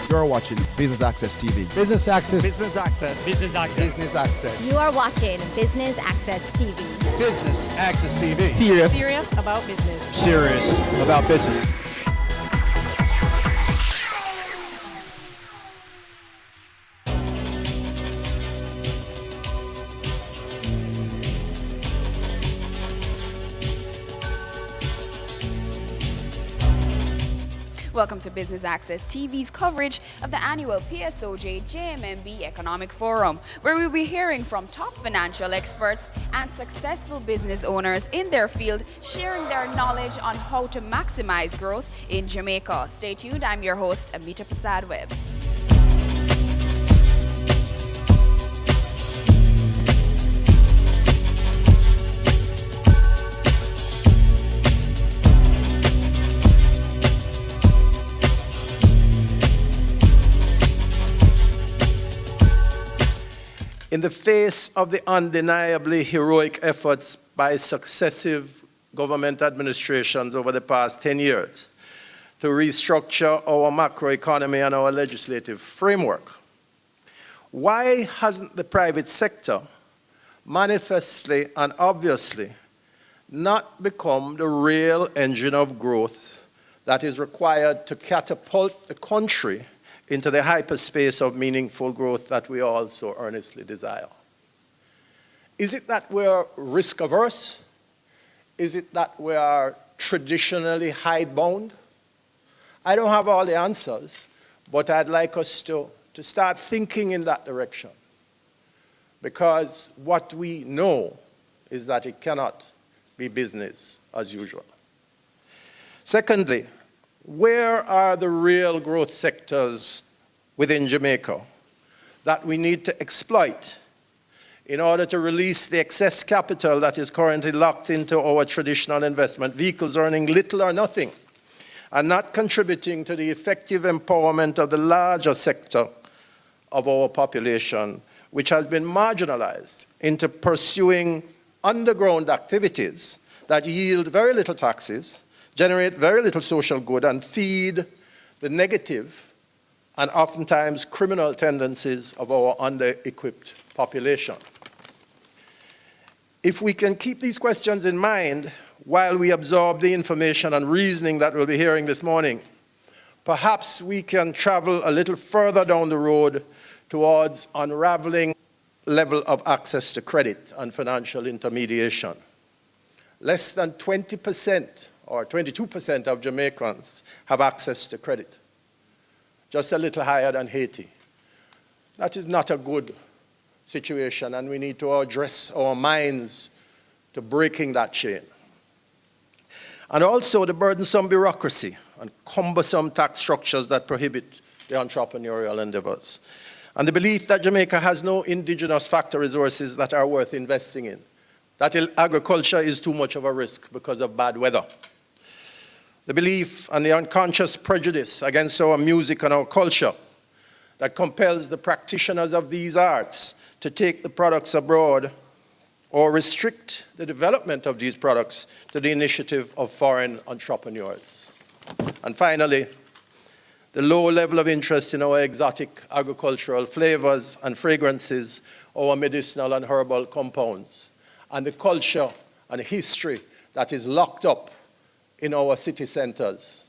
You're watching Business Access TV. Business Access. Business Access. Business Access. Business Access. You are watching Business Access TV. Business Access TV. Serious about business. Serious about business. Welcome to Business Access TV's coverage of the annual PSOJ JMMB Economic Forum, where we'll be hearing from top financial experts and successful business owners in their field, sharing their knowledge on how to maximize growth in Jamaica. Stay tuned. I'm your host, Amita Prasad-Webb. In the face of the undeniably heroic efforts by successive government administrations over the past 10 years to restructure our macroeconomy and our legislative framework, why hasn't the private sector manifestly and obviously not become the real engine of growth that is required to catapult the country into the hyperspace of meaningful growth that we all so earnestly desire? Is it that we're risk averse? Is it that we are traditionally hidebound? I don't have all the answers, but I'd like us to start thinking in that direction. Because what we know is that it cannot be business as usual. Secondly, where are the real growth sectors within Jamaica that we need to exploit in order to release the excess capital that is currently locked into our traditional investment vehicles, earning little or nothing, and not contributing to the effective empowerment of the larger sector of our population, which has been marginalized into pursuing underground activities that yield very little taxes, generate very little social good, and feed the negative and oftentimes criminal tendencies of our under-equipped population. If we can keep these questions in mind while we absorb the information and reasoning that we'll be hearing this morning, perhaps we can travel a little further down the road towards unraveling level of access to credit and financial intermediation. Less than 20% or 22% of Jamaicans have access to credit, just a little higher than Haiti. That is not a good situation, and we need to address our minds to breaking that chain. And also the burdensome bureaucracy and cumbersome tax structures that prohibit the entrepreneurial endeavors. And the belief that Jamaica has no indigenous factor resources that are worth investing in. That agriculture is too much of a risk because of bad weather. The belief and the unconscious prejudice against our music and our culture that compels the practitioners of these arts to take the products abroad or restrict the development of these products to the initiative of foreign entrepreneurs. And finally, the low level of interest in our exotic agricultural flavors and fragrances, our medicinal and herbal compounds, and the culture and history that is locked up in our city centers.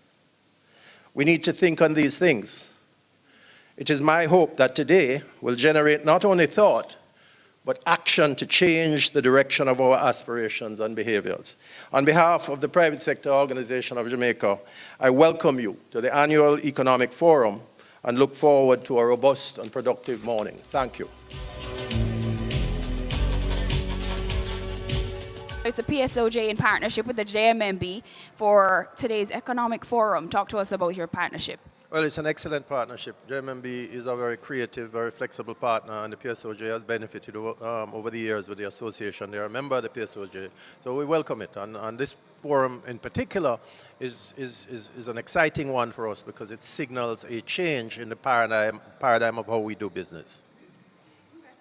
We need to think on these things. It is my hope that today will generate not only thought, but action to change the direction of our aspirations and behaviors. On behalf of the Private Sector Organization of Jamaica, I welcome you to the annual Economic Forum and look forward to a robust and productive morning. Thank you. It's a PSOJ in partnership with the JMMB for today's Economic Forum. Talk to us about your partnership. Well, it's an excellent partnership. JMMB is a very creative, very flexible partner, and the PSOJ has benefited over the years with the association. They are a member of the PSOJ, so we welcome it. And this forum in particular is an exciting one for us because it signals a change in the paradigm of how we do business.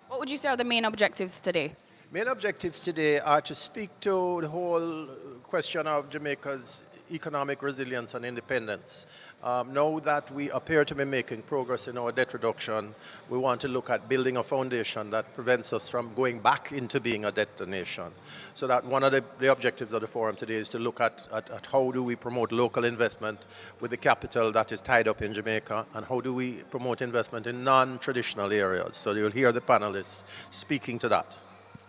What would you say are the main objectives today? Main objectives today are to speak to the whole question of Jamaica's economic resilience and independence. Now that we appear to be making progress in our debt reduction, we want to look at building a foundation that prevents us from going back into being a debt nation. So that one of the objectives of the forum today is to look at how do we promote local investment with the capital that is tied up in Jamaica, and how do we promote investment in non-traditional areas. So you'll hear the panelists speaking to that.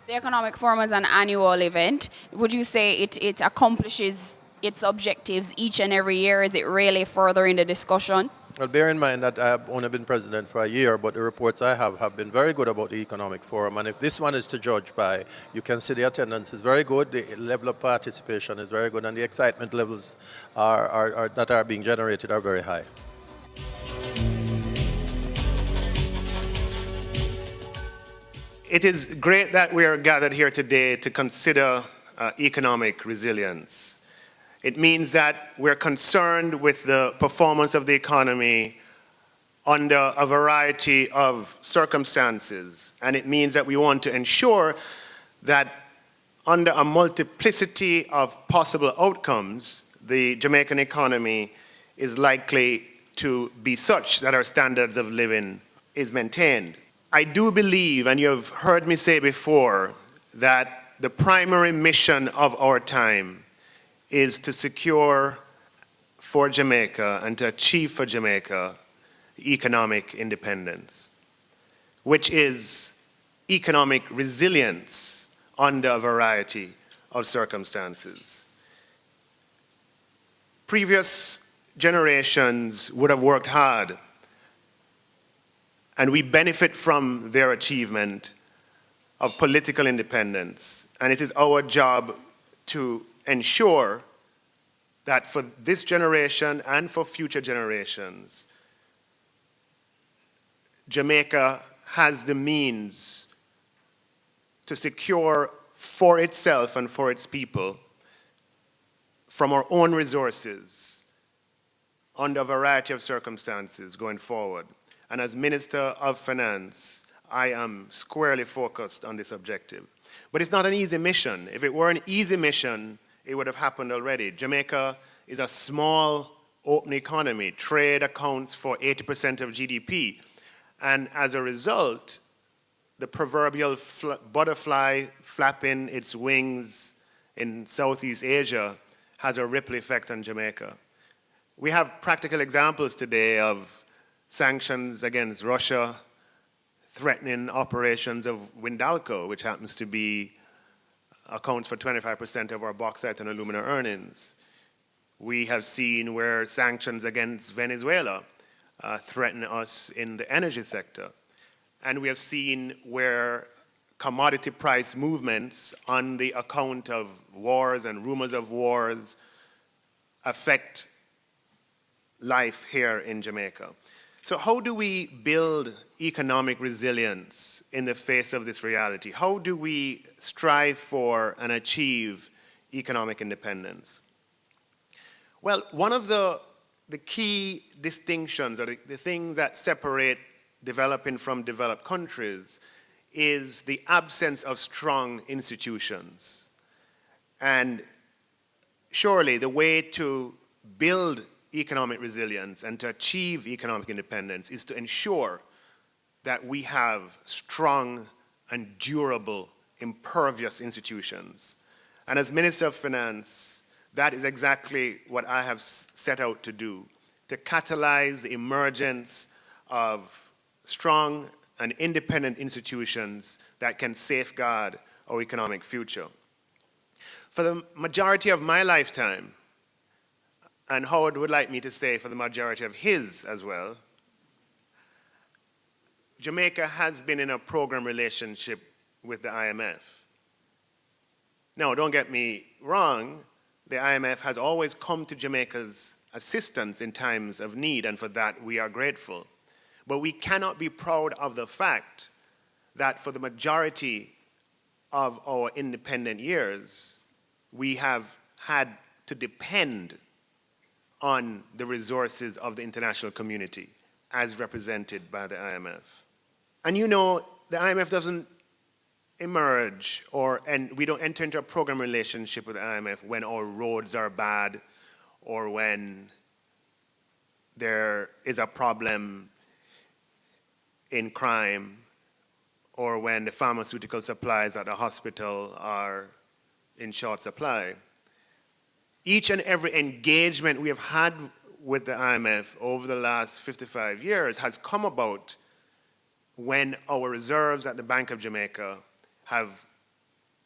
The Economic Forum is an annual event. Would you say it accomplishes its objectives each and every year? Is it really furthering the discussion? Well, bear in mind that I have only been president for a year, but the reports I have been very good about the Economic Forum. And if this one is to judge by, you can see the attendance is very good, the level of participation is very good, and the excitement levels that are being generated are very high. It is great that we are gathered here today to consider economic resilience. It means that we're concerned with the performance of the economy under a variety of circumstances. And it means that we want to ensure that under a multiplicity of possible outcomes, the Jamaican economy is likely to be such that our standards of living is maintained. I do believe, and you have heard me say before, that the primary mission of our time is to secure for Jamaica and to achieve for Jamaica economic independence, which is economic resilience under a variety of circumstances. Previous generations would have worked hard, and we benefit from their achievement of political independence. And it is our job to ensure that for this generation and for future generations, Jamaica has the means to secure for itself and for its people from our own resources under a variety of circumstances going forward. And as Minister of Finance, I am squarely focused on this objective. But it's not an easy mission. If it were an easy mission, it would have happened already. Jamaica is a small, open economy. Trade accounts for 80% of GDP. And as a result, the proverbial butterfly flapping its wings in Southeast Asia has a ripple effect on Jamaica. We have practical examples today of sanctions against Russia threatening operations of Windalco, which happens to be accounts for 25% of our bauxite and alumina earnings. We have seen where sanctions against Venezuela threaten us in the energy sector. And we have seen where commodity price movements on the account of wars and rumors of wars affect life here in Jamaica. So how do we build economic resilience in the face of this reality? How do we strive for and achieve economic independence? Well, one of the key distinctions, or the thing that separate developing from developed countries, is the absence of strong institutions. And surely the way to build economic resilience and to achieve economic independence is to ensure that we have strong and durable, impervious institutions. And as Minister of Finance, that is exactly what I have set out to do, to catalyze the emergence of strong and independent institutions that can safeguard our economic future. For the majority of my lifetime, and Howard would like me to say for the majority of his as well, Jamaica has been in a program relationship with the IMF. Now, don't get me wrong, the IMF has always come to Jamaica's assistance in times of need, and for that we are grateful. But we cannot be proud of the fact that for the majority of our independent years, we have had to depend on the resources of the international community as represented by the IMF. And you know, the IMF doesn't emerge and we don't enter into a program relationship with the IMF when our roads are bad or when there is a problem in crime, or when the pharmaceutical supplies at the hospital are in short supply. Each and every engagement we have had with the IMF over the last 55 years has come about when our reserves at the Bank of Jamaica have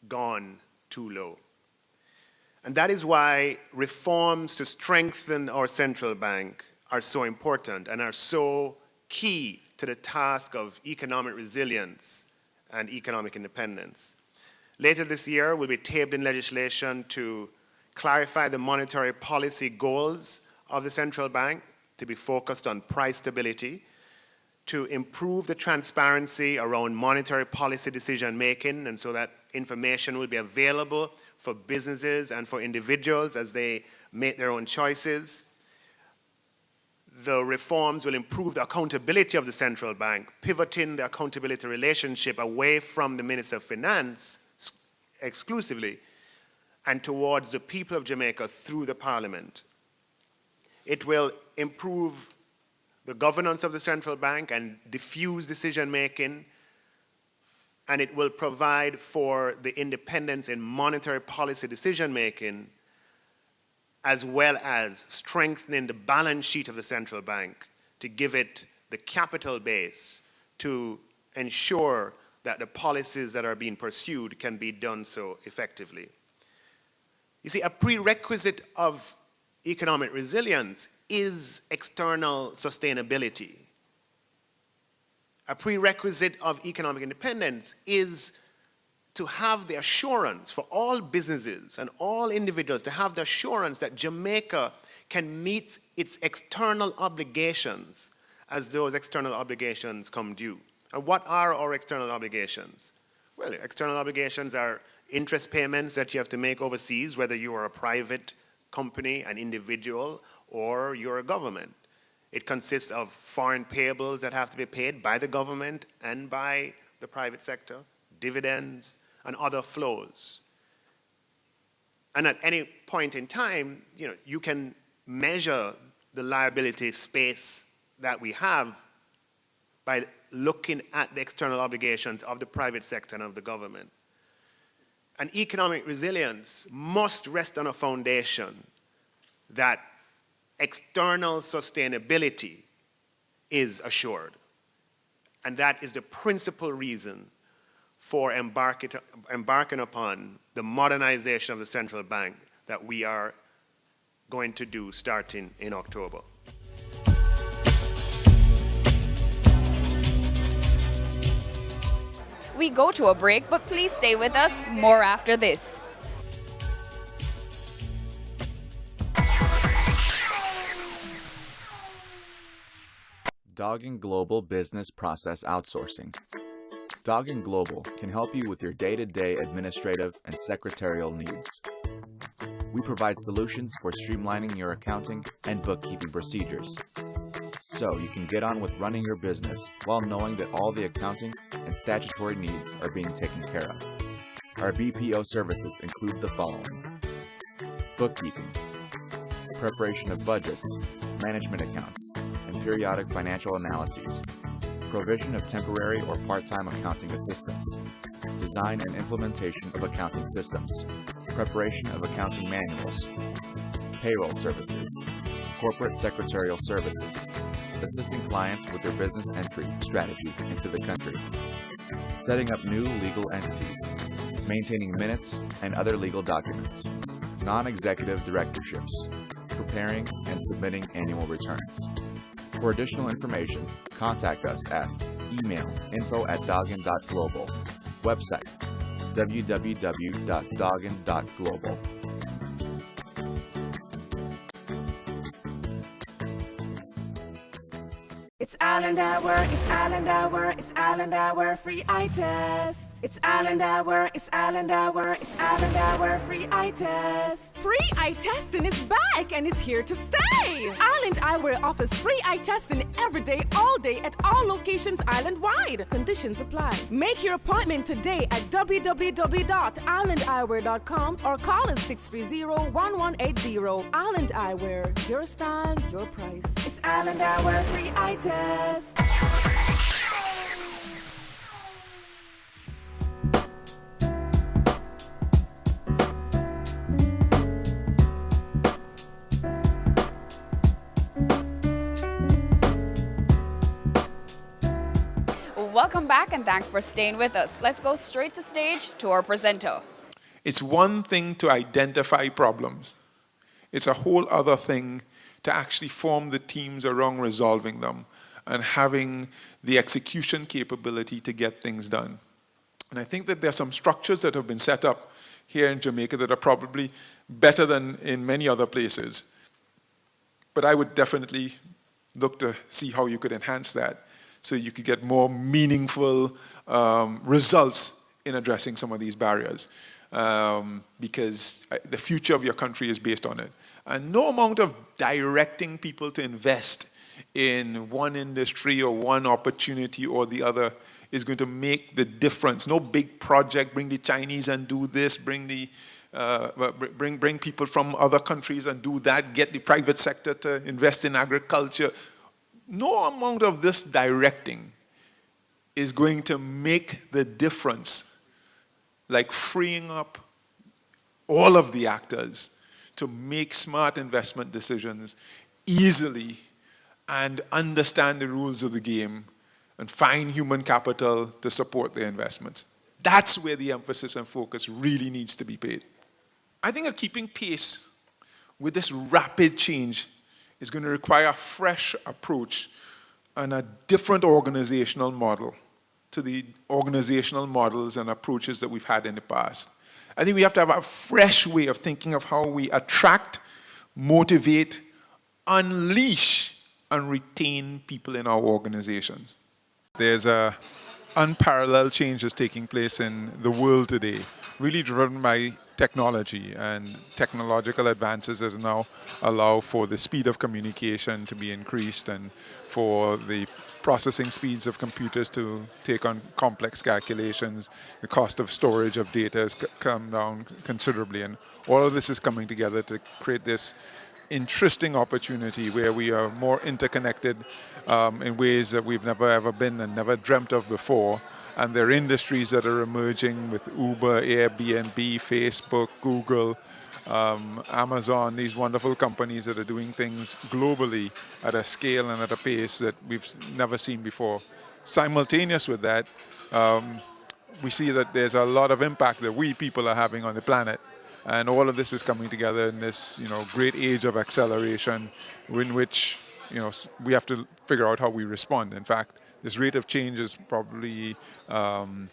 gone too low. And that is why reforms to strengthen our central bank are so important and are so key to the task of economic resilience and economic independence. Later this year, we'll be tabling legislation to clarify the monetary policy goals of the central bank to be focused on price stability, to improve the transparency around monetary policy decision making, and so that information will be available for businesses and for individuals as they make their own choices. The reforms will improve the accountability of the central bank, pivoting the accountability relationship away from the Minister of Finance exclusively and towards the people of Jamaica through the Parliament. It will improve the governance of the central bank and diffuse decision-making, and it will provide for the independence in monetary policy decision-making, as well as strengthening the balance sheet of the central bank to give it the capital base to ensure that the policies that are being pursued can be done so effectively. You see, a prerequisite of economic resilience is external sustainability. A prerequisite of economic independence is to have the assurance for all businesses and all individuals to have the assurance that Jamaica can meet its external obligations as those external obligations come due. And what are our external obligations? Well, external obligations are interest payments that you have to make overseas, whether you are a private company, an individual, or you're a government. It consists of foreign payables that have to be paid by the government and by the private sector, dividends, and other flows. And at any point in time, you can measure the liability space that we have by looking at the external obligations of the private sector and of the government. And economic resilience must rest on a foundation that external sustainability is assured. And that is the principal reason for embarking upon the modernization of the central bank that we are going to do starting in October. We go to a break, but please stay with us. More after this. Doggin Global Business Process Outsourcing. Doggin Global can help you with your day-to-day administrative and secretarial needs. We provide solutions for streamlining your accounting and bookkeeping procedures, so you can get on with running your business while knowing that all the accounting and statutory needs are being taken care of. Our BPO services include the following: bookkeeping, preparation of budgets, management accounts, and periodic financial analyses, provision of temporary or part-time accounting assistance, design and implementation of accounting systems, preparation of accounting manuals, payroll services, corporate secretarial services, assisting clients with their business entry strategy into the country, setting up new legal entities, maintaining minutes and other legal documents, non-executive directorships, preparing and submitting annual returns. For additional information, contact us at email info@doggin.global, website www.doggin.global. It's Island Hour, it's Island Hour, it's Island Hour, free eye test. It's Island Hour, it's Island Hour, it's Island Hour, free eye test. Free eye testing is back and it's here to stay. Hey! Island Eyewear offers free eye testing every day, all day at all locations island-wide. Conditions apply. Make your appointment today at www.islandeyewear.com or call us 630-1180. Island Eyewear. Your style, your price. It's Island Eyewear free eye test. Welcome back and thanks for staying with us. Let's go straight to stage to our presenter. It's one thing to identify problems. It's a whole other thing to actually form the teams around resolving them and having the execution capability to get things done. And I think that there's some structures that have been set up here in Jamaica that are probably better than in many other places. But I would definitely look to see how you could enhance that so you could get more meaningful results in addressing some of these barriers. Because the future of your country is based on it. And no amount of directing people to invest in one industry or one opportunity or the other is going to make the difference. No big project, bring the Chinese and do this, bring people from other countries and do that, get the private sector to invest in agriculture. No amount of this directing is going to make the difference, like freeing up all of the actors to make smart investment decisions easily and understand the rules of the game and find human capital to support their investments. That's where the emphasis and focus really needs to be paid. I think that keeping pace with this rapid change is going to require a fresh approach and a different organizational model to the organizational models and approaches that we've had in the past. I think we have to have a fresh way of thinking of how we attract, motivate, unleash, and retain people in our organizations. There's a unparalleled change that's taking place in the world today, really driven by technology and technological advances that now allow for the speed of communication to be increased and for the processing speeds of computers to take on complex calculations. The cost of storage of data has come down considerably, and all of this is coming together to create this interesting opportunity where we are more interconnected in ways that we've never ever been and never dreamt of before. And there are industries that are emerging with Uber, Airbnb, Facebook, Google, Amazon, these wonderful companies that are doing things globally at a scale and at a pace that we've never seen before. Simultaneous with that, we see that there's a lot of impact that we people are having on the planet. And all of this is coming together in this, great age of acceleration in which, we have to figure out how we respond. In fact, this rate of change has probably gotten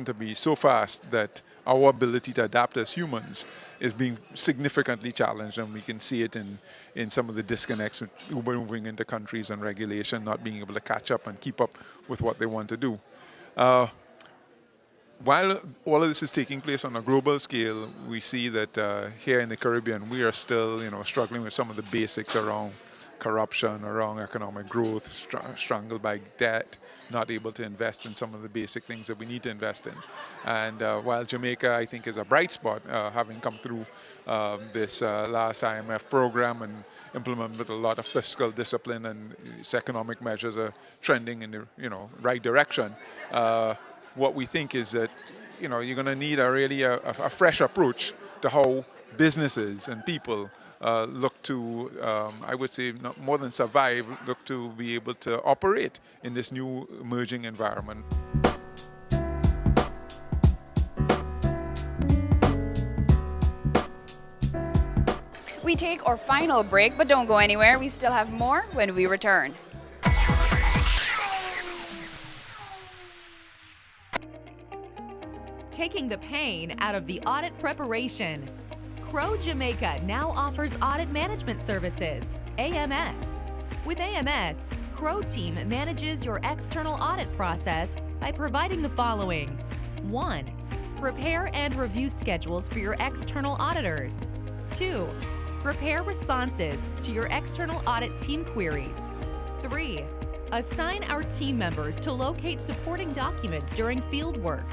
to be so fast that our ability to adapt as humans is being significantly challenged, and we can see it in some of the disconnects with Uber moving into countries and regulation, not being able to catch up and keep up with what they want to do. While all of this is taking place on a global scale, we see that here in the Caribbean, we are still, struggling with some of the basics around corruption, around economic growth, strangled by debt, not able to invest in some of the basic things that we need to invest in. And while Jamaica, I think, is a bright spot, having come through this last IMF program and implemented with a lot of fiscal discipline, and its economic measures are trending in the right direction. What we think is that you're going to need a fresh approach to how businesses and people look to, I would say, not more than survive, look to be able to operate in this new emerging environment. We take our final break, but don't go anywhere. We still have more when we return. Taking the pain out of the audit preparation. Crow Jamaica now offers audit management services, AMS. With AMS, Crow team manages your external audit process by providing the following. 1. Prepare and review schedules for your external auditors. 2. Prepare responses to your external audit team queries. 3. Assign our team members to locate supporting documents during field work.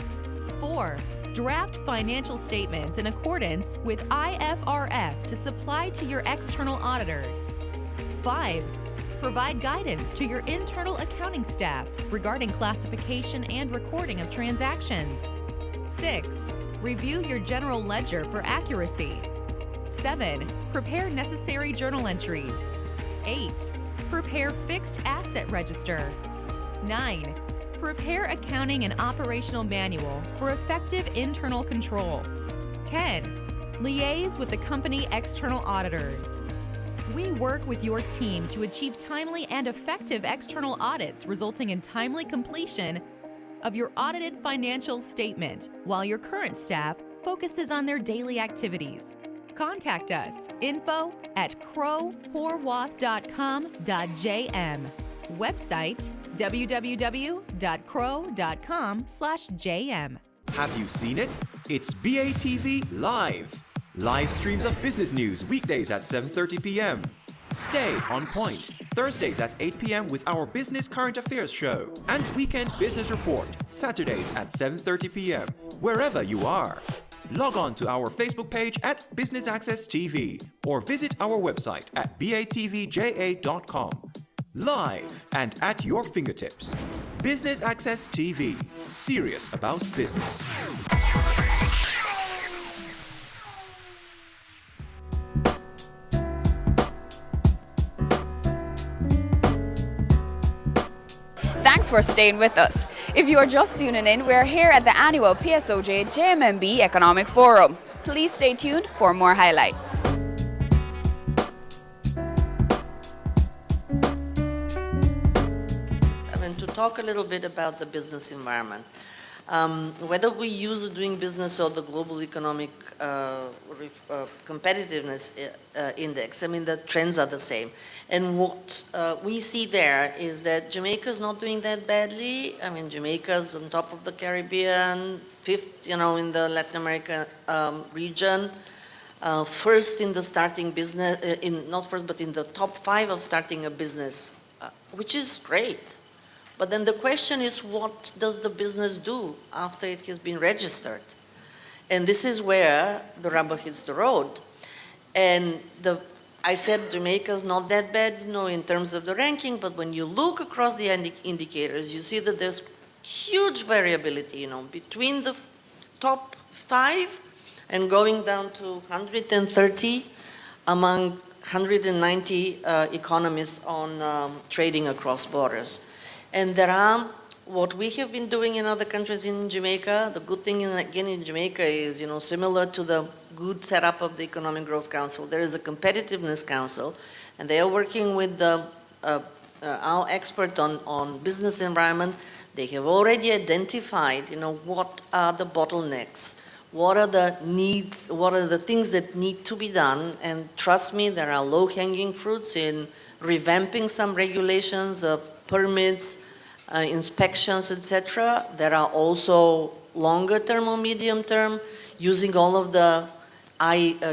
4. Draft financial statements in accordance with IFRS to supply to your external auditors. 5. Provide guidance to your internal accounting staff regarding classification and recording of transactions. 6. Review your general ledger for accuracy. 7. Prepare necessary journal entries. 8. Prepare fixed asset register. 9. Prepare accounting and operational manual for effective internal control. 10. Liaise with the company external auditors. We work with your team to achieve timely and effective external audits, resulting in timely completion of your audited financial statement, while your current staff focuses on their daily activities. Contact us, info@crowhorwath.com.jm. Website, www.crow.com/jm. Have you seen it? It's BATV Live. Live streams of business news weekdays at 7:30 p.m. Stay on point Thursdays at 8 p.m. with our Business Current Affairs show, and Weekend Business Report Saturdays at 7:30 p.m. wherever you are. Log on to our Facebook page at Business Access TV or visit our website at batvja.com. Live and at your fingertips. Business Access TV. Serious about business. Thanks for staying with us. If you are just tuning in, we're here at the annual PSOJ JMMB Economic Forum. Please stay tuned for more highlights. To talk a little bit about the business environment. Whether we use doing business or the global economic competitiveness index, I mean, the trends are the same. And what we see there is that Jamaica's not doing that badly. I mean, Jamaica's on top of the Caribbean, fifth, in the Latin America region, first in the starting business, not first, but in the top 5 of starting a business, which is great. But then the question is, what does the business do after it has been registered? And this is where the rubber hits the road. And I said Jamaica's not that bad, in terms of the ranking, but when you look across the indicators, you see that there's huge variability, between the top 5 and going down to 130 among 190 economists on trading across borders. And there are, what we have been doing in other countries in Jamaica, the good thing again in Jamaica is, similar to the good setup of the Economic Growth Council, there is a Competitiveness Council, and they are working with our expert on business environment. They have already identified, what are the bottlenecks, what are the needs, what are the things that need to be done, and trust me, there are low-hanging fruits in revamping some regulations of permits, inspections, etc. There are also longer term or medium term, using all of the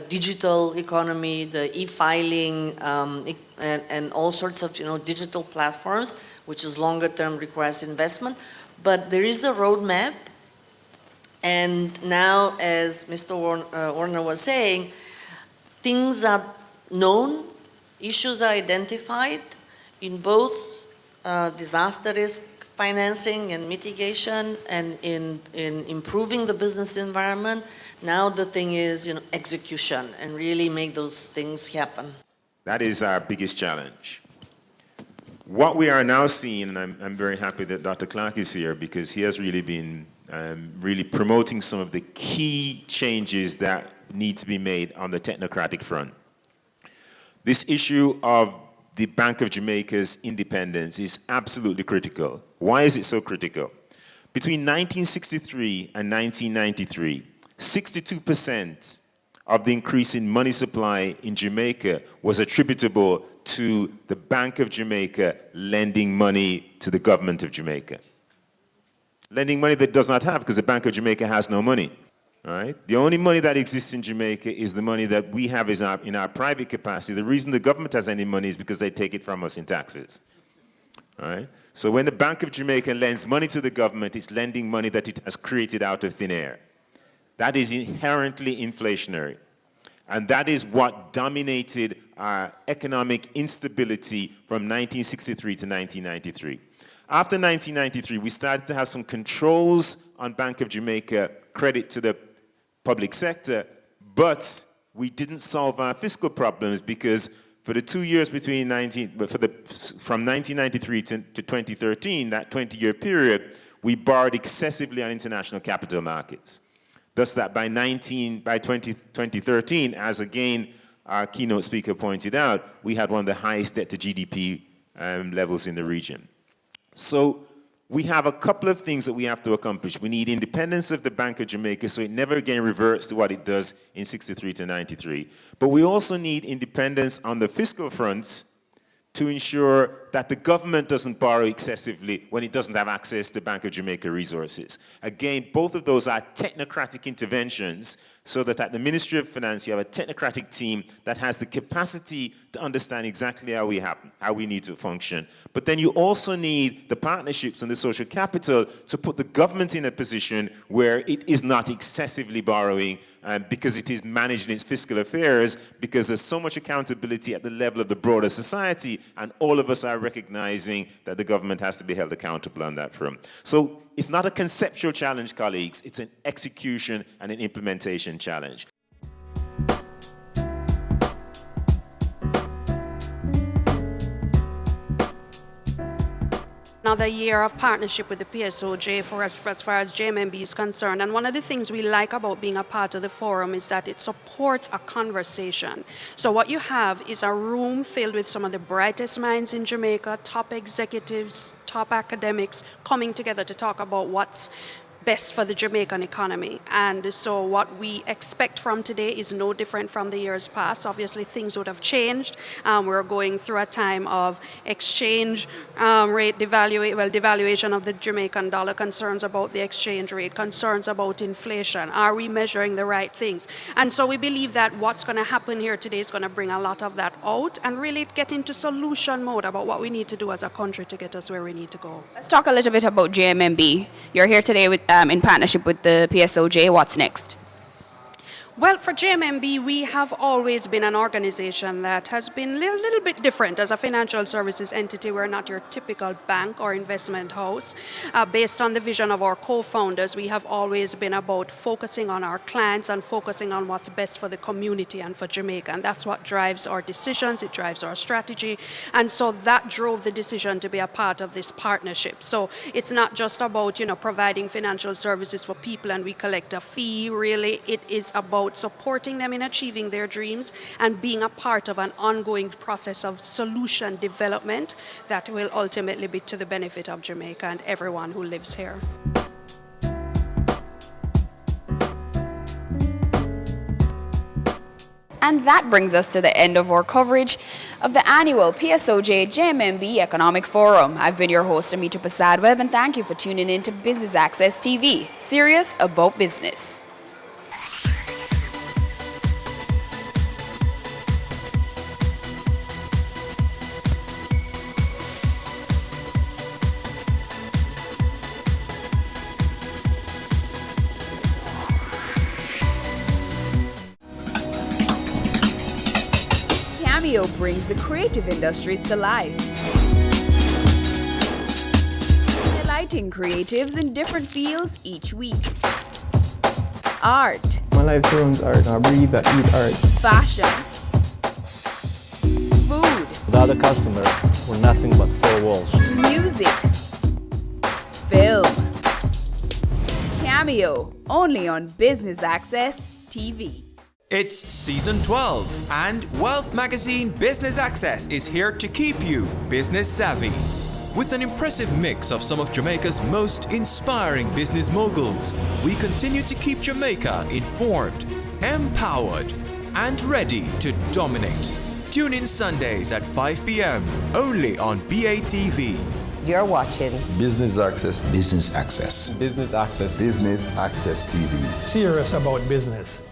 digital economy, the e-filing, and all sorts of digital platforms, which is longer term, requires investment. But there is a roadmap, and now, as Mr. Warner was saying, things are known, issues are identified in both disaster risk financing and mitigation, and in improving the business environment. Now the thing is, execution, and really make those things happen. That is our biggest challenge. What we are now seeing, and I'm very happy that Dr. Clark is here, because he has really been really promoting some of the key changes that need to be made on the technocratic front. This issue of the Bank of Jamaica's independence is absolutely critical. Why is it so critical? Between 1963 and 1993, 62% of the increase in money supply in Jamaica was attributable to the Bank of Jamaica lending money to the government of Jamaica. Lending money that it does not have, because the Bank of Jamaica has no money. All right? The only money that exists in Jamaica is the money that we have in our private capacity. The reason the government has any money is because they take it from us in taxes. All right? So when the Bank of Jamaica lends money to the government, it's lending money that it has created out of thin air. That is inherently inflationary. And that is what dominated our economic instability from 1963 to 1993. After 1993, we started to have some controls on Bank of Jamaica credit to the public sector, but we didn't solve our fiscal problems because for the 2 years between from 1993 to 2013, that 20-year period, we borrowed excessively on international capital markets. Thus that by 2013, as again our keynote speaker pointed out, we had one of the highest debt to GDP levels in the region. So we have a couple of things that we have to accomplish. We need independence of the Bank of Jamaica so it never again reverts to what it does in 63 to 93. But we also need independence on the fiscal fronts to ensure that the government doesn't borrow excessively when it doesn't have access to Bank of Jamaica resources. Again, both of those are technocratic interventions so that at the Ministry of Finance you have a technocratic team that has the capacity to understand exactly how we need to function. But then you also need the partnerships and the social capital to put the government in a position where it is not excessively borrowing because it is managing its fiscal affairs, because there's so much accountability at the level of the broader society, and all of us are recognizing that the government has to be held accountable on that front. So it's not a conceptual challenge, colleagues, it's an execution and an implementation challenge. Another year of partnership with the PSOJ as far as JMMB is concerned. And one of the things we like about being a part of the forum is that it supports a conversation. So what you have is a room filled with some of the brightest minds in Jamaica, top executives, top academics, coming together to talk about what's best for the Jamaican economy. And so what we expect from today is no different from the years past. Obviously, things would have changed. We're going through a time of exchange rate devaluation of the Jamaican dollar, concerns about the exchange rate, concerns about inflation. Are we measuring the right things? And so we believe that what's going to happen here today is going to bring a lot of that out and really get into solution mode about what we need to do as a country to get us where we need to go. Let's talk a little bit about JMMB. You're here today with in partnership with the PSOJ. What's next? Well, for JMMB, we have always been an organization that has been a little bit different. As a financial services entity, we're not your typical bank or investment house. Based on the vision of our co-founders, we have always been about focusing on our clients and focusing on what's best for the community and for Jamaica. And that's what drives our decisions, it drives our strategy. And so that drove the decision to be a part of this partnership. So it's not just about, providing financial services for people and we collect a fee. Really, it is about supporting them in achieving their dreams and being a part of an ongoing process of solution development that will ultimately be to the benefit of Jamaica and everyone who lives here. And that brings us to the end of our coverage of the annual PSOJ JMMB Economic Forum. I've been your host, Amita Prasad-Webb, and thank you for tuning in to Business Access TV, serious about business. Brings the creative industries to life, highlighting creatives in different fields each week. Art. My life turns art. I breathe, I eat art. Fashion. Food. Without a customer, we're nothing but four walls. Music. Film. Cameo. Only on Business Access TV. It's season 12, and Wealth Magazine Business Access is here to keep you business savvy. With an impressive mix of some of Jamaica's most inspiring business moguls, we continue to keep Jamaica informed, empowered, and ready to dominate. Tune in Sundays at 5 p.m. only on BATV. You're watching Business Access. Business Access. Business Access. Business Access TV. Serious about business.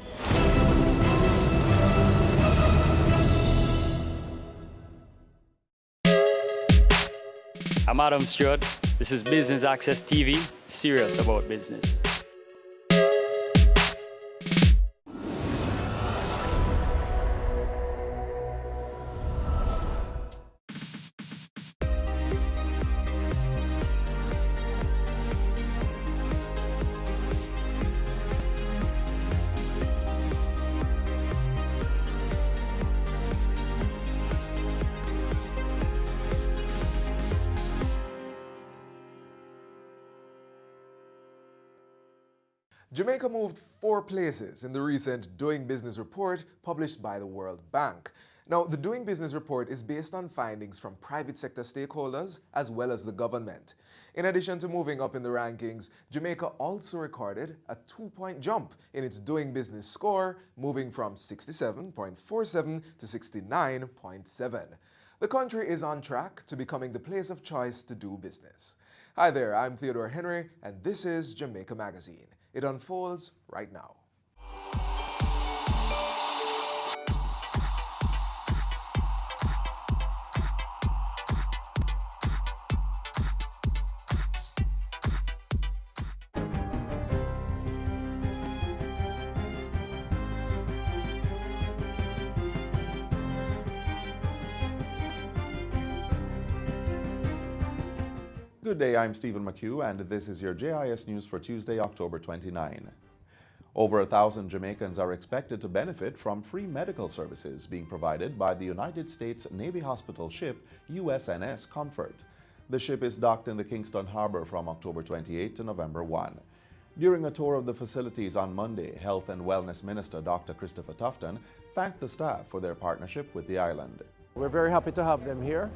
I'm Adam Stewart. This is Business Access TV, serious about business. Jamaica moved 4 places in the recent Doing Business report published by the World Bank. Now, the Doing Business report is based on findings from private sector stakeholders as well as the government. In addition to moving up in the rankings, Jamaica also recorded a 2-point jump in its Doing Business score, moving from 67.47 to 69.7. The country is on track to becoming the place of choice to do business. Hi there, I'm Theodore Henry, and this is Jamaica Magazine. It unfolds right now. Good day, I'm Stephen McHugh, and this is your JIS News for Tuesday, October 29. Over 1,000 Jamaicans are expected to benefit from free medical services being provided by the United States Navy hospital ship USNS Comfort. The ship is docked in the Kingston Harbor from October 28 to November 1. During a tour of the facilities on Monday, Health and Wellness Minister Dr. Christopher Tufton thanked the staff for their partnership with the island. We're very happy to have them here.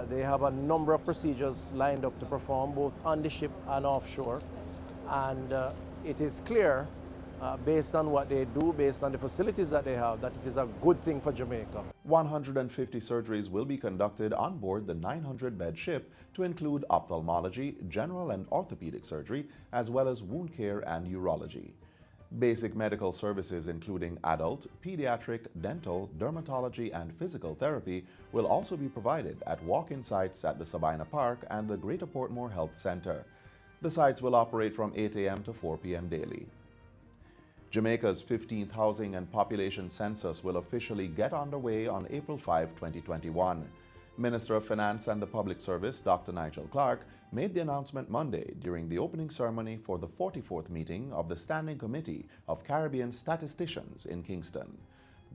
They have a number of procedures lined up to perform both on the ship and offshore, and it is clear based on what they do, based on the facilities that they have, that it is a good thing for Jamaica. 150 surgeries will be conducted on board the 900-bed ship to include ophthalmology, general and orthopedic surgery, as well as wound care and urology. Basic medical services including adult, pediatric, dental, dermatology, and physical therapy will also be provided at walk-in sites at the Sabina Park and the Greater Portmore Health Center. The sites will operate from 8 a.m. to 4 p.m. daily. Jamaica's 15th Housing and Population Census will officially get underway on April 5, 2021. Minister of Finance and the Public Service, Dr. Nigel Clark, made the announcement Monday during the opening ceremony for the 44th meeting of the Standing Committee of Caribbean Statisticians in Kingston.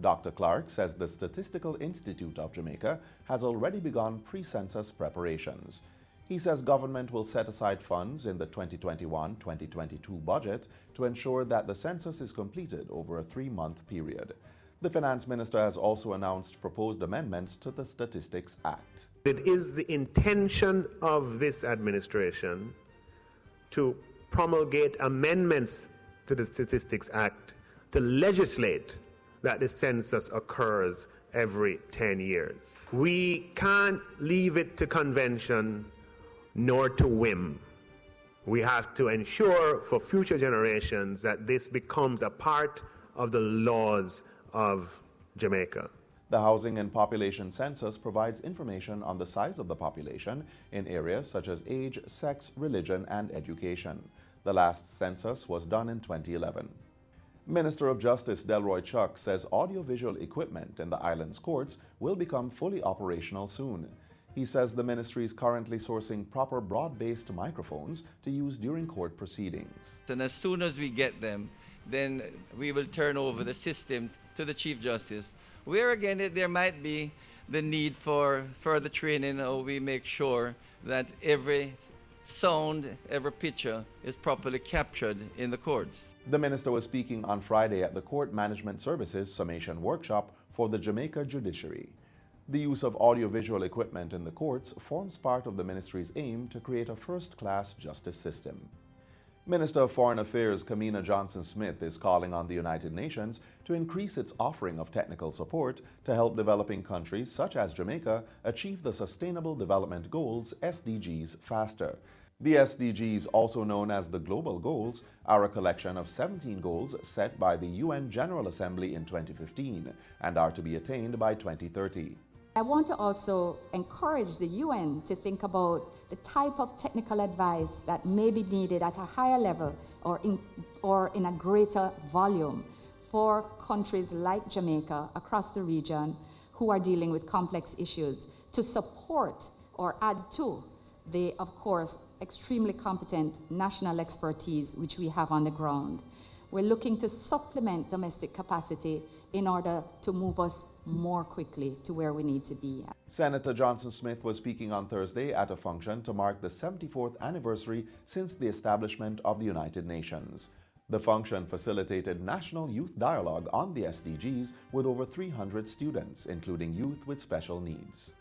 Dr. Clark says the Statistical Institute of Jamaica has already begun pre-census preparations. He says government will set aside funds in the 2021-2022 budget to ensure that the census is completed over a 3-month period. The Finance Minister has also announced proposed amendments to the Statistics Act. It is the intention of this administration to promulgate amendments to the Statistics Act to legislate that the census occurs every 10 years. We can't leave it to convention nor to whim. We have to ensure for future generations that this becomes a part of the laws of Jamaica. The Housing and Population Census provides information on the size of the population in areas such as age, sex, religion, and education. The last census was done in 2011. Minister of Justice Delroy Chuck says audiovisual equipment in the island's courts will become fully operational soon. He says the ministry is currently sourcing proper broad-based microphones to use during court proceedings. And as soon as we get them, then we will turn over the system to the Chief Justice, where again there might be the need for further training, or we make sure that every sound, every picture is properly captured in the courts. The minister was speaking on Friday at the Court Management Services Summation Workshop for the Jamaica Judiciary. The use of audiovisual equipment in the courts forms part of the ministry's aim to create a first-class justice system. Minister of Foreign Affairs Kamina Johnson-Smith is calling on the United Nations to increase its offering of technical support to help developing countries such as Jamaica achieve the Sustainable Development Goals (SDGs) faster. The SDGs, also known as the Global Goals, are a collection of 17 goals set by the UN General Assembly in 2015 and are to be attained by 2030. I want to also encourage the UN to think about the type of technical advice that may be needed at a higher level or in a greater volume for countries like Jamaica across the region who are dealing with complex issues to support or add to the, of course, extremely competent national expertise which we have on the ground. We're looking to supplement domestic capacity in order to move us more quickly to where we need to be. Senator Johnson-Smith was speaking on Thursday at a function to mark the 74th anniversary since the establishment of the United Nations. The function facilitated national youth dialogue on the SDGs with over 300 students, including youth with special needs.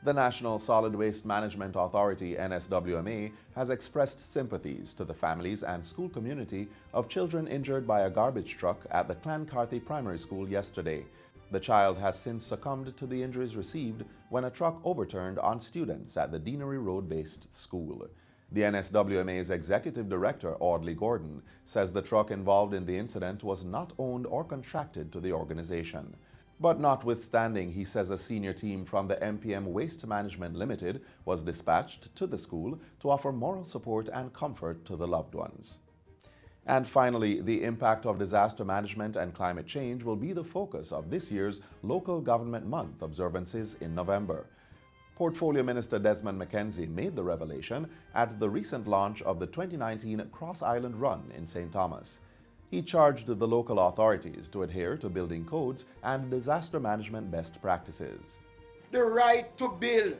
The National Solid Waste Management Authority, NSWMA, has expressed sympathies to the families and school community of children injured by a garbage truck at the Clancarthy Primary School yesterday. The child has since succumbed to the injuries received when a truck overturned on students at the Deanery Road-based school. The NSWMA's Executive Director, Audley Gordon, says the truck involved in the incident was not owned or contracted to the organization. But notwithstanding, he says a senior team from the MPM Waste Management Limited was dispatched to the school to offer moral support and comfort to the loved ones. And finally, the impact of disaster management and climate change will be the focus of this year's Local Government Month observances in November. Portfolio Minister Desmond McKenzie made the revelation at the recent launch of the 2019 Cross Island Run in St. Thomas. He charged the local authorities to adhere to building codes and disaster management best practices. The right to build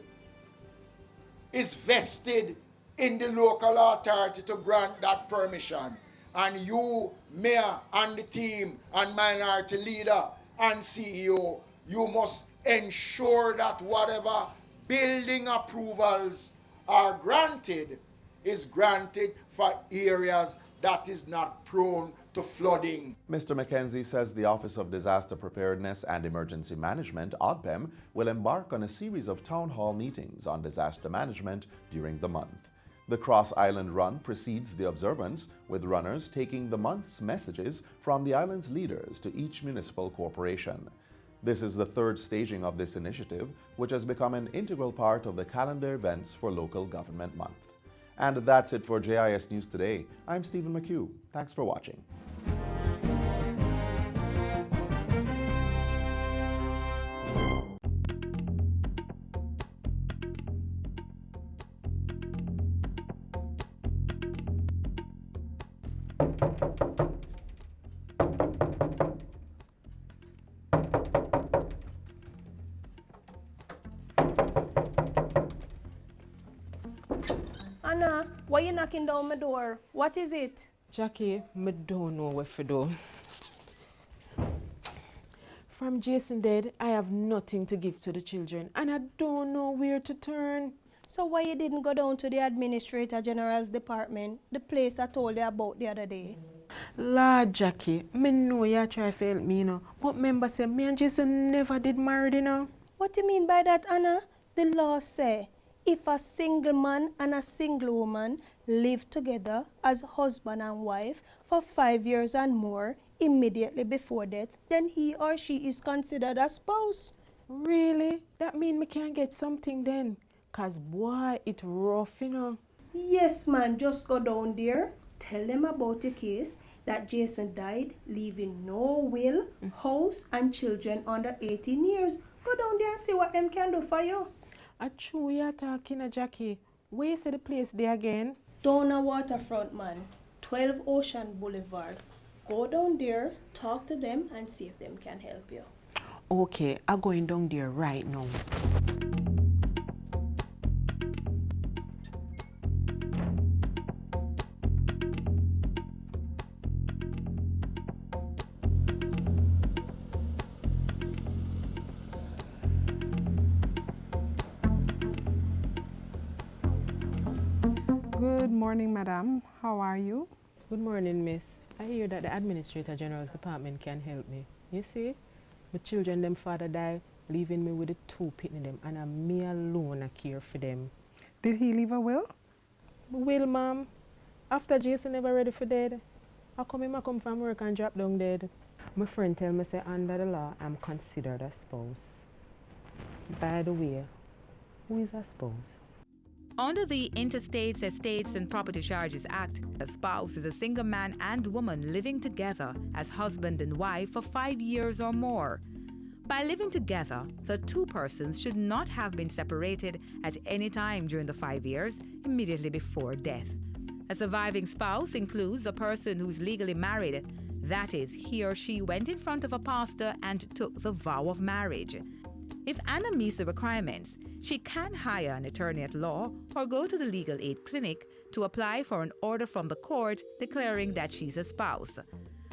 is vested in the local authority to grant that permission. And you, Mayor, and the team, and Minority Leader, and CEO, you must ensure that whatever building approvals are granted is granted for areas that is not prone to flooding. Mr. McKenzie says the Office of Disaster Preparedness and Emergency Management, ODPEM, will embark on a series of town hall meetings on disaster management during the month. The Cross Island Run precedes the observance, with runners taking the month's messages from the island's leaders to each municipal corporation. This is the third staging of this initiative, which has become an integral part of the calendar events for Local Government Month. And that's it for JIS News Today. I'm Stephen McHugh. Thanks for watching. Anna, why you knocking down my door? What is it? Jackie, I don't know what to do. From Jason dead, I have nothing to give to the children, and I don't know where to turn. So why you didn't go down to the Administrator General's department, the place I told you about the other day? Lord Jackie, I know you try to help me, you know, but remember say me and Jason never did marry, you know. What do you mean by that, Anna? The law say if a single man and a single woman live together as husband and wife for 5 years and more immediately before death, then he or she is considered a spouse. Really? That mean me can't get something then? Cause boy, it rough, you know. Yes, man, just go down there, tell them about the case, that Jason died, leaving no will, house and children under 18 years. Go down there and see what them can do for you. A true you're talking, Jackie. Where you say the place there again? Down a waterfront, man. 12 Ocean Boulevard. Go down there, talk to them, and see if them can help you. Okay, I'm going down there right now. Good morning, madam. How are you? Good morning, miss. I hear that the Administrator General's department can help me. You see, my children, them father died, leaving me with the two pitney them, and I'm me alone I care for them. Did he leave a will? Will, ma'am. After Jason never ready for dead, how come him a come from work and drop down dead? My friend tell me say under the law, I'm considered a spouse. By the way, who is a spouse? Under the Interstates, Estates and Property Charges Act, a spouse is a single man and woman living together as husband and wife for 5 years or more. By living together, the two persons should not have been separated at any time during the 5 years immediately before death. A surviving spouse includes a person who is legally married. That is, he or she went in front of a pastor and took the vow of marriage. If Anna meets the requirements, she can hire an attorney at law or go to the legal aid clinic to apply for an order from the court declaring that she's a spouse.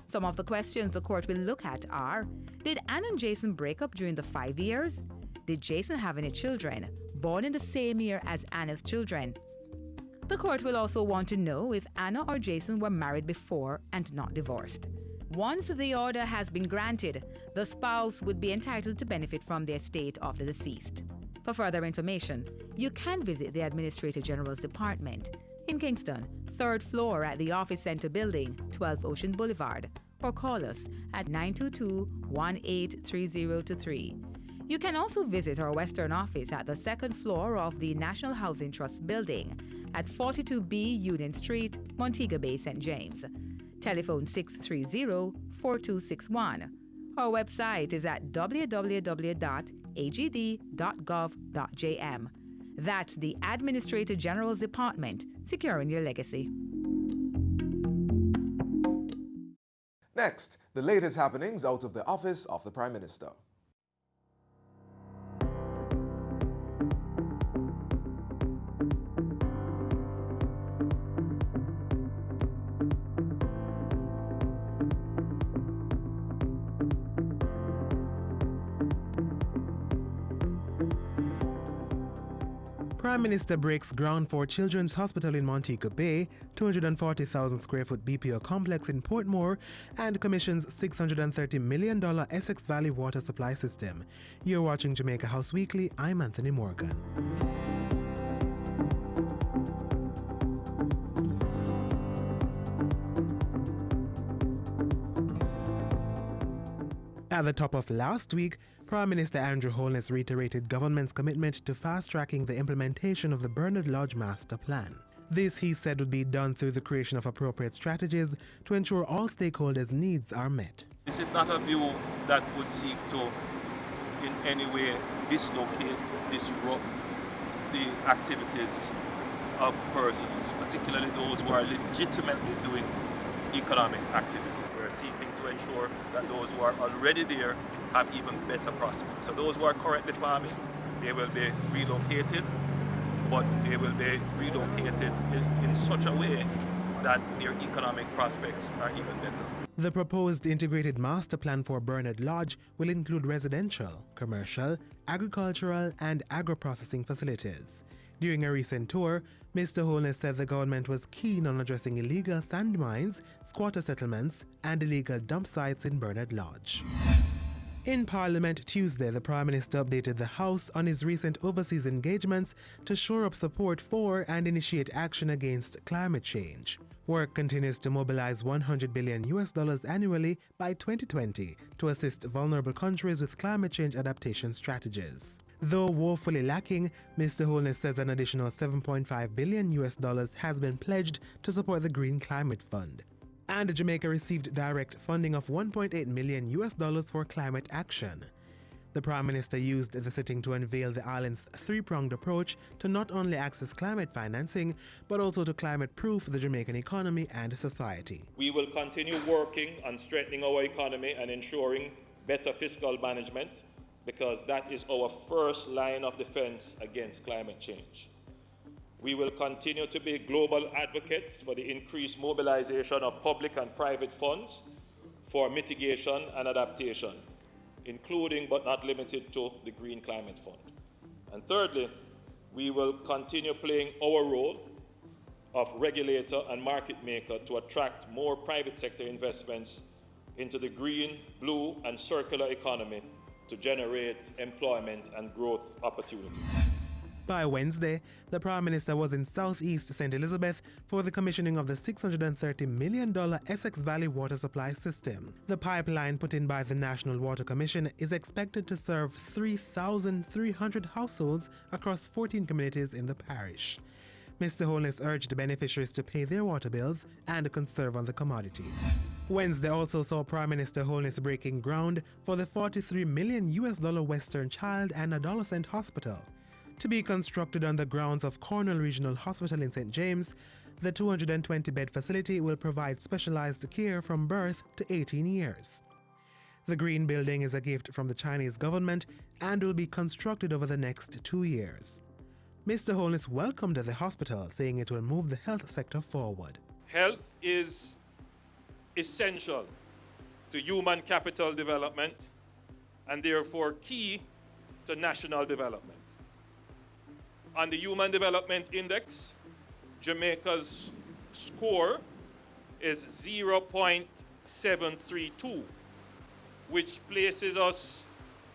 Some of the questions the court will look at are: did Anna and Jason break up during the 5 years? Did Jason have any children born in the same year as Anna's children? The court will also want to know if Anna or Jason were married before and not divorced. Once the order has been granted, the spouse would be entitled to benefit from the estate of the deceased. For further information, you can visit the Administrator General's Department in Kingston, 3rd floor at the Office Center Building, 12 Ocean Boulevard, or call us at 922-183023. You can also visit our Western office at the 2nd floor of the National Housing Trust Building at 42B Union Street, Montego Bay, St. James. Telephone 630-4261. Our website is at www.agd.gov.jm. That's the Administrator General's Department, securing your legacy. Next, the latest happenings out of the office of the Prime Minister. Prime Minister breaks ground for Children's Hospital in Montego Bay, 240,000 square foot BPO complex in Portmore, and commissions $630 million Essex Valley water supply system. You're watching Jamaica House Weekly. I'm Anthony Morgan. At the top of last week, Prime Minister Andrew Holness reiterated government's commitment to fast-tracking the implementation of the Bernard Lodge Master Plan. This, he said, would be done through the creation of appropriate strategies to ensure all stakeholders' needs are met. This is not a view that would seek to in any way dislocate, disrupt the activities of persons, particularly those who are legitimately doing economic activity. We're seeking to ensure that those who are already there have even better prospects. So those who are currently farming, they will be relocated, but they will be relocated in such a way that their economic prospects are even better. The proposed integrated master plan for Bernard Lodge will include residential, commercial, agricultural, and agro-processing facilities. During a recent tour, Mr. Holness said the government was keen on addressing illegal sand mines, squatter settlements, and illegal dump sites in Bernard Lodge. In Parliament Tuesday, the Prime Minister updated the House on his recent overseas engagements to shore up support for and initiate action against climate change. Work continues to mobilize $100 billion annually by 2020 to assist vulnerable countries with climate change adaptation strategies. Though woefully lacking, Mr. Holness says an additional $7.5 billion has been pledged to support the Green Climate Fund. And Jamaica received direct funding of $1.8 million for climate action. The Prime Minister used the sitting to unveil the island's three-pronged approach to not only access climate financing, but also to climate-proof the Jamaican economy and society. We will continue working on strengthening our economy and ensuring better fiscal management, because that is our first line of defense against climate change. We will continue to be global advocates for the increased mobilization of public and private funds for mitigation and adaptation, including but not limited to the Green Climate Fund. And thirdly, we will continue playing our role of regulator and market maker to attract more private sector investments into the green, blue, and circular economy to generate employment and growth opportunities. By Wednesday, the Prime Minister was in southeast St. Elizabeth for the commissioning of the $630 million Essex Valley water supply system. The pipeline put in by the National Water Commission is expected to serve 3,300 households across 14 communities in the parish. Mr. Holness urged beneficiaries to pay their water bills and conserve on the commodity. Wednesday also saw Prime Minister Holness breaking ground for the $43 million Western Child and Adolescent Hospital. To be constructed on the grounds of Cornwall Regional Hospital in St. James, the 220-bed facility will provide specialized care from birth to 18 years. The green building is a gift from the Chinese government and will be constructed over the next 2 years. Mr. Holness welcomed the hospital, saying it will move the health sector forward. Health is essential to human capital development and therefore key to national development. On the Human Development Index, Jamaica's score is 0.732, which places us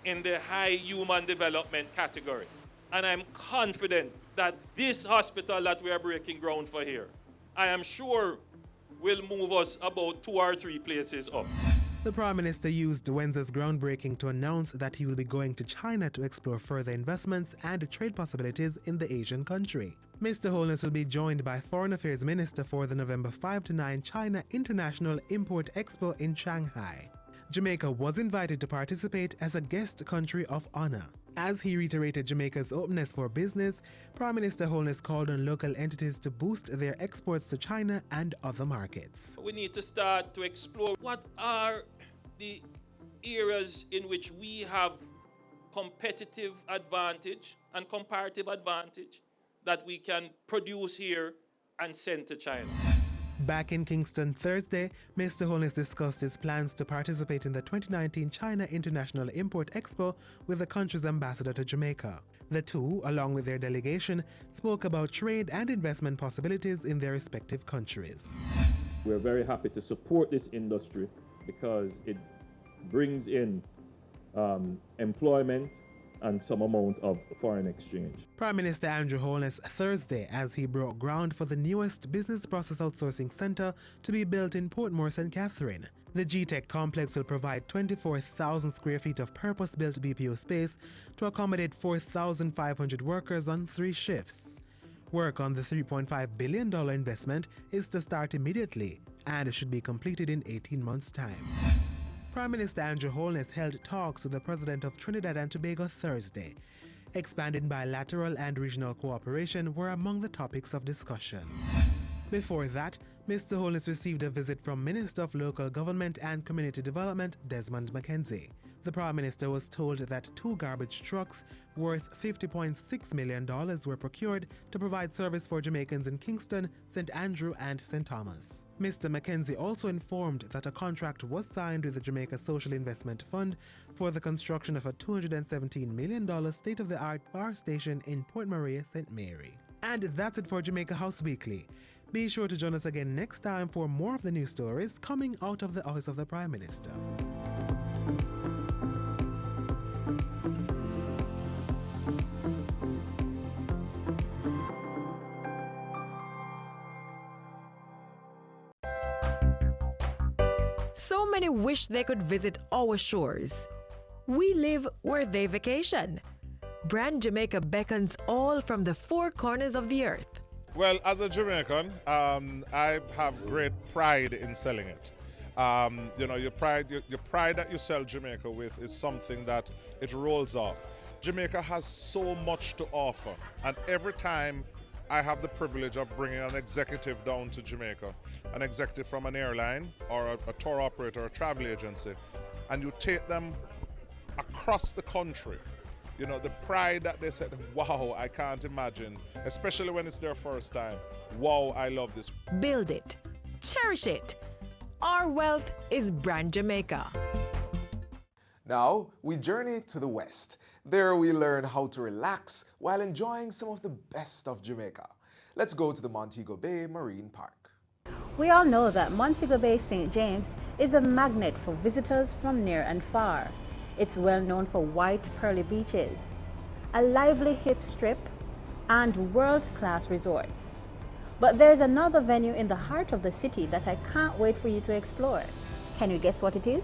in the high human development category. And I'm confident that this hospital that we are breaking ground for here, I am sure will move us about 2 or 3 places up. The Prime Minister used Wednesday's groundbreaking to announce that he will be going to China to explore further investments and trade possibilities in the Asian country. Mr. Holness will be joined by Foreign Affairs Minister for the November 5 to 9 China International Import Expo in Shanghai. Jamaica was invited to participate as a guest country of honor. As he reiterated Jamaica's openness for business, Prime Minister Holness called on local entities to boost their exports to China and other markets. We need to start to explore what are the areas in which we have competitive advantage and comparative advantage that we can produce here and send to China. Back in Kingston Thursday, Mr. Holness discussed his plans to participate in the 2019 China International Import Expo with the country's ambassador to Jamaica. The two, along with their delegation, spoke about trade and investment possibilities in their respective countries. We're very happy to support this industry because it brings in employment and some amount of foreign exchange. Prime Minister Andrew Holness Thursday as he broke ground for the newest business process outsourcing center to be built in Portmore St. Catherine. The GTech complex will provide 24,000 square feet of purpose-built BPO space to accommodate 4,500 workers on 3 shifts. Work on the $3.5 billion investment is to start immediately and should be completed in 18 months' time. Prime Minister Andrew Holness held talks with the President of Trinidad and Tobago Thursday. Expanded bilateral and regional cooperation were among the topics of discussion. Before that, Mr. Holness received a visit from Minister of Local Government and Community Development Desmond McKenzie. The Prime Minister was told that 2 garbage trucks worth $50.6 million were procured to provide service for Jamaicans in Kingston, St. Andrew and St. Thomas. Mr. McKenzie also informed that a contract was signed with the Jamaica Social Investment Fund for the construction of a $217 million state-of-the-art power station in Port Maria, St. Mary. And that's it for Jamaica House Weekly. Be sure to join us again next time for more of the news stories coming out of the Office of the Prime Minister. So many wish they could visit our shores. We live where they vacation. Brand Jamaica beckons all from the 4 corners of the earth. Well, as a Jamaican, I have great pride in selling it. Your pride that you sell Jamaica with is something that it rolls off. Jamaica has so much to offer, and every time I have the privilege of bringing an executive down to Jamaica, an executive from an airline or a tour operator or a travel agency, and you take them across the country, the pride that they said, wow, I can't imagine, especially when it's their first time. Wow, I love this. Build it. Cherish it. Our wealth is Brand Jamaica. Now, we journey to the West. There we learn how to relax while enjoying some of the best of Jamaica. Let's go to the Montego Bay Marine Park. We all know that Montego Bay St. James is a magnet for visitors from near and far. It's well known for white pearly beaches, a lively hip strip, and world-class resorts. But there's another venue in the heart of the city that I can't wait for you to explore. Can you guess what it is?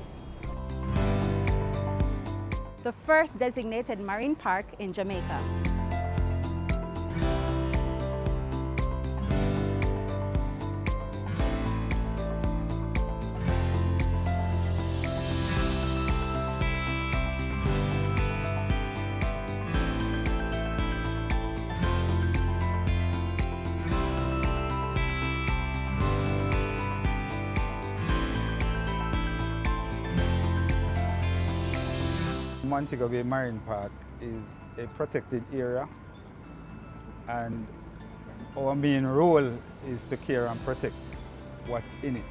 The first designated marine park in Jamaica. Montego Bay Marine Park is a protected area, and our main role is to care and protect what's in it.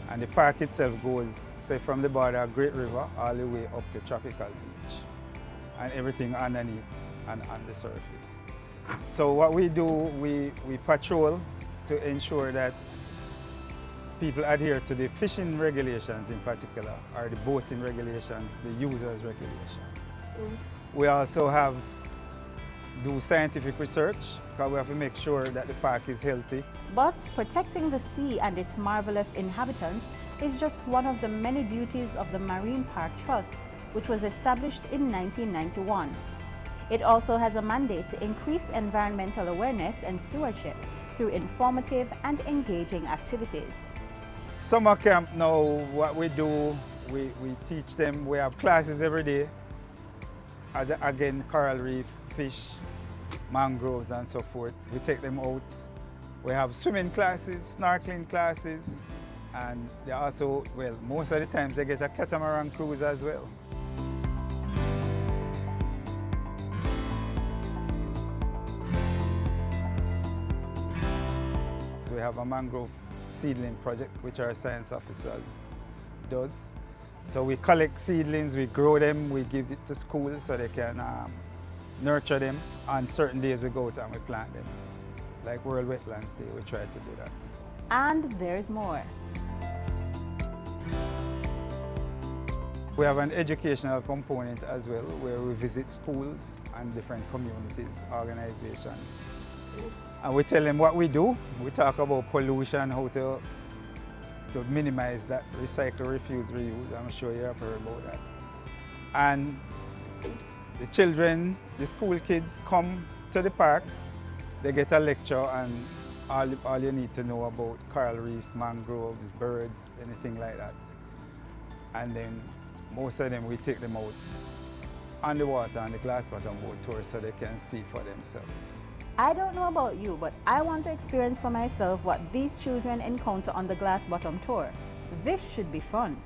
And the park itself goes, say, from the border of Great River all the way up to Tropical Beach, and everything underneath and on the surface. So what we do, we patrol to ensure that people adhere to the fishing regulations in particular, or the boating regulations, the users regulations. We also do scientific research, because we have to make sure that the park is healthy. But protecting the sea and its marvelous inhabitants is just one of the many duties of the Marine Park Trust, which was established in 1991. It also has a mandate to increase environmental awareness and stewardship through informative and engaging activities. Summer camp now, what we do, we teach them, we have classes every day. Again, coral reef, fish, mangroves and so forth. We take them out. We have swimming classes, snorkeling classes, and they also, well, most of the times they get a catamaran cruise as well. So we have a mangrove seedling project, which our science officers does. So we collect seedlings, we grow them, we give it to schools so they can nurture them. On certain days we go out and we plant them. Like World Wetlands Day, we try to do that. And there's more. We have an educational component as well, where we visit schools and different communities, organizations. And we tell them what we do. We talk about pollution, how to minimize that, recycle, refuse, reuse. I'm sure you have heard about that. And the children, the school kids come to the park, they get a lecture, and all you need to know about coral reefs, mangroves, birds, anything like that. And then most of them, we take them out on the water on the glass bottom boat tour so they can see for themselves. I don't know about you, but I want to experience for myself what these children encounter on the glass bottom tour. This should be fun.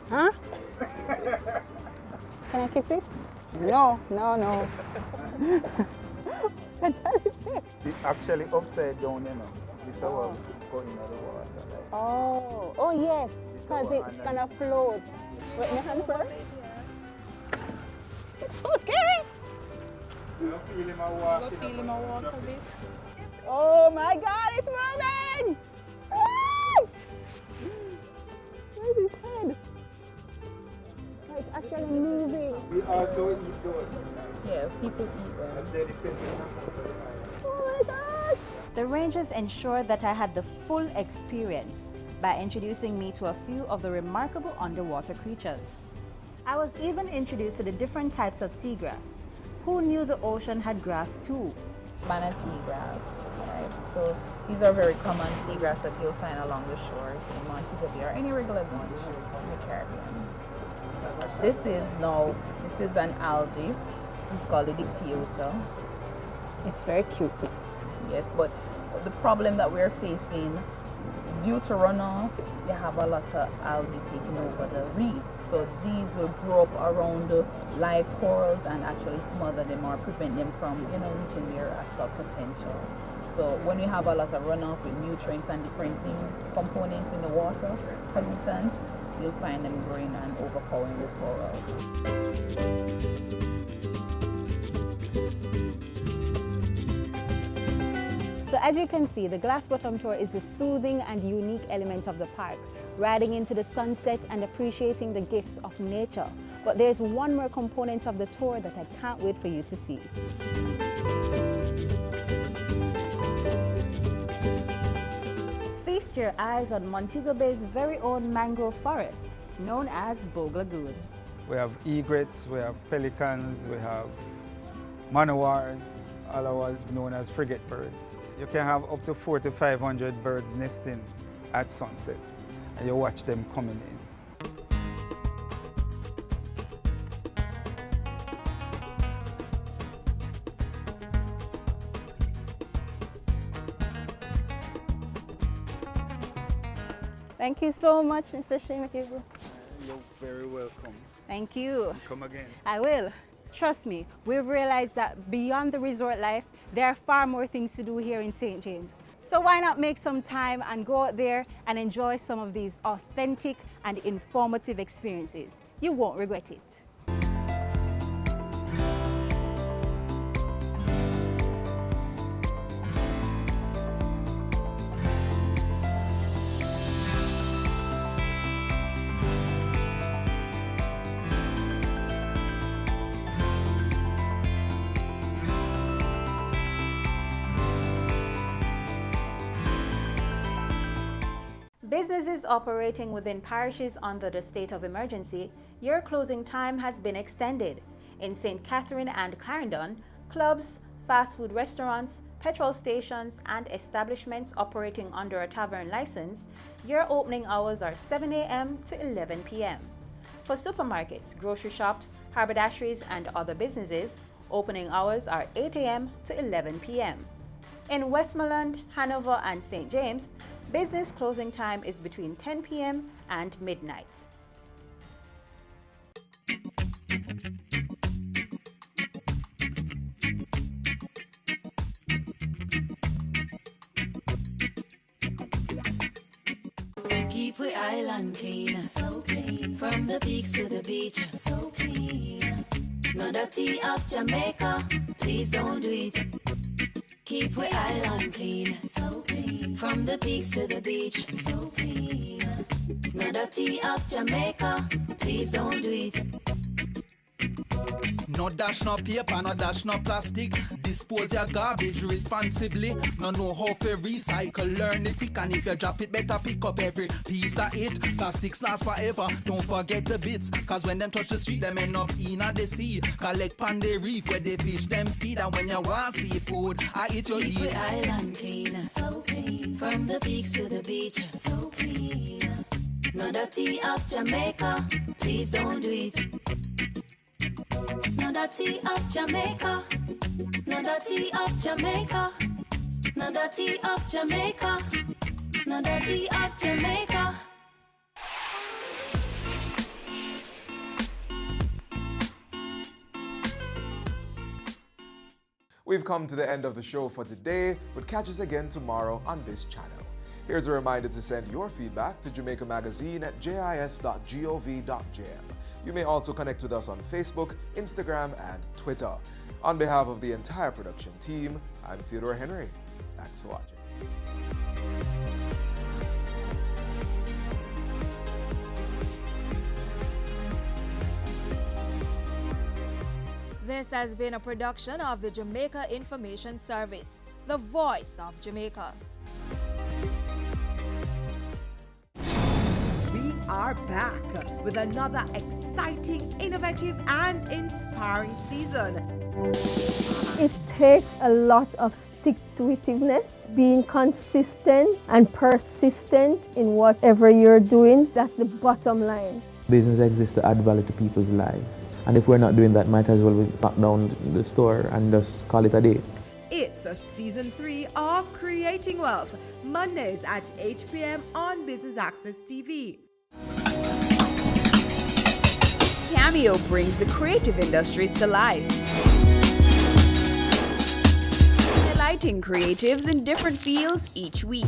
Huh? Can I kiss it? No, no, no. It's actually upside down, you know. This is how it's going in the water. Like. Oh yes, because it's gonna float. Wait, my hand first. It's so scary. You feel him walk a bit. Oh my God, it's moving! Ah! Where's his head? Oh, it's actually moving. We also eat those. Yeah, people eat them. Oh my gosh! The rangers ensured that I had the full experience by introducing me to a few of the remarkable underwater creatures. I was even introduced to the different types of seagrass. Who knew the ocean had grass too? Manatee grass, right? So these are very common seagrass that you'll find along the shores in Montego Bay or any regular beach in the Caribbean. This is an algae. This is called the dictyota. It's very cute. Yes, but the problem that we're facing due to runoff, you have a lot of algae taking over the reefs. So these will grow up around the live corals and actually smother them or prevent them from, reaching their actual potential. So when you have a lot of runoff with nutrients and different things, components in the water, pollutants, you'll find them growing and overpowering the corals. So as you can see, the Glass Bottom Tour is a soothing and unique element of the park, riding into the sunset and appreciating the gifts of nature. But there's one more component of the tour that I can't wait for you to see. Feast your eyes on Montego Bay's very own mangrove forest, known as Bogue Lagoon. We have egrets, we have pelicans, we have manowars, otherwise known as frigate birds. You can have up to 400 to 500 birds nesting at sunset, and you watch them coming in. Thank you so much, Mr. Shimakibu. You're very welcome. Thank you. Come again. I will. Trust me, we've realized that beyond the resort life, there are far more things to do here in St. James. So why not make some time and go out there and enjoy some of these authentic and informative experiences. You won't regret it. Businesses operating within parishes under the state of emergency, your closing time has been extended. In St. Catherine and Clarendon, clubs, fast food restaurants, petrol stations, and establishments operating under a tavern license, your opening hours are 7 a.m. to 11 p.m. For supermarkets, grocery shops, haberdasheries, and other businesses, opening hours are 8 a.m. to 11 p.m. In Westmoreland, Hanover, and St. James, business closing time is between 10 p.m. and midnight. Keep we island clean, so clean. From the peaks to the beach, so clean. No dirty up Jamaica, please don't do it. Keep we island clean, so clean. From the peaks to the beach, so clean. No dirty up Jamaica, please don't do it. No dash no paper, no dash no plastic. Dispose your garbage responsibly. No know how to recycle, learn it quick. And if you drop it, better pick up every piece of it. Plastics last forever, don't forget the bits. Cause when them touch the street, them end up in the sea. Collect pan the reef where they fish them feed. And when you want seafood, I eat your Keep eat. we island clean, so clean. From the peaks to the beach, so clean. No dirty up Jamaica, please don't do it. No dirty up Jamaica, no dirty up Jamaica, no dirty up Jamaica, no dirty up Jamaica. We've come to the end of the show for today, but catch us again tomorrow on this channel. Here's a reminder to send your feedback to Jamaica Magazine at jis.gov.jm. You may also connect with us on Facebook, Instagram, and Twitter. On behalf of the entire production team, I'm Theodore Henry. Thanks for watching. This has been a production of the Jamaica Information Service, the voice of Jamaica. We are back with another exciting, innovative, and inspiring season. It takes a lot of stick-to-itiveness, being consistent and persistent in whatever you're doing. That's the bottom line. Business exists to add value to people's lives. And if we're not doing that, might as well we lock down the store and just call it a day. It's a season Season 3 of Creating Wealth, Mondays at 8 p.m. on Business Access TV. Cameo brings the creative industries to life, highlighting creatives in different fields each week.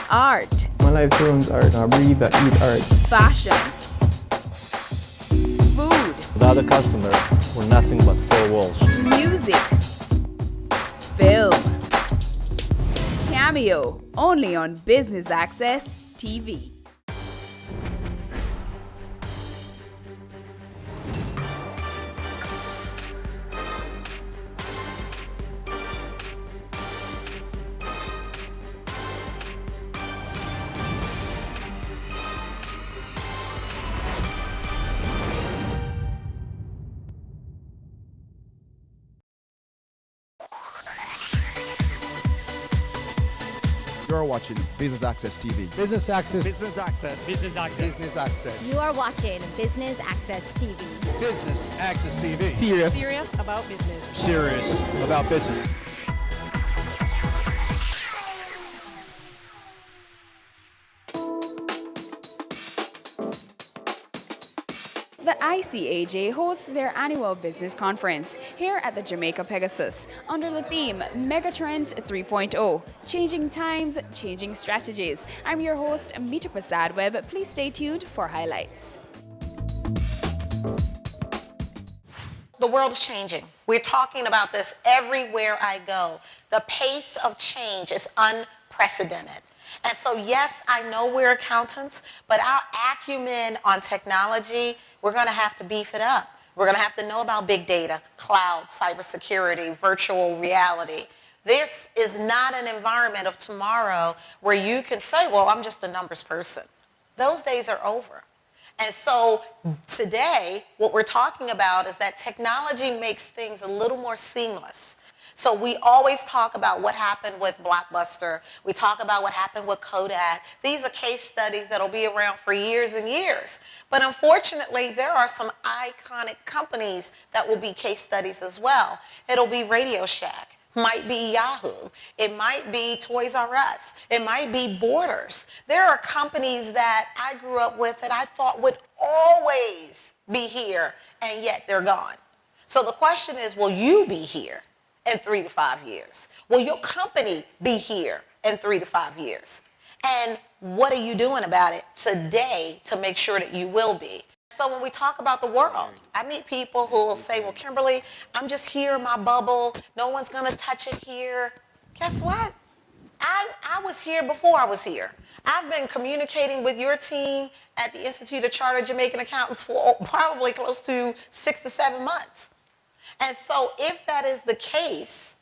Art. My life turns art. I breathe, I eat art. Fashion. Food. Without a customer, we're nothing but four walls. Music. Film. Cameo, only on Business Access TV. You're watching Business Access TV. Business Access. Business Access. Business Access. Business Access. You are watching Business Access TV. Business Access TV. Serious about business. Serious about business. The ICAJ hosts their annual business conference here at the Jamaica Pegasus under the theme Megatrends 3.0, Changing Times, Changing Strategies. I'm your host, Mita Prasad Webb. Please stay tuned for highlights. The world is changing. We're talking about this everywhere I go. The pace of change is unprecedented. And so, yes, I know we're accountants, but our acumen on technology, we're going to have to beef it up. We're going to have to know about big data, cloud, cybersecurity, virtual reality. This is not an environment of tomorrow where you can say, well, I'm just a numbers person. Those days are over. And so today, what we're talking about is that technology makes things a little more seamless. So we always talk about what happened with Blockbuster. We talk about what happened with Kodak. These are case studies that'll be around for years and years. But unfortunately, there are some iconic companies that will be case studies as well. It'll be Radio Shack, might be Yahoo, it might be Toys R Us, it might be Borders. There are companies that I grew up with that I thought would always be here, and yet they're gone. So the question is, will you be here in 3 to 5 years? Will your company be here in 3 to 5 years? And what are you doing about it today to make sure that you will be? So when we talk about the world, I meet people who will say, well, Kimberly, I'm just here in my bubble. No one's going to touch it here. Guess what? I was here before I was here. I've been communicating with your team at the Institute of Chartered Jamaican Accountants for probably close to 6 to 7 months. And so if that is the case,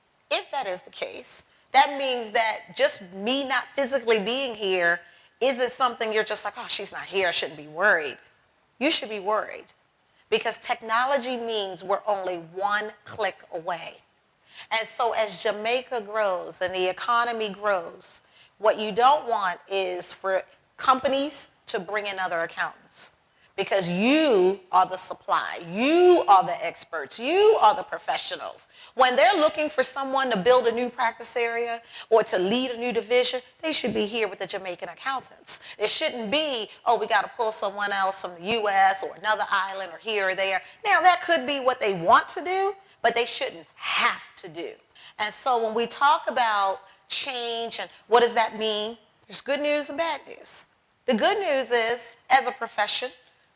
that means that just me not physically being here isn't something you're just like, oh, she's not here, I shouldn't be worried. You should be worried because technology means we're only one click away. And so as Jamaica grows and the economy grows, what you don't want is for companies to bring in other accountants. Because you are the supply, you are the experts, you are the professionals. When they're looking for someone to build a new practice area or to lead a new division, they should be here with the Jamaican accountants. It shouldn't be, oh, we got to pull someone else from the U.S. or another island or here or there. Now, that could be what they want to do, but they shouldn't have to do. And so when we talk about change and what does that mean, there's good news and bad news. The good news is, as a profession,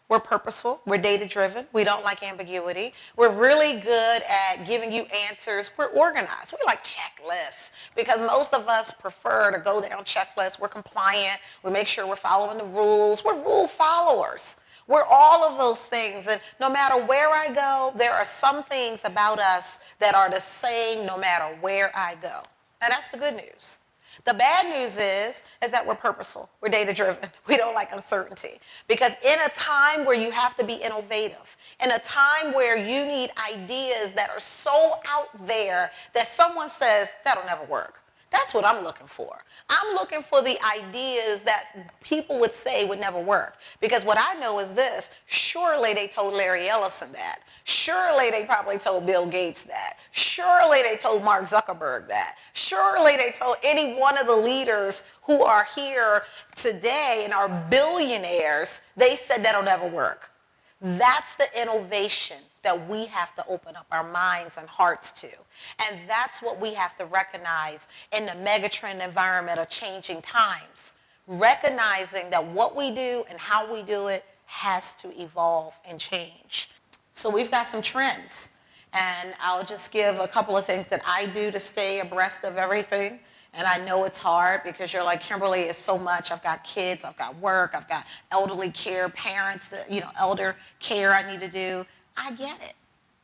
we're purposeful, we're data-driven, we don't like ambiguity. We're really good at giving you answers, we're organized. We like checklists because most of us prefer to go down checklists. We're compliant, we make sure we're following the rules, we're rule followers. We're all of those things, and no matter where I go, there are some things about us that are the same no matter where I go. And that's the good news. The bad news is that we're purposeful, we're data-driven, we don't like uncertainty. Because in a time where you have to be innovative, in a time where you need ideas that are so out there that someone says, that'll never work. That's what I'm looking for. I'm looking for the ideas that people would say would never work. Because what I know is this, surely they told Larry Ellison that. Surely they probably told Bill Gates that. Surely they told Mark Zuckerberg that. Surely they told any one of the leaders who are here today and are billionaires, they said that'll never work. That's the innovation that we have to open up our minds and hearts to. And that's what we have to recognize in the megatrend environment of changing times. Recognizing that what we do and how we do it has to evolve and change. So we've got some trends. And I'll just give a couple of things that I do to stay abreast of everything. And I know it's hard because you're like, Kimberly, it's so much. I've got kids, I've got work, I've got elderly care, parents, that, elder care I need to do. I get it.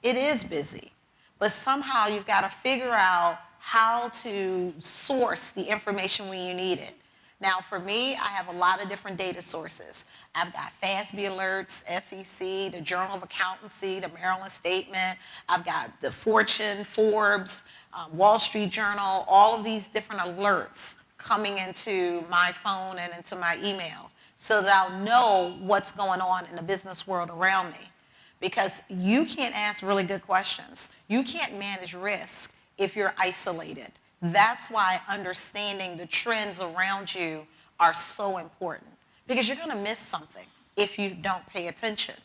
It is busy. But somehow you've got to figure out how to source the information when you need it. Now, for me, I have a lot of different data sources. I've got FASB alerts, SEC, the Journal of Accountancy, the Maryland Statement. I've got the Fortune, Forbes, Wall Street Journal, all of these different alerts coming into my phone and into my email so that I'll know what's going on in the business world around me. Because you can't ask really good questions. You can't manage risk if you're isolated. That's why understanding the trends around you are so important, because you're going to miss something if you don't pay attention.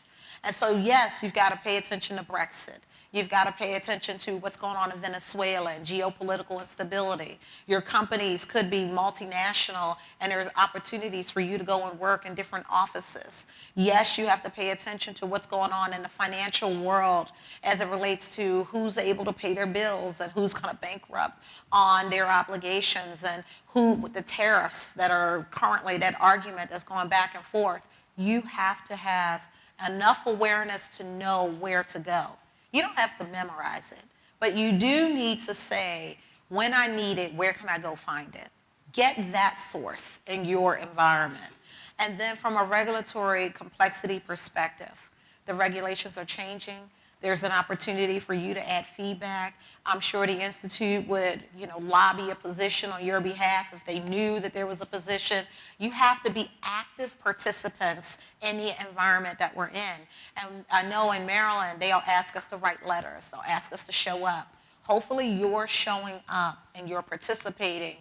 And so, yes, you've got to pay attention to Brexit. You've got to pay attention to what's going on in Venezuela and geopolitical instability. Your companies could be multinational, and there's opportunities for you to go and work in different offices. Yes, you have to pay attention to what's going on in the financial world as it relates to who's able to pay their bills and who's going to bankrupt on their obligations, and who, with the tariffs that are currently, that argument that's going back and forth. You have to have enough awareness to know where to go. You don't have to memorize it, but you do need to say, when I need it, where can I go find it? Get that source in your environment. And then from a regulatory complexity perspective, the regulations are changing. There's an opportunity for you to add feedback. I'm sure the Institute would, lobby a position on your behalf if they knew that there was a position. You have to be active participants in the environment that we're in. And I know in Maryland, they'll ask us to write letters. They'll ask us to show up. Hopefully you're showing up and you're participating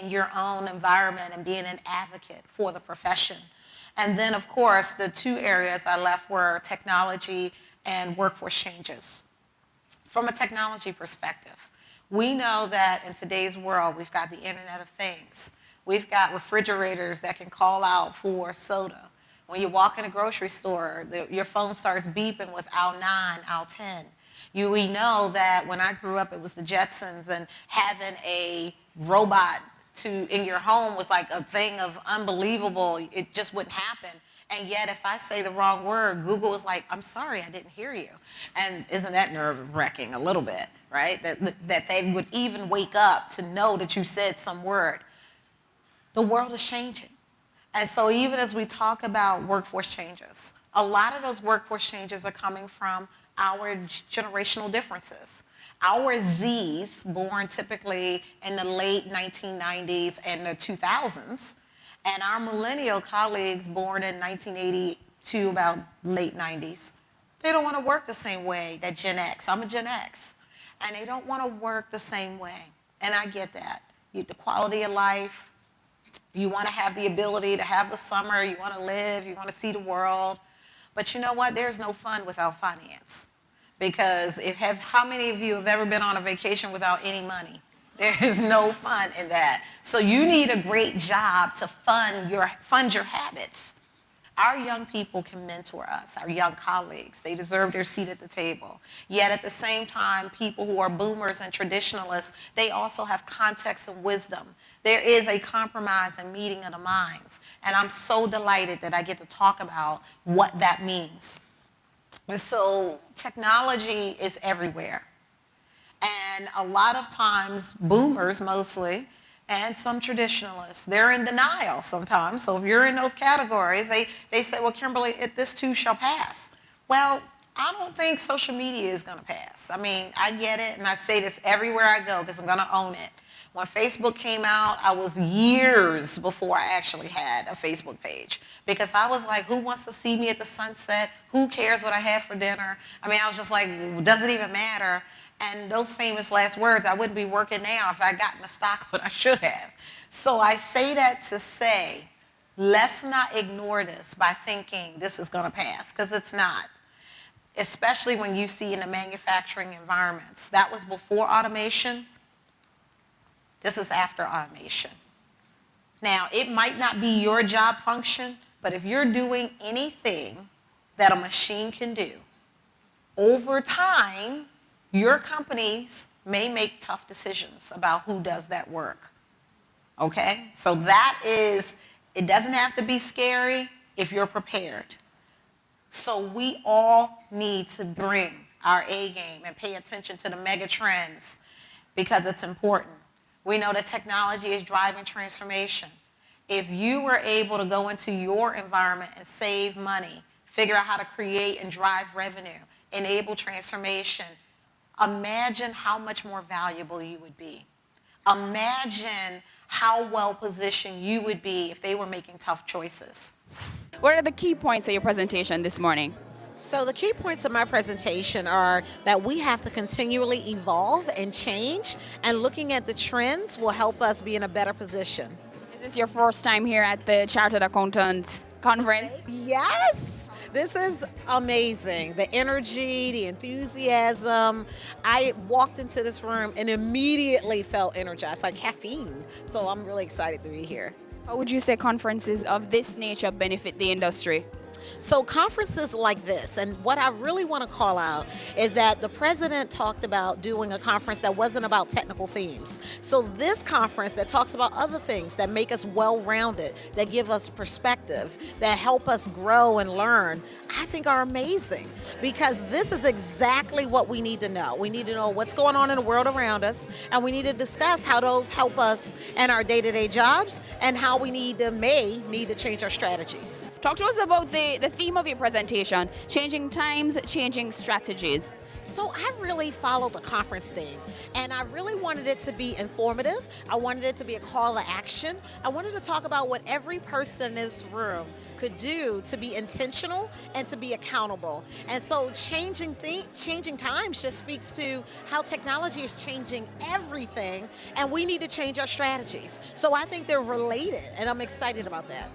in your own environment and being an advocate for the profession. And then, of course, the two areas I left were technology and workforce changes. From a technology perspective, we know that in today's world, we've got the Internet of Things. We've got refrigerators that can call out for soda. When you walk in a grocery store, your phone starts beeping with aisle 9, aisle 10. We know that when I grew up, it was the Jetsons, and having a robot in your home was like a thing of unbelievable. It just wouldn't happen. And yet, if I say the wrong word, Google is like, I'm sorry, I didn't hear you. And isn't that nerve-wracking a little bit, right? That they would even wake up to know that you said some word. The world is changing. And so even as we talk about workforce changes, a lot of those workforce changes are coming from our generational differences. Our Zs, born typically in the late 1990s and the 2000s, and our millennial colleagues born in 1980 to about late 90s, they don't want to work the same way that Gen X. I'm a Gen X. And they don't want to work the same way. And I get that. The quality of life, you want to have the ability to have the summer, you want to live, you want to see the world. But you know what? There's no fun without finance. Because how many of you have ever been on a vacation without any money? There is no fun in that. So you need a great job to fund your habits. Our young people can mentor us, our young colleagues. They deserve their seat at the table. Yet at the same time, people who are boomers and traditionalists, they also have context and wisdom. There is a compromise and meeting of the minds. And I'm so delighted that I get to talk about what that means. And so technology is everywhere. And a lot of times, boomers mostly, and some traditionalists, they're in denial sometimes. So if you're in those categories, they say, well, Kimberly, this too shall pass. Well, I don't think social media is going to pass. I mean, I get it, and I say this everywhere I go because I'm going to own it. When Facebook came out, I was years before I actually had a Facebook page because I was like, who wants to see me at the sunset? Who cares what I have for dinner? I mean, I was just like, does it even matter? And those famous last words, I wouldn't be working now if I got in the stock when I should have. So I say that to say, let's not ignore this by thinking this is going to pass, because it's not. Especially when you see in the manufacturing environments. That was before automation. This is after automation. Now, it might not be your job function, but if you're doing anything that a machine can do, over time, your companies may make tough decisions about who does that work. Okay? So that is, it doesn't have to be scary if you're prepared. So we all need to bring our A game and pay attention to the mega trends because it's important. We know that technology is driving transformation. If you were able to go into your environment and save money, figure out how to create and drive revenue, enable transformation, imagine how much more valuable you would be. Imagine how well positioned you would be if they were making tough choices. What are the key points of your presentation this morning? So the key points of my presentation are that we have to continually evolve and change, and looking at the trends will help us be in a better position. Is this your first time here at the Chartered Accountants Conference? Yes! This is amazing. The energy, the enthusiasm. I walked into this room and immediately felt energized, like caffeine. So I'm really excited to be here. How would you say conferences of this nature benefit the industry? So conferences like this, and what I really want to call out is that the president talked about doing a conference that wasn't about technical themes. So this conference that talks about other things that make us well-rounded, that give us perspective, that help us grow and learn, I think are amazing, because this is exactly what we need to know. We need to know what's going on in the world around us, and we need to discuss how those help us in our day-to-day jobs and how we may need to change our strategies. Talk to us about the theme of your presentation, changing times, changing strategies. So I really followed the conference theme, and I really wanted it to be informative. I wanted it to be a call to action. I wanted to talk about what every person in this room could do to be intentional and to be accountable. And so changing times just speaks to how technology is changing everything, and we need to change our strategies. So I think they're related, and I'm excited about that.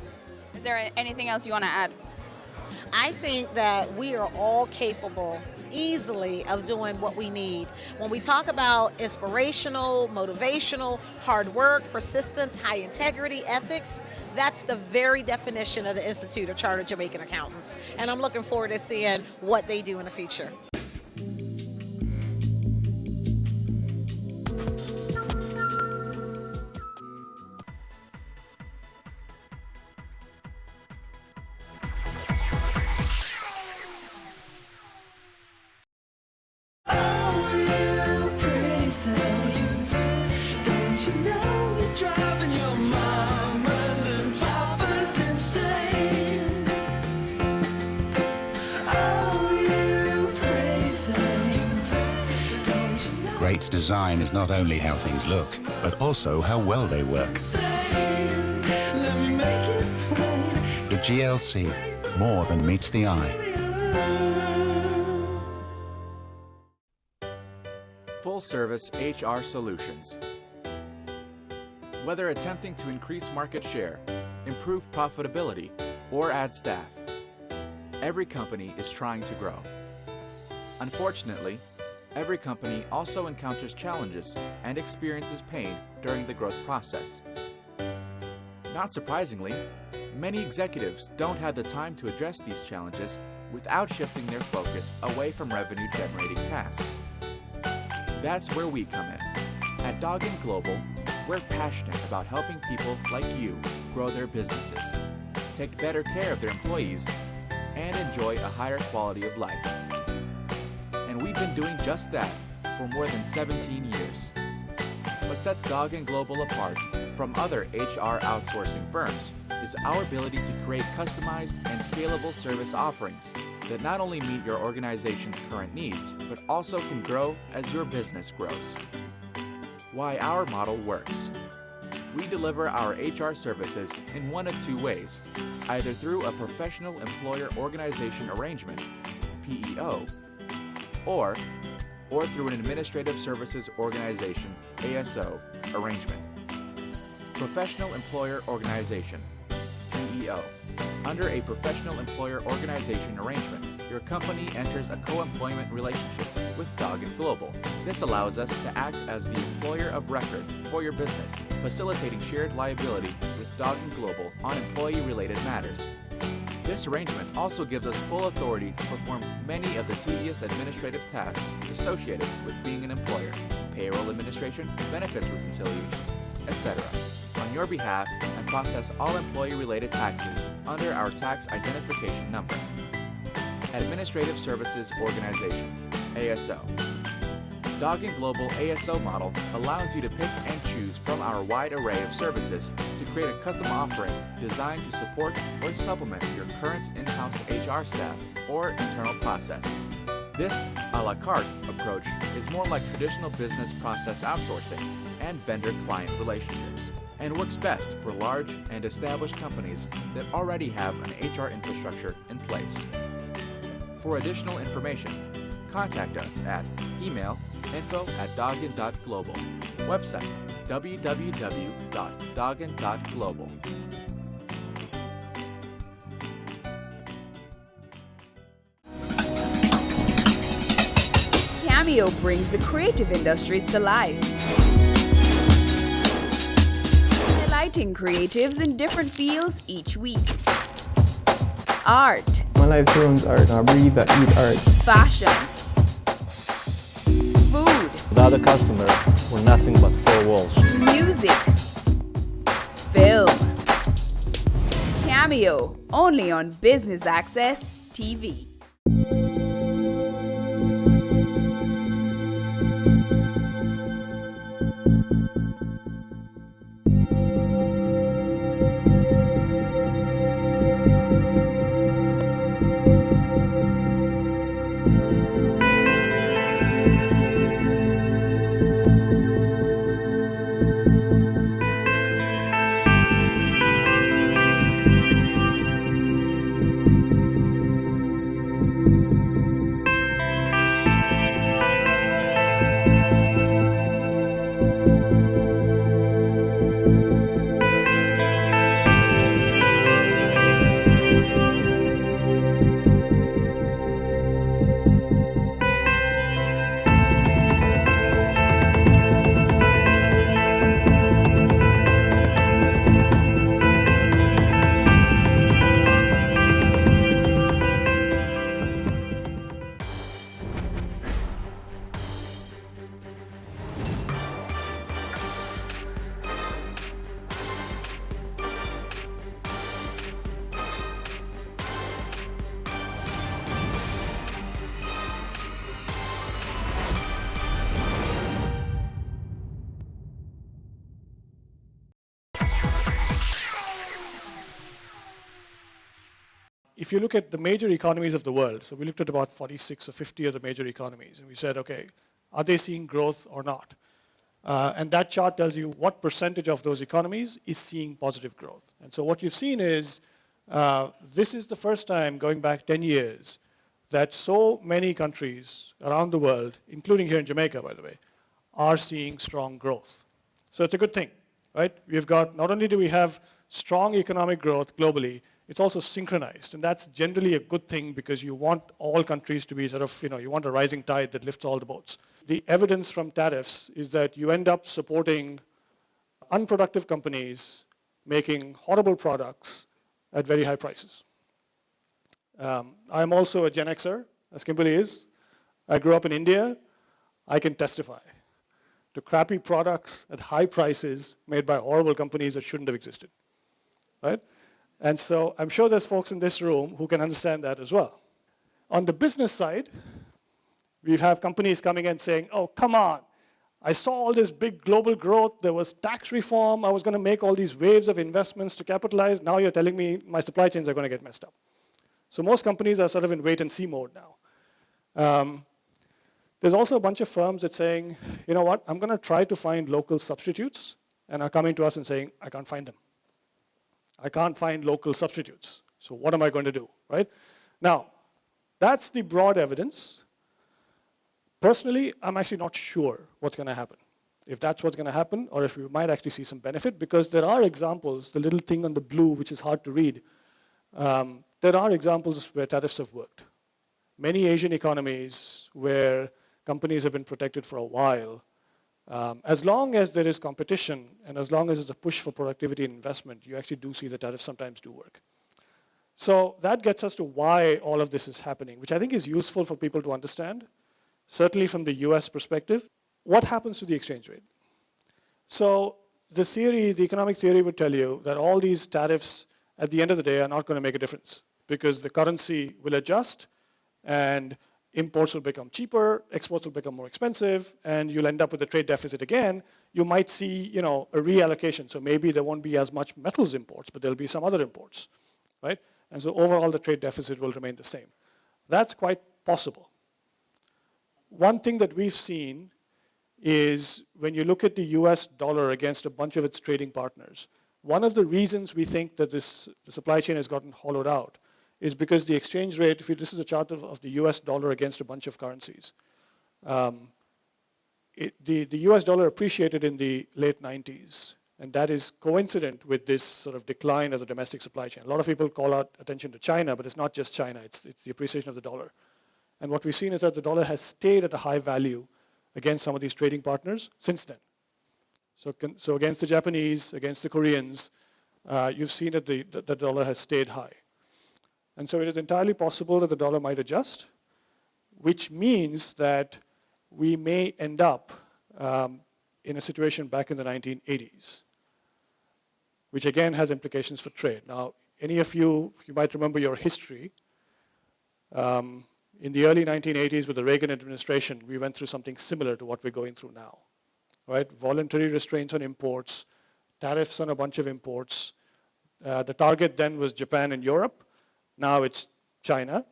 Is there anything else you want to add? I think that we are all capable easily of doing what we need. When we talk about inspirational, motivational, hard work, persistence, high integrity, ethics, that's the very definition of the Institute of Chartered Jamaican Accountants. And I'm looking forward to seeing what they do in the future. Great design is not only how things look, but also how well they work. The GLC, more than meets the eye. Full-service HR solutions. Whether attempting to increase market share, improve profitability, or add staff, every company is trying to grow. Unfortunately, every company also encounters challenges and experiences pain during the growth process. Not surprisingly, many executives don't have the time to address these challenges without shifting their focus away from revenue-generating tasks. That's where we come in. At Dog & Global, we're passionate about helping people like you grow their businesses, take better care of their employees, and enjoy a higher quality of life. And we've been doing just that for more than 17 years. What sets Dog & Global apart from other HR outsourcing firms is our ability to create customized and scalable service offerings that not only meet your organization's current needs, but also can grow as your business grows. why our model works. We deliver our HR services in one of two ways, either through a professional employer organization arrangement, PEO, or through an administrative services organization, ASO, arrangement. Professional Employer Organization, PEO. Under a professional employer organization arrangement, your company enters a co-employment relationship with Doggin Global. This allows us to act as the employer of record for your business, facilitating shared liability with Doggin Global on employee-related matters. This arrangement also gives us full authority to perform many of the tedious administrative tasks associated with being an employer, payroll administration, benefits reconciliation, etc., on your behalf and process all employee-related taxes under our tax identification number. Administrative Services Organization, ASO. Doggin Global ASO model allows you to pick and choose from our wide array of services to create a custom offering designed to support or supplement your current in-house HR staff or internal processes. This a la carte approach is more like traditional business process outsourcing and vendor-client relationships, and works best for large and established companies that already have an HR infrastructure in place. For additional information, contact us at email info@doggin.global, website www.doggin.global. Cameo brings the creative industries to life, highlighting creatives in different fields each week. Art. My life turns art, I breathe, I eat art. Fashion. Food. Without a customer, we're nothing but four walls. Music. Film. Cameo, only on Business Access TV. If you look at the major economies of the world, so we looked at about 46 or 50 of the major economies, and we said, okay, are they seeing growth or not? And that chart tells you what percentage of those economies is seeing positive growth. And so what you've seen is, this is the first time, going back 10 years, that so many countries around the world, including here in Jamaica, by the way, are seeing strong growth. So it's a good thing, right? We've got, not only do we have strong economic growth globally, it's also synchronized, and that's generally a good thing because you want all countries to be sort of, you want a rising tide that lifts all the boats. The evidence from tariffs is that you end up supporting unproductive companies making horrible products at very high prices. I'm also a Gen Xer, as Kimberly is. I grew up in India. I can testify to crappy products at high prices made by horrible companies that shouldn't have existed, right? And so I'm sure there's folks in this room who can understand that as well. On the business side, we have companies coming and saying, oh, come on. I saw all this big global growth. There was tax reform. I was going to make all these waves of investments to capitalize. Now you're telling me my supply chains are going to get messed up. So most companies are sort of in wait-and-see mode now. There's also a bunch of firms that saying, you know what, I'm going to try to find local substitutes, and are coming to us and saying, I can't find them. I can't find local substitutes. So what am I going to do, right? Now, that's the broad evidence. Personally, I'm actually not sure what's going to happen. If that's what's going to happen, or if we might actually see some benefit, because there are examples, the little thing on the blue, which is hard to read, there are examples where tariffs have worked. Many Asian economies where companies have been protected for a while, as long as there is competition and as long as there's a push for productivity and investment, you actually do see the tariffs sometimes do work. So that gets us to why all of this is happening, which I think is useful for people to understand, certainly from the US perspective. What happens to the exchange rate? So the theory, the economic theory would tell you that all these tariffs at the end of the day are not going to make a difference because the currency will adjust and imports will become cheaper, exports will become more expensive, and you'll end up with a trade deficit again. You might see, a reallocation. So maybe there won't be as much metals imports, but there'll be some other imports, right? And so overall, the trade deficit will remain the same. That's quite possible. One thing that we've seen is when you look at the US dollar against a bunch of its trading partners, one of the reasons we think that the supply chain has gotten hollowed out is because the exchange rate, this is a chart of the US dollar against a bunch of currencies. The US dollar appreciated in the late 90s, and that is coincident with this sort of decline as a domestic supply chain. A lot of people call out attention to China, but it's not just China, it's the appreciation of the dollar. And what we've seen is that the dollar has stayed at a high value against some of these trading partners since then. So against the Japanese, against the Koreans, you've seen that the dollar has stayed high. And so it is entirely possible that the dollar might adjust, which means that we may end up in a situation back in the 1980s, which again has implications for trade. Now, any of you might remember your history. In the early 1980s with the Reagan administration, we went through something similar to what we're going through now, right? Voluntary restraints on imports, tariffs on a bunch of imports. The target then was Japan and Europe. Now it's China.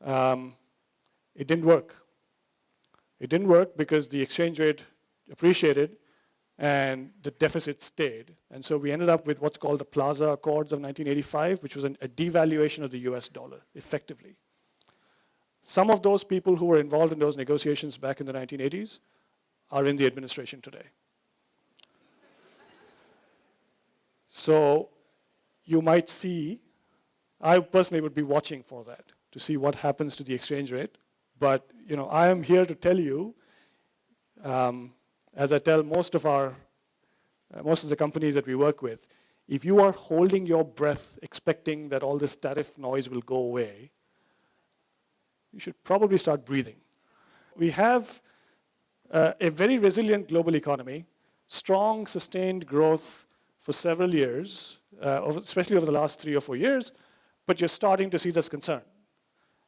It didn't work. It didn't work because the exchange rate appreciated and the deficit stayed. And so we ended up with what's called the Plaza Accords of 1985, which was a devaluation of the US dollar, effectively. Some of those people who were involved in those negotiations back in the 1980s are in the administration today. So you might see, I personally would be watching for that to see what happens to the exchange rate. But I am here to tell you, as I tell most of the companies that we work with, if you are holding your breath expecting that all this tariff noise will go away, you should probably start breathing. We have a very resilient global economy, strong, sustained growth for several years, especially over the last 3 or 4 years, but you're starting to see this concern.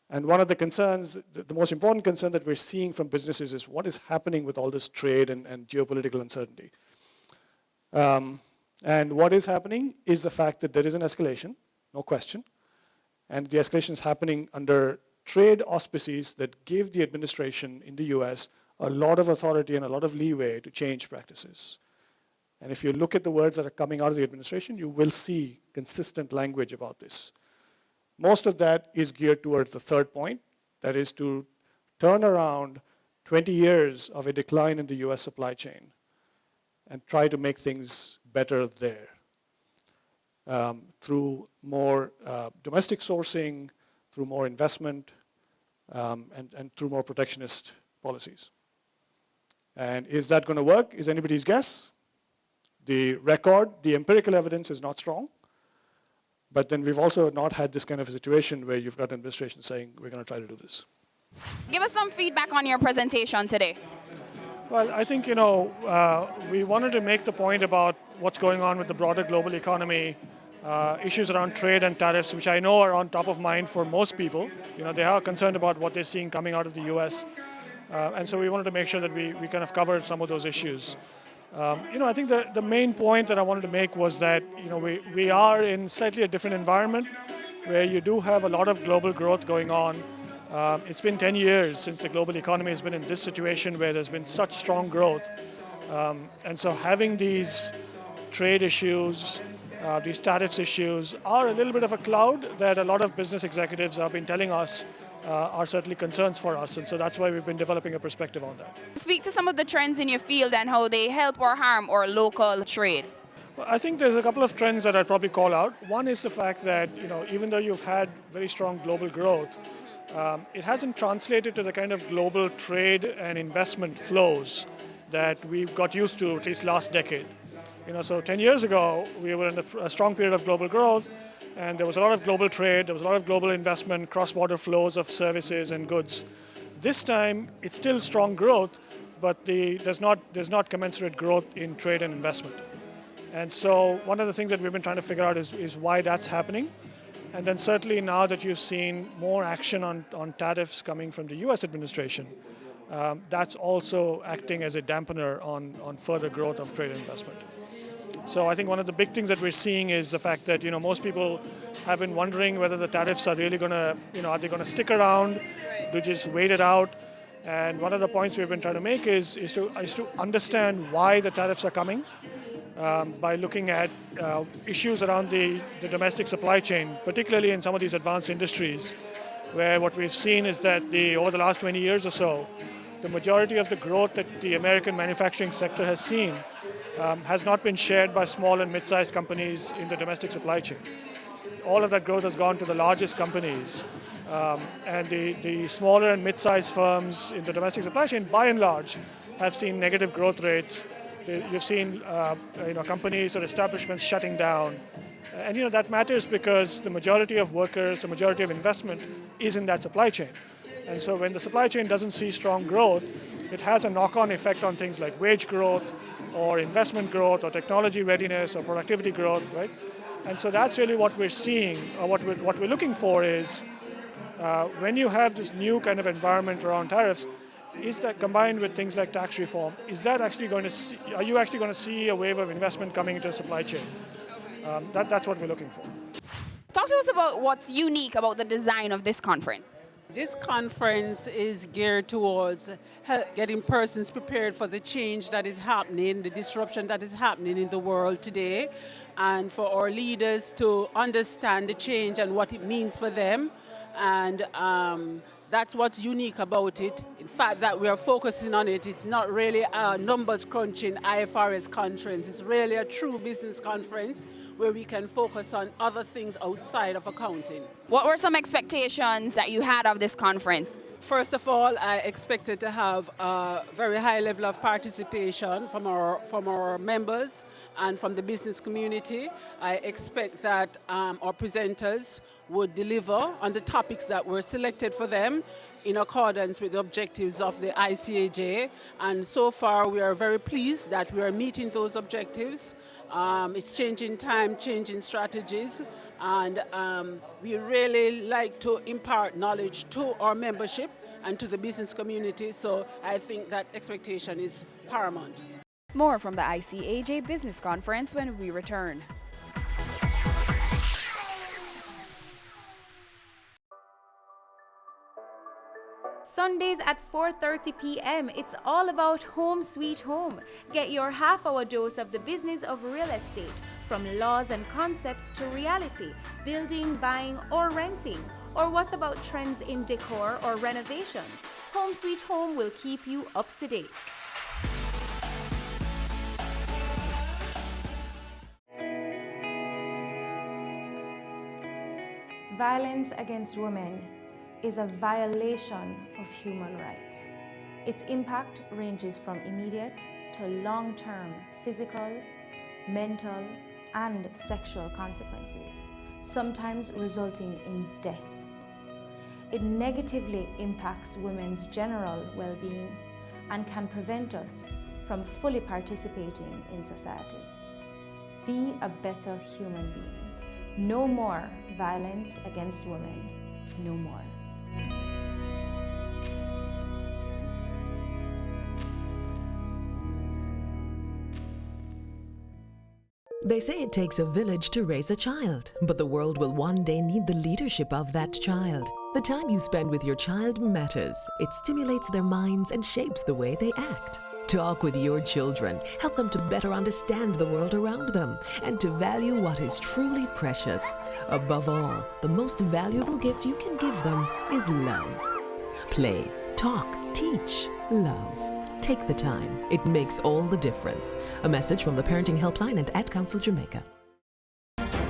And one of the concerns, the most important concern that we're seeing from businesses is what is happening with all this trade and geopolitical uncertainty. And what is happening is the fact that there is an escalation, no question, and the escalation is happening under trade auspices that give the administration in the US a lot of authority and a lot of leeway to change practices. And if you look at the words that are coming out of the administration, you will see consistent language about this. Most of that is geared towards the third point, that is to turn around 20 years of a decline in the US supply chain and try to make things better there through more domestic sourcing, through more investment, and through more protectionist policies. And is that going to work? Is anybody's guess? The empirical evidence is not strong. But then we've also not had this kind of a situation where you've got an administration saying, we're going to try to do this. Give us some feedback on your presentation today. Well, I think, we wanted to make the point about what's going on with the broader global economy, issues around trade and tariffs, which I know are on top of mind for most people. They are concerned about what they're seeing coming out of the US. And so we wanted to make sure that we kind of covered some of those issues. I think the main point that I wanted to make was that we are in slightly a different environment where you do have a lot of global growth going on. It's been 10 years since the global economy has been in this situation where there's been such strong growth. And so having these trade issues, these tariffs issues are a little bit of a cloud that a lot of business executives have been telling us are certainly concerns for us. And so that's why we've been developing a perspective on that. Speak to some of the trends in your field and how they help or harm our local trade. Well, I think there's a couple of trends that I'd probably call out. One is the fact that, even though you've had very strong global growth, it hasn't translated to the kind of global trade and investment flows that we've got used to at least last decade. So 10 years ago, we were in a strong period of global growth, and there was a lot of global trade, there was a lot of global investment, cross-border flows of services and goods. This time, it's still strong growth, but there's not commensurate growth in trade and investment. And so one of the things that we've been trying to figure out is why that's happening. And then certainly now that you've seen more action on tariffs coming from the US administration, that's also acting as a dampener on further growth of trade and investment. So I think one of the big things that we're seeing is the fact that most people have been wondering whether the tariffs are really going to, are they going to stick around? Do just wait it out? And one of the points we've been trying to make is to understand why the tariffs are coming by looking at issues around the domestic supply chain, particularly in some of these advanced industries, where what we've seen is that over the last 20 years or so, the majority of the growth that the American manufacturing sector has seen has not been shared by small and mid-sized companies in the domestic supply chain. All of that growth has gone to the largest companies, and the smaller and mid-sized firms in the domestic supply chain, by and large, have seen negative growth rates. You've seen companies or establishments shutting down. And that matters because the majority of workers, the majority of investment is in that supply chain. And so when the supply chain doesn't see strong growth, it has a knock-on effect on things like wage growth or investment growth or technology readiness or productivity growth, right? And so that's really what we're seeing, or what we're looking for is when you have this new kind of environment around tariffs, is that combined with things like tax reform, are you actually going to see a wave of investment coming into the supply chain? That's what we're looking for. Talk to us about what's unique about the design of this conference. This conference is geared towards getting persons prepared for the change that is happening, the disruption that is happening in the world today, and for our leaders to understand the change and what it means for them. And that's what's unique about it. In fact, that we are focusing on it. It's not really a numbers crunching IFRS conference. It's really a true business conference where we can focus on other things outside of accounting. What were some expectations that you had of this conference? First of all, I expected to have a very high level of participation from our members and from the business community. I expect that our presenters would deliver on the topics that were selected for them in accordance with the objectives of the ICAJ. And so far, we are very pleased that we are meeting those objectives. It's changing time, changing strategies, and we really like to impart knowledge to our membership and to the business community, so I think that expectation is paramount. More from the ICAJ Business Conference when we return. Sundays at 4:30 p.m. It's all about Home Sweet Home. Get your half-hour dose of the business of real estate, from laws and concepts to reality, building, buying, or renting. Or what about trends in decor or renovations? Home Sweet Home will keep you up to date. Violence against women is a violation of human rights. Its impact ranges from immediate to long-term physical, mental, and sexual consequences, sometimes resulting in death. It negatively impacts women's general well-being and can prevent us from fully participating in society. Be a better human being. No more violence against women. No more. They say it takes a village to raise a child, but the world will one day need the leadership of that child. The time you spend with your child matters. It stimulates their minds and shapes the way they act. Talk with your children. Help them to better understand the world around them and to value what is truly precious. Above all, the most valuable gift you can give them is love. Play, talk, teach, love. Take the time. It makes all the difference. A message from the Parenting Helpline and Ad Council Jamaica.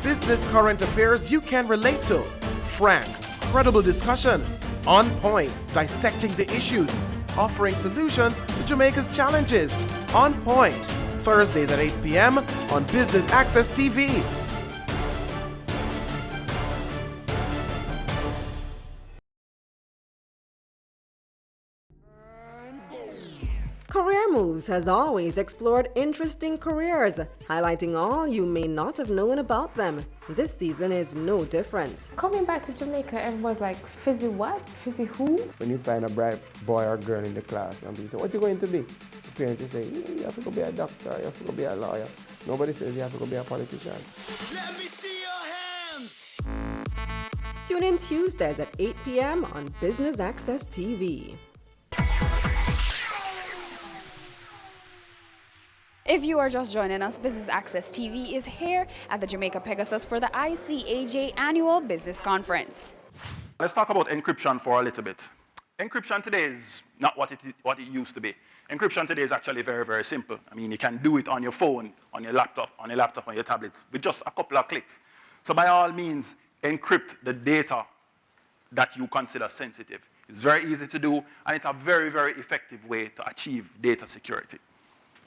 Business current affairs you can relate to. Frank, credible discussion. On point, dissecting the issues. Offering solutions to Jamaica's challenges. On point. Thursdays at 8 p.m. on Business Access TV. Career Moves has always explored interesting careers, highlighting all you may not have known about them. This season is no different. Coming back to Jamaica, everyone's like, fizzy what? Fizzy who? When you find a bright boy or girl in the class and people say, what are you going to be? The parents will say, you have to go be a doctor, you have to go be a lawyer. Nobody says you have to go be a politician. Let me see your hands! Tune in Tuesdays at 8 p.m. on Business Access TV. If you are just joining us, Business Access TV is here at the Jamaica Pegasus for the ICAJ Annual Business Conference. Let's talk about encryption for a little bit. Encryption today is not what it used to be. Encryption today is actually very, very simple. I mean, you can do it on your phone, on your laptop, on your tablets, with just a couple of clicks. So by all means, encrypt the data that you consider sensitive. It's very easy to do, and it's a very, very effective way to achieve data security.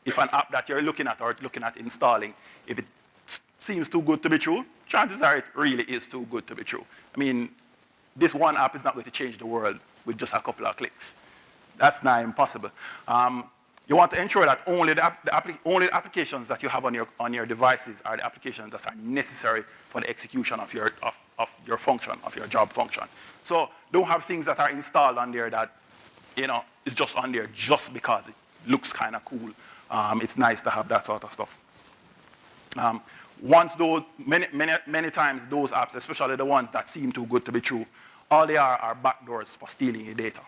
If an app that you're looking at or looking at installing, if it seems too good to be true, chances are it really is too good to be true. I mean, this one app is not going to change the world with just a couple of clicks. That's not impossible. You want to ensure that only the applications that you have on your devices are the applications that are necessary for the execution of your function, of your job function. So don't have things that are installed on there that, is just on there just because it looks kind of cool. It's nice to have that sort of stuff. Many times those apps, especially the ones that seem too good to be true, all they are backdoors for stealing your data.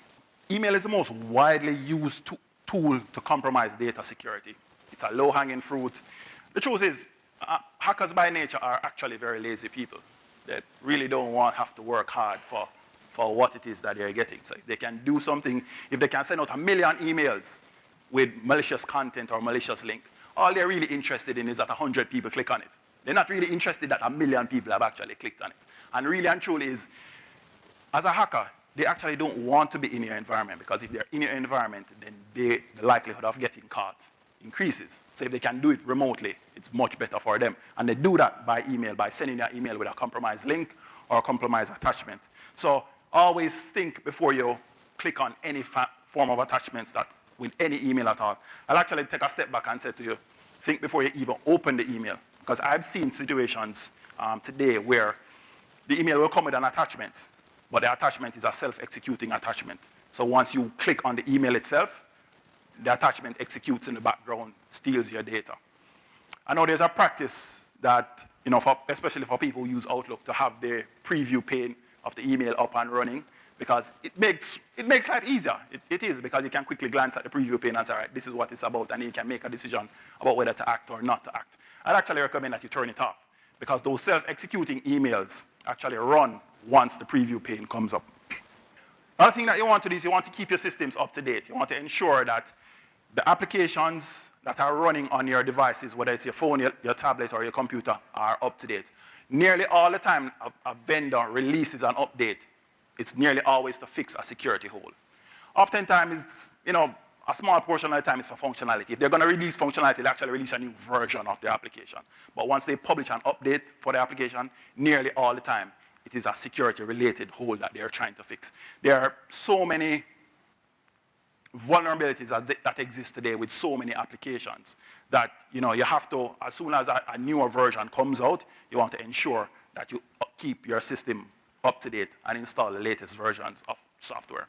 Email is the most widely used tool to compromise data security. It's a low-hanging fruit. The truth is, hackers by nature are actually very lazy people that really don't have to work hard for what it is that they're getting. So if they can do something, if they can send out 1 million emails with malicious content or malicious link, all they're really interested in is that 100 people click on it. They're not really interested that 1 million people have actually clicked on it. And really and truly is, as a hacker, they actually don't want to be in your environment, because if they're in your environment, then the likelihood of getting caught increases. So if they can do it remotely, it's much better for them. And they do that by email, by sending an email with a compromised link or a compromised attachment. So always think before you click on any form of attachments that with any email at all. I'll actually take a step back and say to you, think before you even open the email. Because I've seen situations today where the email will come with an attachment, but the attachment is a self-executing attachment. So once you click on the email itself, the attachment executes in the background, steals your data. I know there's a practice that, especially for people who use Outlook, to have the preview pane of the email up and running, because it makes life easier. It is, because you can quickly glance at the preview pane and say, all right, this is what it's about, and you can make a decision about whether to act or not to act. I'd actually recommend that you turn it off, because those self-executing emails actually run once the preview pane comes up. Another thing that you want to do is you want to keep your systems up to date. You want to ensure that the applications that are running on your devices, whether it's your phone, your tablet, or your computer, are up to date. Nearly all the time a vendor releases an update, it's nearly always to fix a security hole. Oftentimes, it's, a small portion of the time is for functionality. If they're going to release functionality, they actually release a new version of the application. But once they publish an update for the application, nearly all the time, it is a security-related hole that they're trying to fix. There are so many vulnerabilities that exist today with so many applications that you have to, as soon as a newer version comes out, you want to ensure that you keep your system up to date and install the latest versions of software.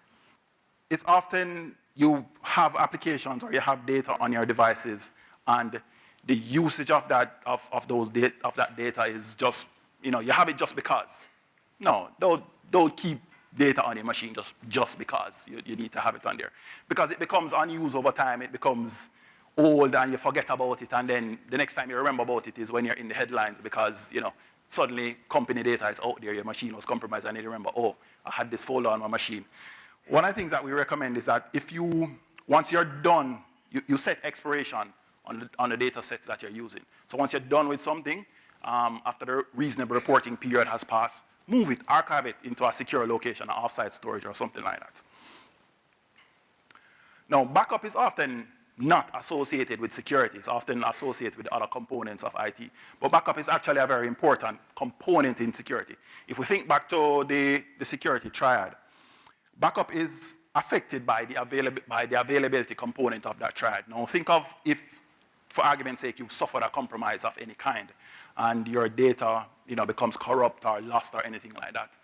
It's often you have applications or you have data on your devices, and the usage of that data is just, you have it just because. No, don't keep data on your machine just because you need to have it on there. Because it becomes unused over time, it becomes old and you forget about it, and then the next time you remember about it is when you're in the headlines because, suddenly company data is out there, your machine was compromised, and you remember, oh, I had this folder on my machine. One of the things that we recommend is that once you're done, you set expiration on the data sets that you're using. So once you're done with something, after the reasonable reporting period has passed, move it, archive it into a secure location, an offsite storage or something like that. Now, backup is often not associated with security. It's often associated with other components of IT. But backup is actually a very important component in security. If we think back to the security triad, backup is affected by the availability component of that triad. Now, think of if, for argument's sake, you suffered a compromise of any kind, and your data becomes corrupt or lost or anything like that.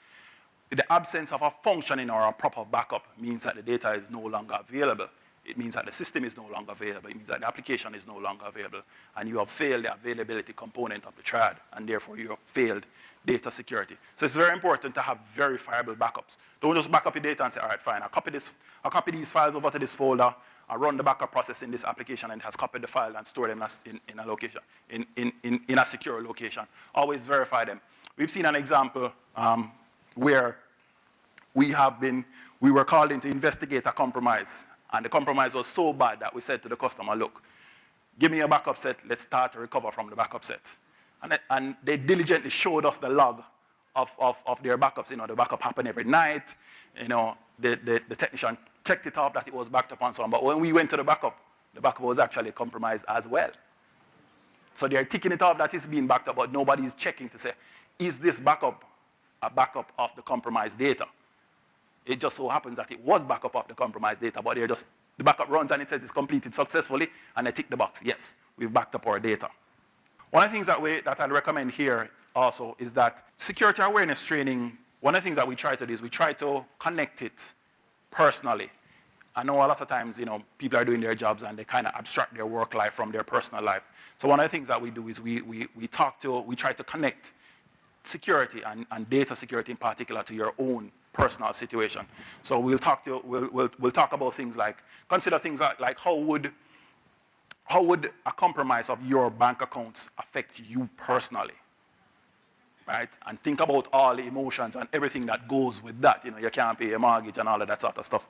The absence of a functioning or a proper backup means that the data is no longer available. It means that the system is no longer available. It means that the application is no longer available. And you have failed the availability component of the triad, and therefore you have failed data security. So it's very important to have verifiable backups. Don't just back up your data and say, all right, fine, I'll copy these files over to this folder, I'll run the backup process in this application, and it has copied the file and stored them in a location, in a secure location. Always verify them. We've seen an example where we were called in to investigate a compromise. And the compromise was so bad that we said to the customer, look, give me a backup set, let's start to recover from the backup set. And they diligently showed us the log of their backups. The backup happened every night. The technician checked it off that it was backed up and so on. But when we went to the backup was actually compromised as well. So they're ticking it off that it's being backed up, but nobody is checking to say, is this backup a backup of the compromised data? It just so happens that it was backup of the compromised data, but the backup runs and it says it's completed successfully, and they tick the box. Yes, we've backed up our data. One of the things that I'd recommend here also is that security awareness training, one of the things that we try to do is we try to connect it personally. I know a lot of times, people are doing their jobs and they kind of abstract their work life from their personal life. So one of the things that we do is we try to connect security and data security in particular to your own personal situation. So we'll talk about things like, consider things like how would a compromise of your bank accounts affect you personally, right? And think about all the emotions and everything that goes with that. You can't pay a mortgage and all of that sort of stuff.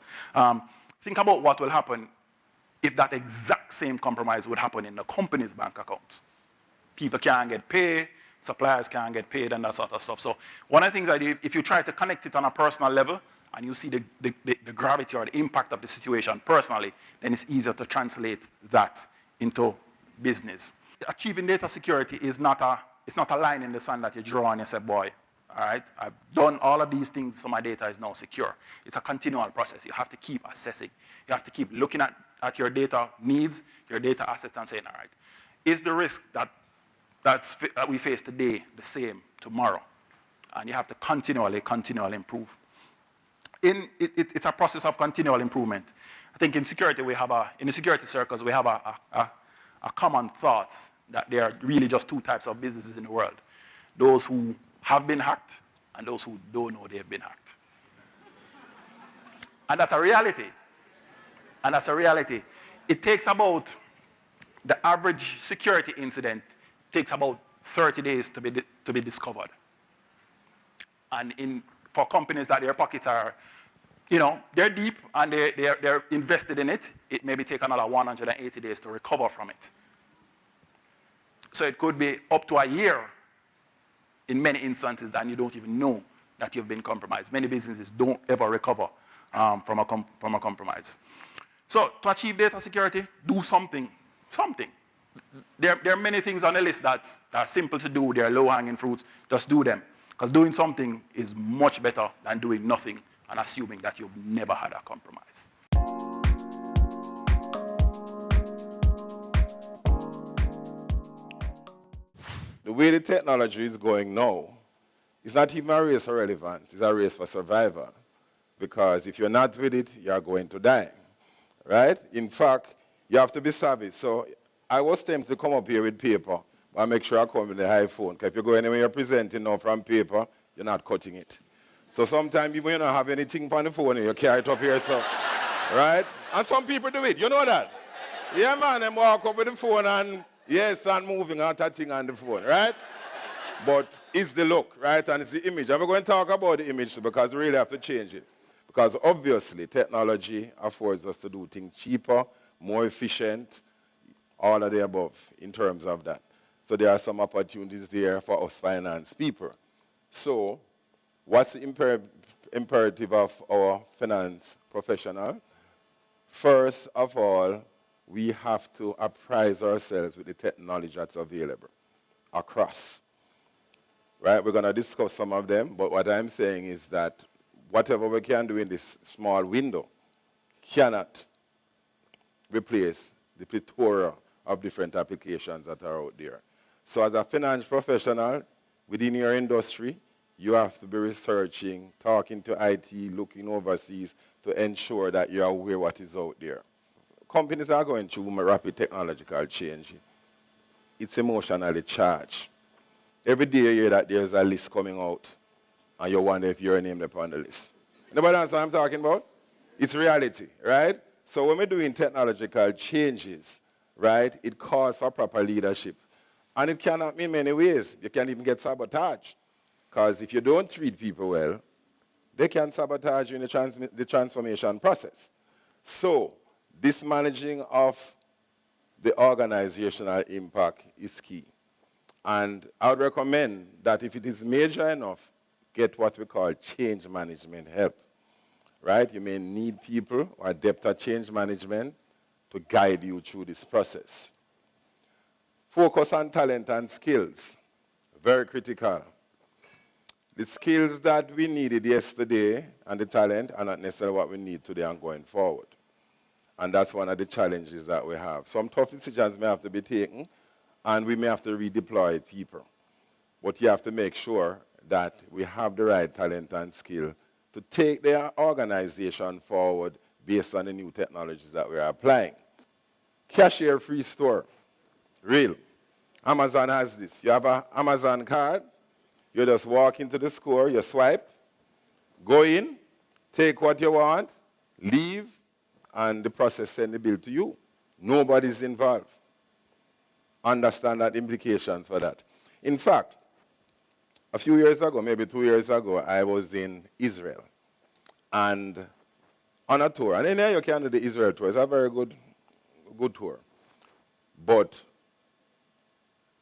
Think about what will happen if that exact same compromise would happen in the company's bank accounts. People can't get paid, suppliers can't get paid, and that sort of stuff. So one of the things I do, if you try to connect it on a personal level, and you see the gravity or the impact of the situation personally, then it's easier to translate that into business. Achieving data security is not a line in the sand that you draw and you say, boy, all right, I've done all of these things, so my data is now secure. It's a continual process. You have to keep assessing. You have to keep looking at your data needs, your data assets, and saying, all right, is the risk that we face today the same tomorrow? And you have to continually improve. It's a process of continual improvement. I think in the security circles, we have a common thought that there are really just two types of businesses in the world. Those who have been hacked and those who don't know they've been hacked. And that's a reality. It takes about, the average security incident takes about 30 days to be discovered. And for companies that their pockets are, they're deep and they're invested in it, it may take another 180 days to recover from it. So it could be up to a year in many instances that you don't even know that you've been compromised. Many businesses don't ever recover from a compromise. So to achieve data security, do something. There are many things on the list that are simple to do. They're low-hanging fruits. Just do them. Because doing something is much better than doing nothing and assuming that you've never had a compromise. The way the technology is going now, it's not even a race for relevance. It's a race for survival. Because if you're not with it, you're going to die. Right? In fact, you have to be savvy. So I was tempted to come up here with paper, but I make sure I come with the iPhone. Because if you go anywhere you're presenting now from paper, you're not cutting it. So sometimes even you don't have anything on the phone, you carry it up here, so, right? And some people do it, you know that? Yeah, man, them walk up with the phone and, yes, and moving out that thing on the phone, right? But it's the look, right? And it's the image. And we're going to talk about the image because we really have to change it. Because obviously, technology affords us to do things cheaper, more efficient, all of the above in terms of that. So there are some opportunities there for us finance people. So what's the imperative of our finance professional? First of all, we have to apprise ourselves with the technology that's available across. Right? We're going to discuss some of them, but what I'm saying is that whatever we can do in this small window cannot replace the plethora of different applications that are out there. So as a finance professional within your industry, you have to be researching, talking to IT, looking overseas to ensure that you're aware what is out there. Companies are going through rapid technological change. It's emotionally charged. Every day you hear that there's a list coming out, and you wonder if you're named upon the list. Nobody understand what I'm talking about? It's reality, right? So when we're doing technological changes, right, it calls for proper leadership. And it can happen in many ways. You can even get sabotaged. Because if you don't treat people well, they can sabotage you in the transformation process. So this managing of the organizational impact is key. And I would recommend that if it is major enough, get what we call change management help. Right? You may need people or adept at change management to guide you through this process. Focus on talent and skills. Very critical. The skills that we needed yesterday and the talent are not necessarily what we need today and going forward. And that's one of the challenges that we have. Some tough decisions may have to be taken, and we may have to redeploy people. But you have to make sure that we have the right talent and skill to take their organization forward based on the new technologies that we are applying. Cashier-free store. Real. Amazon has this. You have an Amazon card. You just walk into the store, you swipe, go in, take what you want, leave, and the process send the bill to you. Nobody's involved. Understand that implications for that. In fact, a few years ago, maybe 2 years ago, I was in Israel and on a tour. And in there you can do the Israel tour. It's a very good tour. But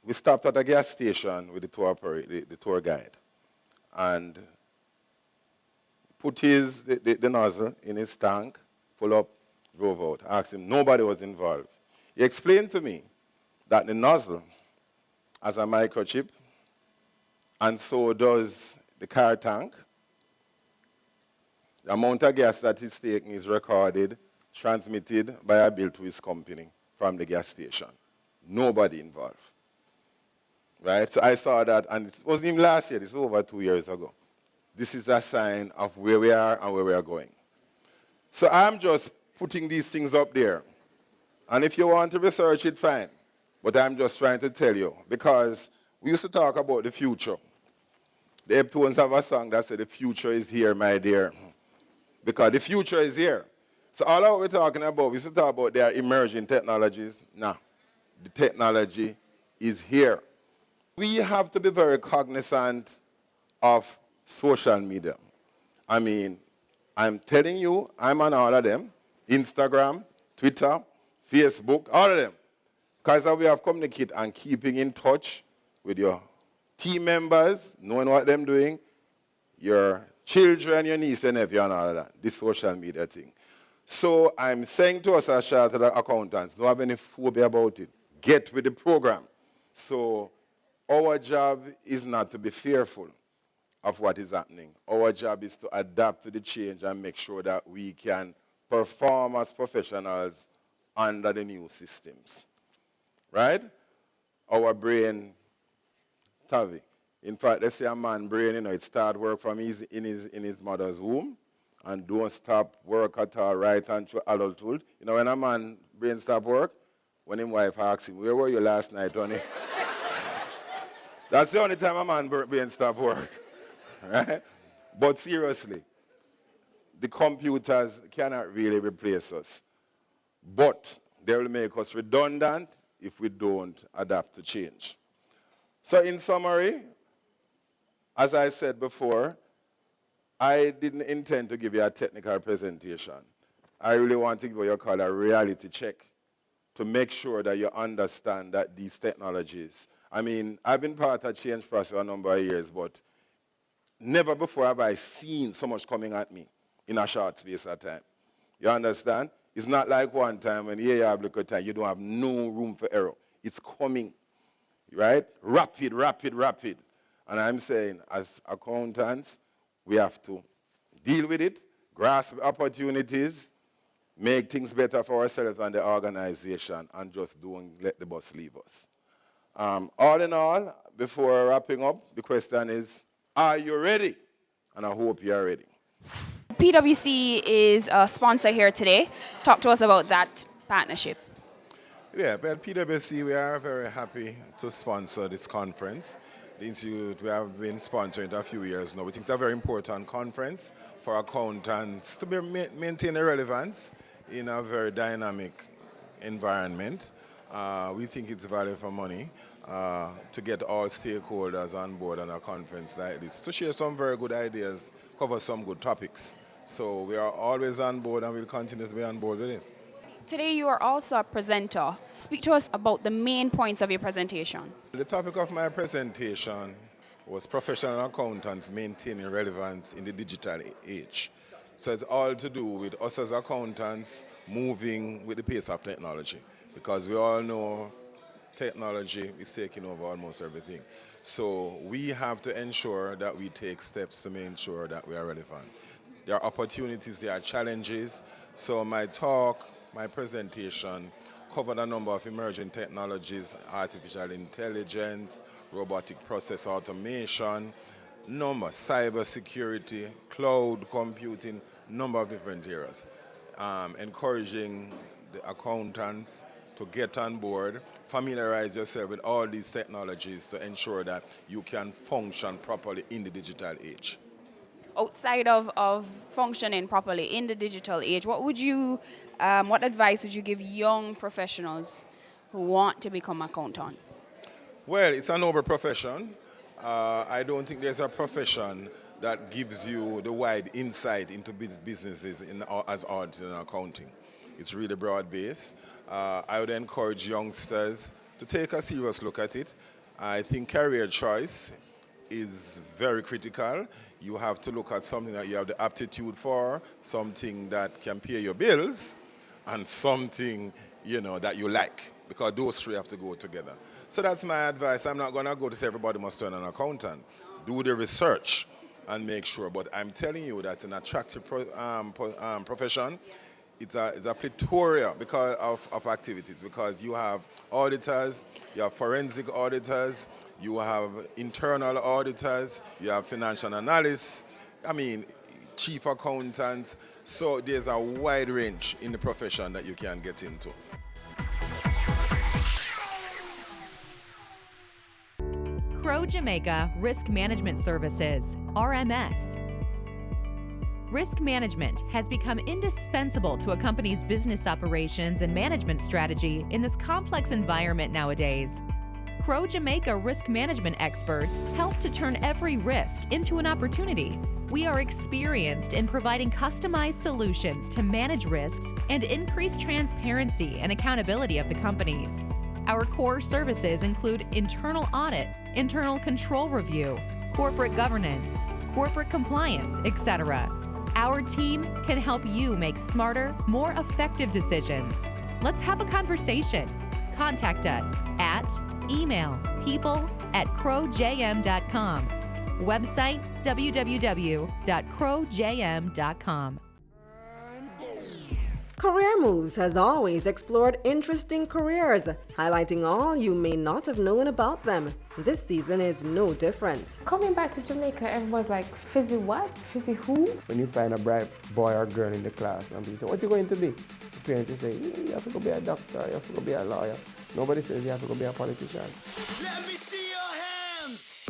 we stopped at a gas station with the tour guide and put the nozzle in his tank, full up, drove out. Asked him, nobody was involved. He explained to me that the nozzle has a microchip, and so does the car tank. The amount of gas that he's taking is recorded, transmitted by a bill to his company from the gas station. Nobody involved. Right? So I saw that, and it wasn't even last year, this is over 2 years ago. This is a sign of where we are and where we are going. So I'm just putting these things up there. And if you want to research it, fine. But I'm just trying to tell you, because we used to talk about the future. The Eptones have a song that said, the future is here, my dear. Because the future is here. So all that we're talking about, we used to talk about their emerging technologies. Nah, the technology is here. We have to be very cognizant of social media. I mean, I'm telling you, I'm on all of them. Instagram, Twitter, Facebook, all of them. Because we have communicated and keeping in touch with your team members, knowing what they're doing, your children, your niece and nephew and all of that, this social media thing. So I'm saying to us as chartered accountants, don't have any phobia about it. Get with the program. So our job is not to be fearful of what is happening. Our job is to adapt to the change and make sure that we can perform as professionals under the new systems. Right? Our brain, Tavi. In fact, let's say a man's brain, it start work from in his mother's womb and don't stop work at all right until adulthood. You know, when a man's brain stop work, when his wife asks him, where were you last night, honey? That's the only time a man's brain stop work. Right? But seriously, the computers cannot really replace us. But they will make us redundant if we don't adapt to change. So in summary, as I said before, I didn't intend to give you a technical presentation. I really want to give you what you call a reality check to make sure that you understand that these technologies, I mean, I've been part of change process for a number of years, but never before have I seen so much coming at me in a short space of time. You understand? It's not like one time when you have a little time, you don't have no room for error. It's coming, right? Rapid, rapid, rapid. And I'm saying, as accountants, we have to deal with it, grasp opportunities, make things better for ourselves and the organization, and just don't let the bus leave us. All in all, before wrapping up, the question is, are you ready? And I hope you're ready. PwC is a sponsor here today. Talk to us about that partnership. Yeah, but PwC, we are very happy to sponsor this conference. The Institute, we have been sponsoring it a few years now. We think it's a very important conference for accountants to maintain their relevance in a very dynamic environment. We think it's value for money to get all stakeholders on board on a conference like this, to share some very good ideas, cover some good topics. So we are always on board and we'll continue to be on board with it. Today you are also a presenter. Speak to us about the main points of your presentation. The topic of my presentation was professional accountants maintaining relevance in the digital age. So it's all to do with us as accountants moving with the pace of technology, because we all know technology is taking over almost everything. So we have to ensure that we take steps to make sure that we are relevant. There are opportunities, there are challenges. So my talk, my presentation covered a number of emerging technologies, artificial intelligence, robotic process automation, cyber security, cloud computing, number of different areas. Encouraging the accountants to get on board, familiarize yourself with all these technologies to ensure that you can function properly in the digital age. Outside of functioning properly in the digital age, what advice would you give young professionals who want to become accountants? Well, it's a noble profession. I don't think there's a profession that gives you the wide insight into businesses as auditing and accounting. It's really broad-based. I would encourage youngsters to take a serious look at it. I think career choice is very critical. You have to look at something that you have the aptitude for, something that can pay your bills, and something that you like, because those three have to go together. So that's my advice. I'm not going to go to say everybody must turn an accountant. Do the research and make sure. But I'm telling you that's an attractive profession. It's a plethora because of activities, because you have auditors, you have forensic auditors, you have internal auditors, you have financial analysts, chief accountants. So there's a wide range in the profession that you can get into. Crow Jamaica Risk Management Services, RMS. Risk management has become indispensable to a company's business operations and management strategy in this complex environment nowadays. Crow Jamaica risk management experts help to turn every risk into an opportunity. We are experienced in providing customized solutions to manage risks and increase transparency and accountability of the companies. Our core services include internal audit, internal control review, corporate governance, corporate compliance, etc. Our team can help you make smarter, more effective decisions. Let's have a conversation. Contact us at email people@crowjm.com, website www.crowjm.com. Career Moves has always explored interesting careers, highlighting all you may not have known about them. This season is no different. Coming back to Jamaica, everyone's like, fizzy what? Fizzy who? When you find a bright boy or girl in the class and people say, what are you going to be? The parents say, you have to go be a doctor, you have to go be a lawyer. Nobody says you have to go be a politician. Let me see your hands.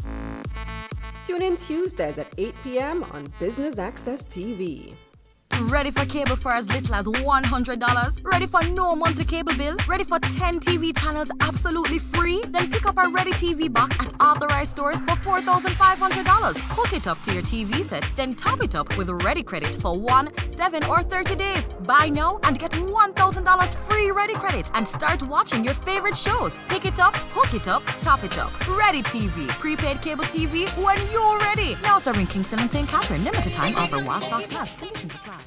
Tune in Tuesdays at 8 p.m. on Business Access TV. Ready for cable for as little as $100? Ready for no monthly cable bill? Ready for 10 TV channels absolutely free? Then pick up our Ready TV box at authorized stores for $4,500. Hook it up to your TV set, then top it up with Ready Credit for 1, 7, or 30 days. Buy now and get $1,000 free Ready Credit and start watching your favorite shows. Pick it up, hook it up, top it up. Ready TV. Prepaid cable TV when you're ready. Now serving Kingston and St. Catherine. Limited time offer while stocks last. Conditions apply.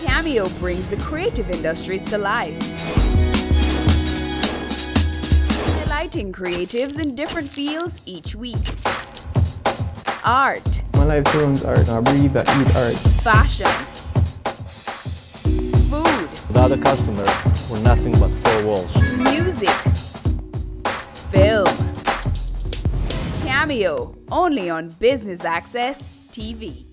Cameo brings the creative industries to life, highlighting creatives in different fields each week. Art. My life runs art. I breathe, I eat art. Fashion. Food. Without a customer, we're nothing but four walls. Music. Film. Cameo, only on Business Access TV.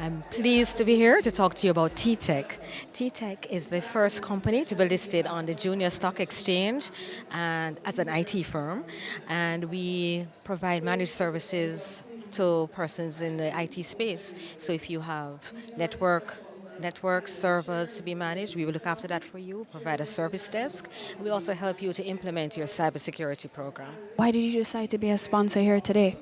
I'm pleased to be here to talk to you about T-Tech. T-Tech is the first company to be listed on the Junior Stock Exchange and as an IT firm, and we provide managed services to persons in the IT space. So if you have network servers to be managed, we will look after that for you, provide a service desk. We also help you to implement your cybersecurity program. Why did you decide to be a sponsor here today?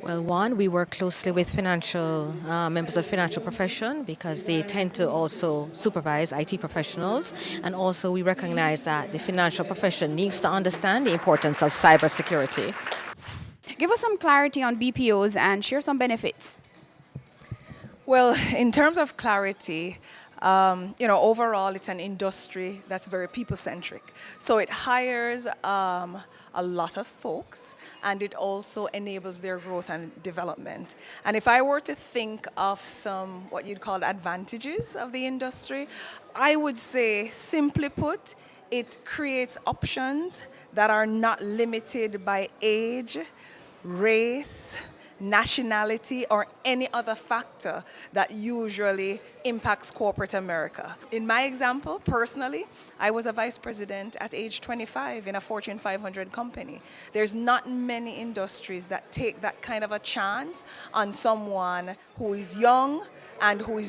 Well, one, we work closely with financial members of financial profession because they tend to also supervise IT professionals, and also we recognize that the financial profession needs to understand the importance of cybersecurity. Give us some clarity on BPOs and share some benefits. Well, in terms of clarity, overall it's an industry that's very people-centric. So it hires a lot of folks, and it also enables their growth and development. And if I were to think of some what you'd call advantages of the industry, I would say, simply put, it creates options that are not limited by age, race, nationality, or any other factor that usually impacts corporate America. In my example, personally, I was a vice president at age 25 in a Fortune 500 company. There's not many industries that take that kind of a chance on someone who is young and who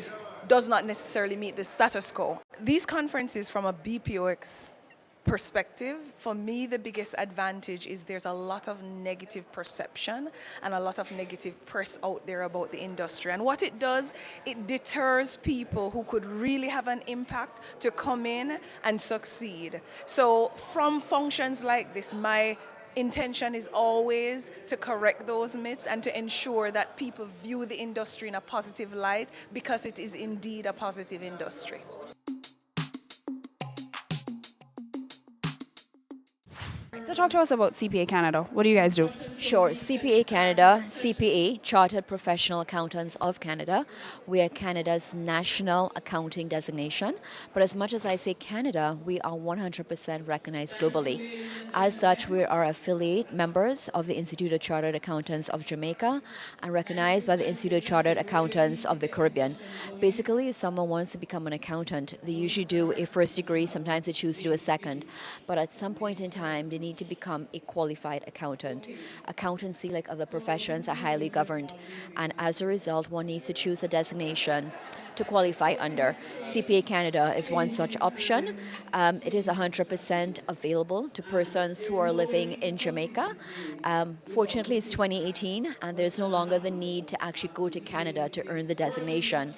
does not necessarily meet the status quo. These conferences from a BPO perspective, for me, the biggest advantage is there's a lot of negative perception and a lot of negative press out there about the industry. And what it does, it deters people who could really have an impact to come in and succeed. So from functions like this, my intention is always to correct those myths and to ensure that people view the industry in a positive light, because it is indeed a positive industry. So talk to us about CPA Canada. What do you guys do? Sure. CPA Canada, CPA, Chartered Professional Accountants of Canada. We are Canada's national accounting designation. But as much as I say Canada, we are 100% recognized globally. As such, we are affiliate members of the Institute of Chartered Accountants of Jamaica and recognized by the Institute of Chartered Accountants of the Caribbean. Basically, if someone wants to become an accountant, they usually do a first degree, sometimes they choose to do a second. But at some point in time, they need to become a qualified accountant. Accountancy, like other professions, are highly governed, and as a result, one needs to choose a designation to qualify under. CPA Canada is one such option. It is 100% available to persons who are living in Jamaica. Fortunately, it's 2018, and there's no longer the need to actually go to Canada to earn the designation.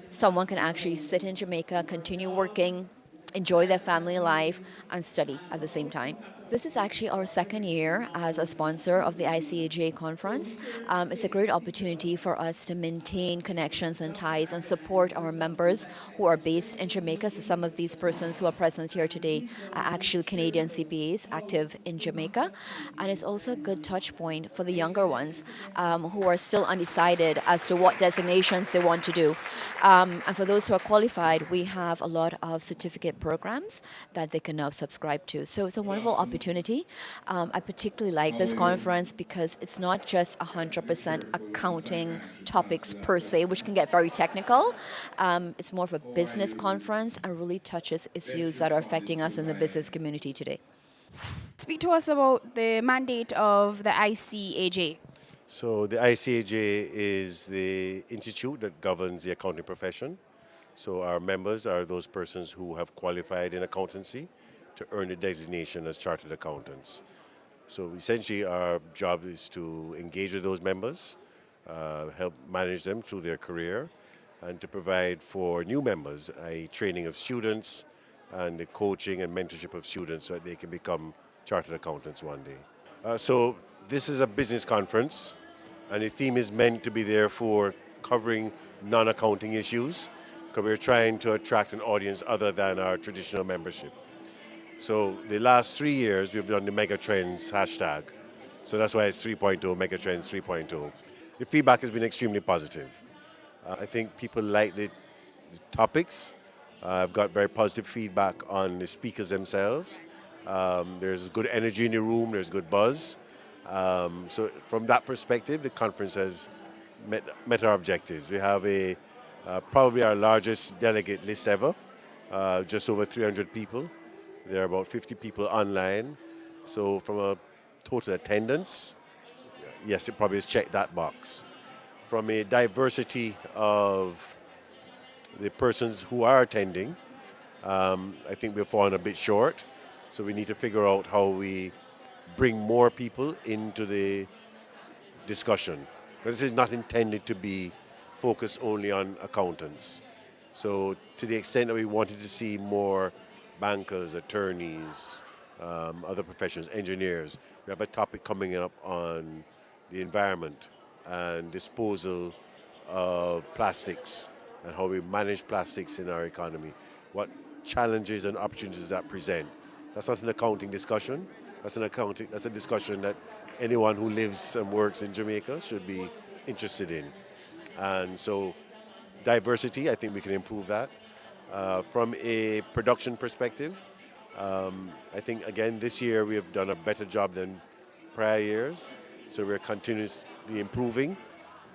Someone can actually sit in Jamaica, continue working, enjoy their family life, and study at the same time. This is actually our second year as a sponsor of the ICAJ conference. It's a great opportunity for us to maintain connections and ties and support our members who are based in Jamaica. So some of these persons who are present here today are actual Canadian CPAs active in Jamaica. And it's also a good touch point for the younger ones who are still undecided as to what designations they want to do. And for those who are qualified, we have a lot of certificate programs that they can now subscribe to. So it's a wonderful opportunity. I particularly like this conference because it's not just 100% accounting topics per se, which can get very technical. It's more of a business conference and really touches issues that are affecting us in the business community today. Speak to us about the mandate of the ICAJ. So the ICAJ is the institute that governs the accounting profession. So our members are those persons who have qualified in accountancy to earn the designation as chartered accountants. So essentially our job is to engage with those members, help manage them through their career, and to provide for new members a training of students and the coaching and mentorship of students so that they can become chartered accountants one day. So this is a business conference, and the theme is meant to be there for covering non-accounting issues, because we're trying to attract an audience other than our traditional membership. So the last 3 years, we've done the Megatrends hashtag. So that's why it's 3.0, Megatrends 3.0. The feedback has been extremely positive. I think people like the topics. I've got very positive feedback on the speakers themselves. There's good energy in the room, there's good buzz. So from that perspective, the conference has met our objectives. We have probably our largest delegate list ever, just over 300 people. There are about 50 people online. So from a total attendance, yes, it probably has checked that box. From a diversity of the persons who are attending, I think we've fallen a bit short. So we need to figure out how we bring more people into the discussion. This is not intended to be focused only on accountants. So to the extent that we wanted to see more bankers, attorneys, other professions, engineers. We have a topic coming up on the environment and disposal of plastics and how we manage plastics in our economy. What challenges and opportunities that present. That's not an accounting discussion. That's a discussion that anyone who lives and works in Jamaica should be interested in. And so diversity, I think we can improve that. From a production perspective, I think, again, this year we have done a better job than prior years. So we're continuously improving,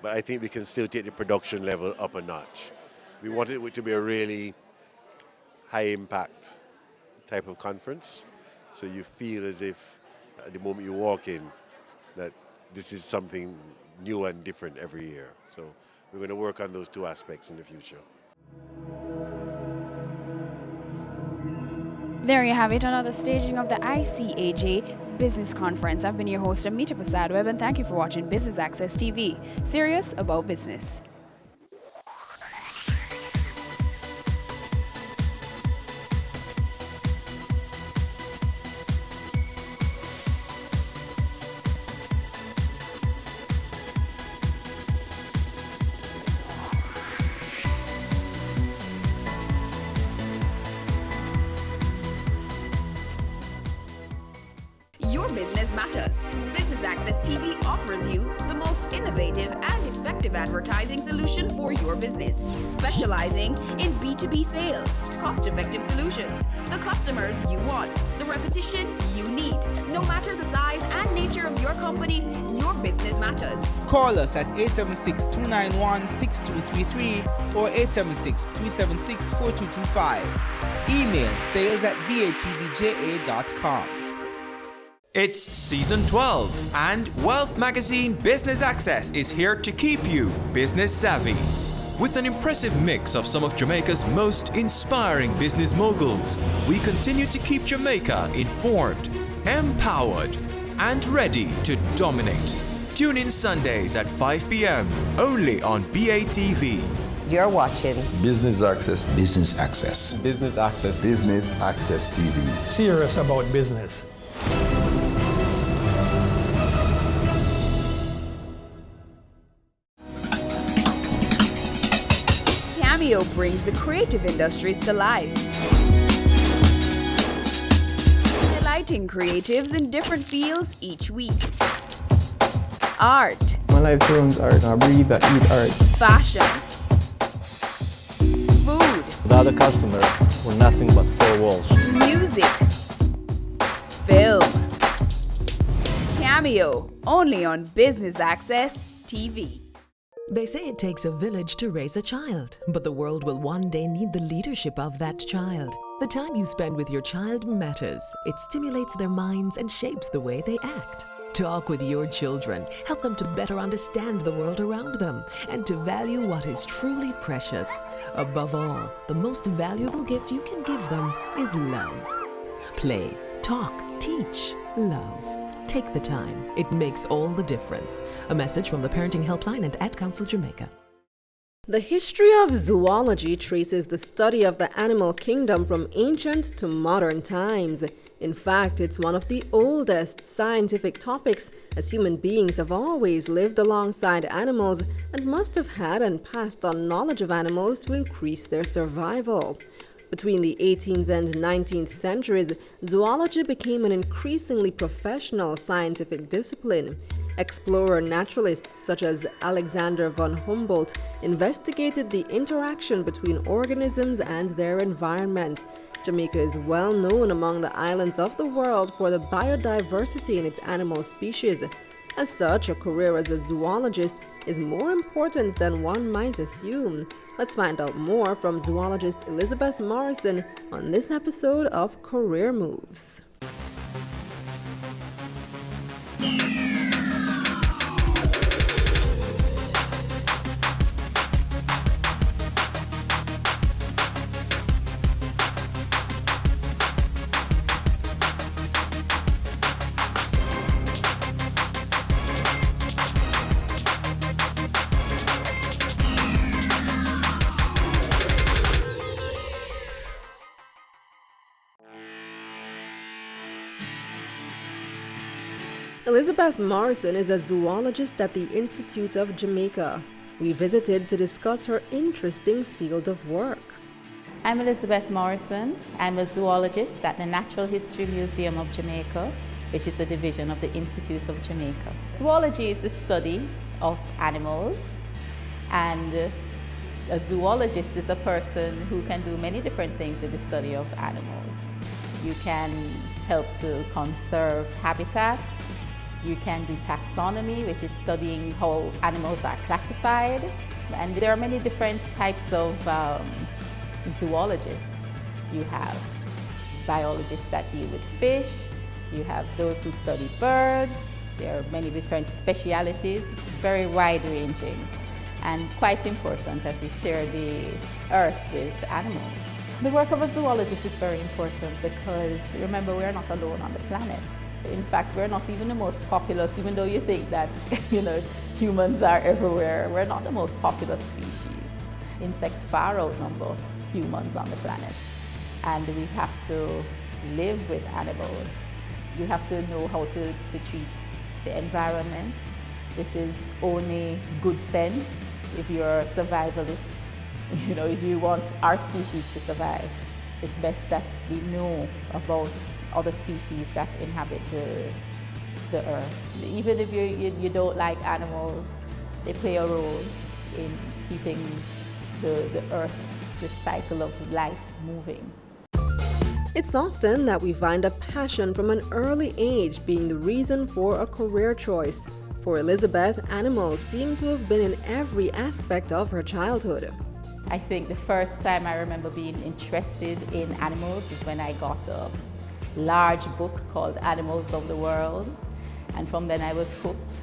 but I think we can still take the production level up a notch. We want it to be a really high-impact type of conference, so you feel as if at the moment you walk in that this is something new and different every year. So we're going to work on those two aspects in the future. There you have it, another staging of the ICAJ Business Conference. I've been your host, Amita Prasad Webb, and thank you for watching Business Access TV, serious about business. Your business matters. Business Access TV offers you the most innovative and effective advertising solution for your business, specializing in B2B sales, cost-effective solutions, the customers you want, the repetition you need. No matter the size and nature of your company, your business matters. Call us at 876-291-6233 or 876-376-4225. Email sales@batvja.com. It's season 12, and Wealth Magazine Business Access is here to keep you business savvy. With an impressive mix of some of Jamaica's most inspiring business moguls, we continue to keep Jamaica informed, empowered, and ready to dominate. Tune in Sundays at 5 p.m. only on BATV. You're watching Business Access. Business Access. Business Access. Business Access TV. Serious about business. show brings the creative industries to life, highlighting creatives in different fields each week. Art. My life surrounds art. I breathe, I eat art. Fashion. Food. Without a customer, we're nothing but four walls. Music. Film. Cameo. Only on Business Access TV. They say it takes a village to raise a child, but the world will one day need the leadership of that child. The time you spend with your child matters. It stimulates their minds and shapes the way they act. Talk with your children. Help them to better understand the world around them and to value what is truly precious. Above all, the most valuable gift you can give them is love. Play, talk, teach, love. Take the time. It makes all the difference. A message from the Parenting Helpline and Ad Council Jamaica. The history of zoology traces the study of the animal kingdom from ancient to modern times. In fact, it's one of the oldest scientific topics, as human beings have always lived alongside animals and must have had and passed on knowledge of animals to increase their survival. Between the 18th and 19th centuries, zoology became an increasingly professional scientific discipline. Explorer naturalists such as Alexander von Humboldt investigated the interaction between organisms and their environment. Jamaica is well known among the islands of the world for the biodiversity in its animal species. As such, a career as a zoologist is more important than one might assume. Let's find out more from zoologist Elizabeth Morrison on this episode of Career Moves. Elizabeth Morrison is a zoologist at the Institute of Jamaica. We visited to discuss her interesting field of work. I'm Elizabeth Morrison. I'm a zoologist at the Natural History Museum of Jamaica, which is a division of the Institute of Jamaica. Zoology is the study of animals, and a zoologist is a person who can do many different things in the study of animals. You can help to conserve habitats. You can do taxonomy, which is studying how animals are classified. And there are many different types of zoologists. You have biologists that deal with fish. You have those who study birds. There are many different specialities. It's very wide-ranging and quite important as we share the earth with animals. The work of a zoologist is very important because, remember, we're not alone on the planet. In fact, we're not even the most populous, even though you think that, humans are everywhere. We're not the most popular species. Insects far outnumber humans on the planet. And we have to live with animals. You have to know how to treat the environment. This is only good sense if you're a survivalist. If you want our species to survive, it's best that we know about other species that inhabit the earth. Even if you don't like animals, they play a role in keeping the earth, the cycle of life moving. It's often that we find a passion from an early age being the reason for a career choice. For Elizabeth, animals seem to have been in every aspect of her childhood. I think the first time I remember being interested in animals is when I got a large book called Animals of the World, and from then I was hooked.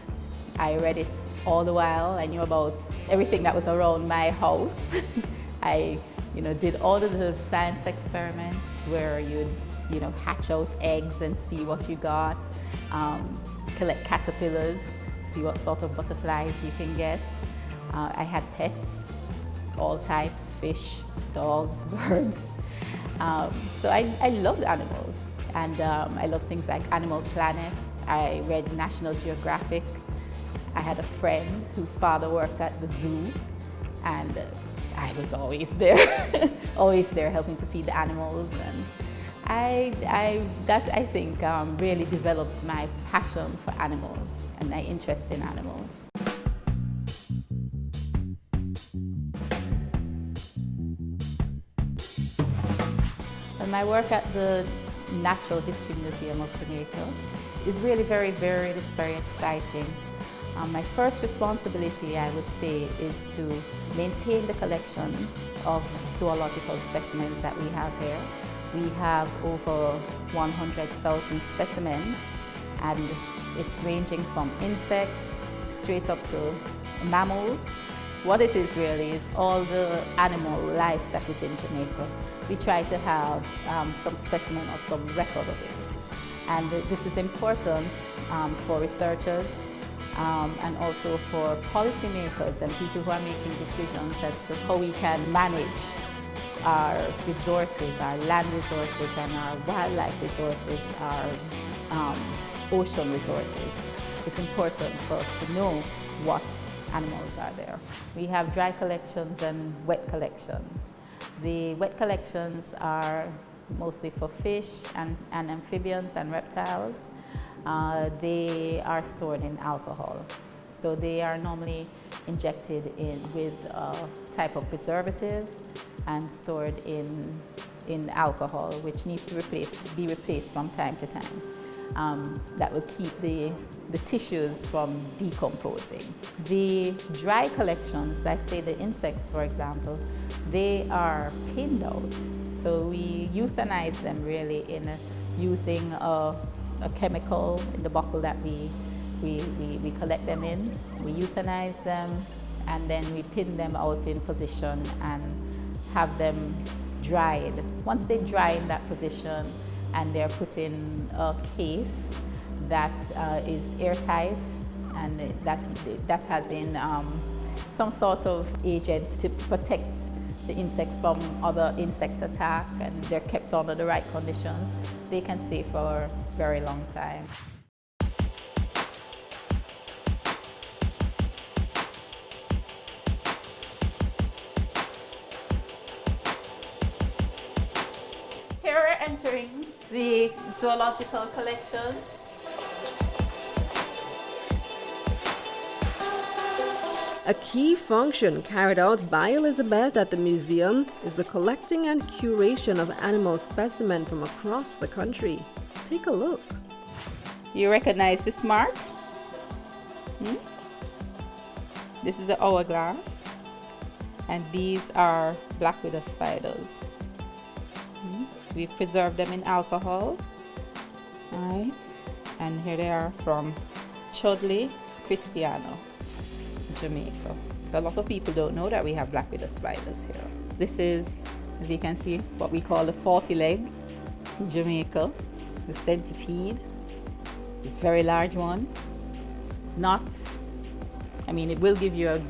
I read it all the while. I knew about everything that was around my house. I did all of the science experiments where you'd hatch out eggs and see what you got, collect caterpillars, see what sort of butterflies you can get. I had pets, all types, fish, dogs, birds. So I loved animals, and I love things like Animal Planet. I read National Geographic. I had a friend whose father worked at the zoo, and I was always there, always there helping to feed the animals. And that I think really developed my passion for animals and my interest in animals. And my work at the Natural History Museum of Jamaica is really very varied, it's very exciting. My first responsibility, I would say, is to maintain the collections of zoological specimens that we have here. We have over 100,000 specimens, and it's ranging from insects straight up to mammals. What it is really is all the animal life that is in Jamaica. We try to have some specimen or some record of it. And this is important for researchers and also for policymakers and people who are making decisions as to how we can manage our resources, our land resources and our wildlife resources, our ocean resources. It's important for us to know what animals are there. We have dry collections and wet collections. The wet collections are mostly for fish and amphibians and reptiles. They are stored in alcohol. So they are normally injected in with a type of preservative and stored in alcohol, which needs to be replaced from time to time. That will keep the tissues from decomposing. The dry collections, like say the insects, for example, they are pinned out. So we euthanize them really in using a chemical in the bottle that we collect them in. We euthanize them and then we pin them out in position and have them dried. Once they dry in that position and they're put in a case that is airtight and that has in some sort of agent to protect the insects from other insect attack, and they're kept under the right conditions, they can stay for a very long time. Here we're entering the zoological collections. A key function carried out by Elizabeth at the museum is the collecting and curation of animal specimens from across the country. Take a look. You recognize this mark? This is an hourglass, and these are black widow spiders. We've preserved them in alcohol. Right. And here they are from Chudley, Cristiano, Jamaica. So a lot of people don't know that we have black widow spiders here. This is, as you can see, what we call the 40 leg in Jamaica, the centipede, a very large one. It will give you a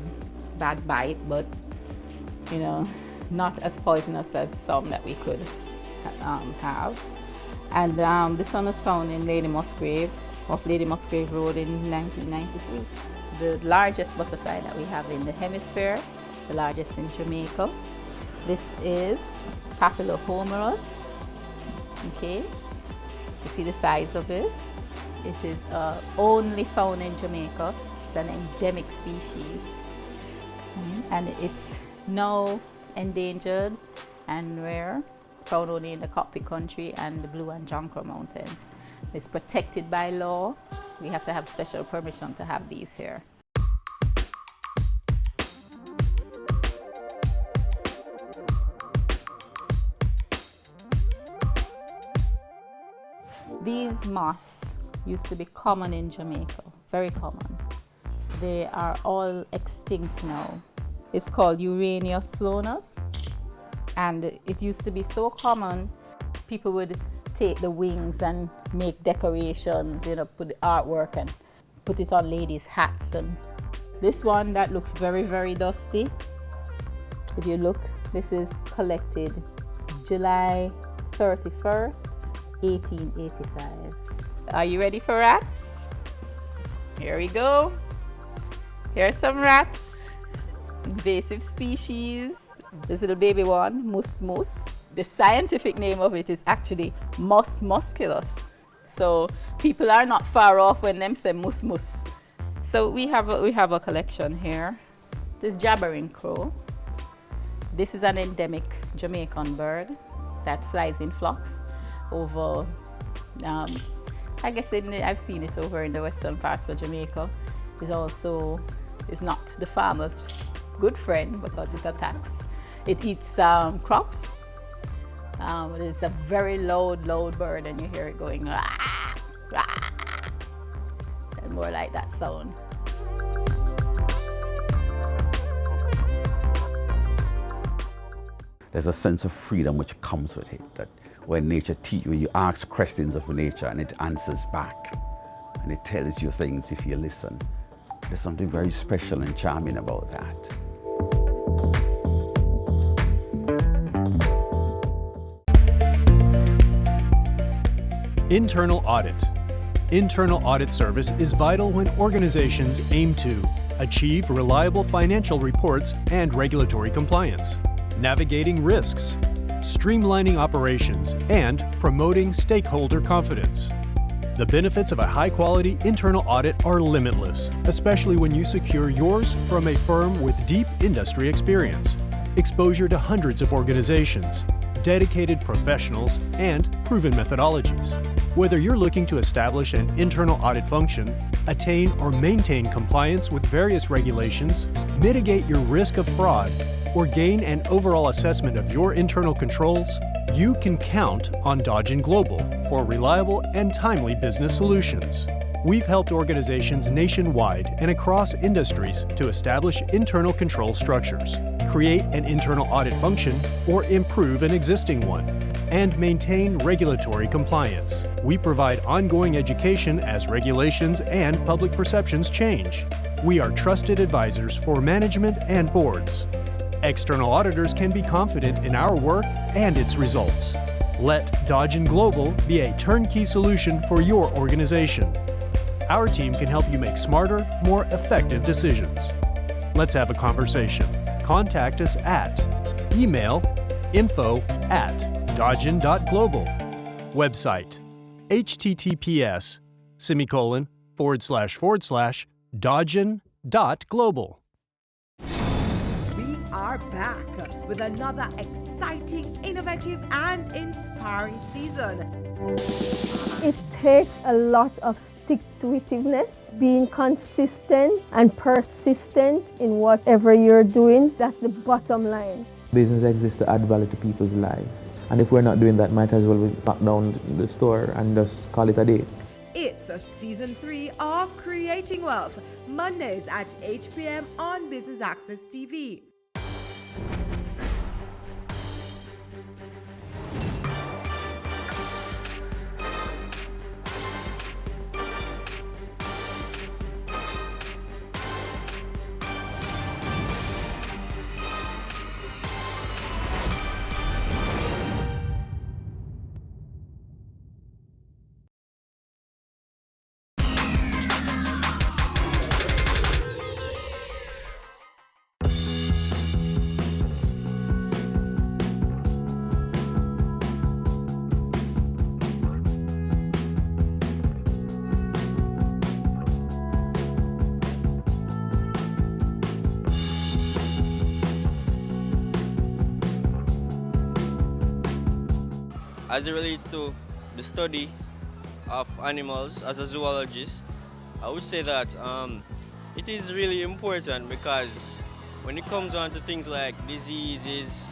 bad bite, but not as poisonous as some that we could have. And this one was found in Lady Musgrave, off Lady Musgrave Road in 1993. The largest butterfly that we have in the hemisphere, the largest in Jamaica. This is Papillohomerus. Okay, you see the size of this? It is only found in Jamaica. It's an endemic species, and it's now endangered and rare, found only in the Cockpit country and the Blue and Jonker Mountains. It's protected by law. We have to have special permission to have these here. These moths used to be common in Jamaica, very common. They are all extinct now. It's called Urania sloanus, and it used to be so common, people would take the wings and make decorations, put the artwork and put it on ladies' hats. And this one that looks very, very dusty, if you look, this is collected July 31st, 1885. Are you ready for rats? Here we go. Here are some rats, invasive species, This little baby one, mus mus. The scientific name of it is actually mus musculus. So people are not far off when them say mus mus. So we have a collection here. This jabbering crow. This is an endemic Jamaican bird that flies in flocks over, I guess I've seen it over in the western parts of Jamaica. It's not the farmer's good friend because it eats crops. It's a very loud bird, and you hear it going rah, rah, and more like that sound. There's a sense of freedom which comes with it, that when nature teaches you, you ask questions of nature and it answers back. And it tells you things if you listen. There's something very special and charming about that. Internal audit. Internal audit service is vital when organizations aim to achieve reliable financial reports and regulatory compliance, navigating risks, streamlining operations, and promoting stakeholder confidence. The benefits of a high-quality internal audit are limitless, especially when you secure yours from a firm with deep industry experience, exposure to hundreds of organizations, dedicated professionals, and proven methodologies. Whether you're looking to establish an internal audit function, attain or maintain compliance with various regulations, mitigate your risk of fraud, or gain an overall assessment of your internal controls, you can count on Dodge & Global for reliable and timely business solutions. We've helped organizations nationwide and across industries to establish internal control structures, create an internal audit function, or improve an existing one, and maintain regulatory compliance. We provide ongoing education as regulations and public perceptions change. We are trusted advisors for management and boards. External auditors can be confident in our work and its results. Let Dodge & Global be a turnkey solution for your organization. Our team can help you make smarter, more effective decisions. Let's have a conversation. Contact us at email info@dodgen.global. Website https://dodgen.global. We are back with another exciting, innovative, and inspiring season. It takes a lot of stick-to-itiveness, being consistent and persistent in whatever you're doing. That's the bottom line. Business exists to add value to people's lives. And if we're not doing that, might as well we lock down the store and just call it a day. It's a season 3 of Creating Wealth, Mondays at 8 p.m. on Business Access TV. As it relates to the study of animals as a zoologist, I would say that it is really important because when it comes on to things like diseases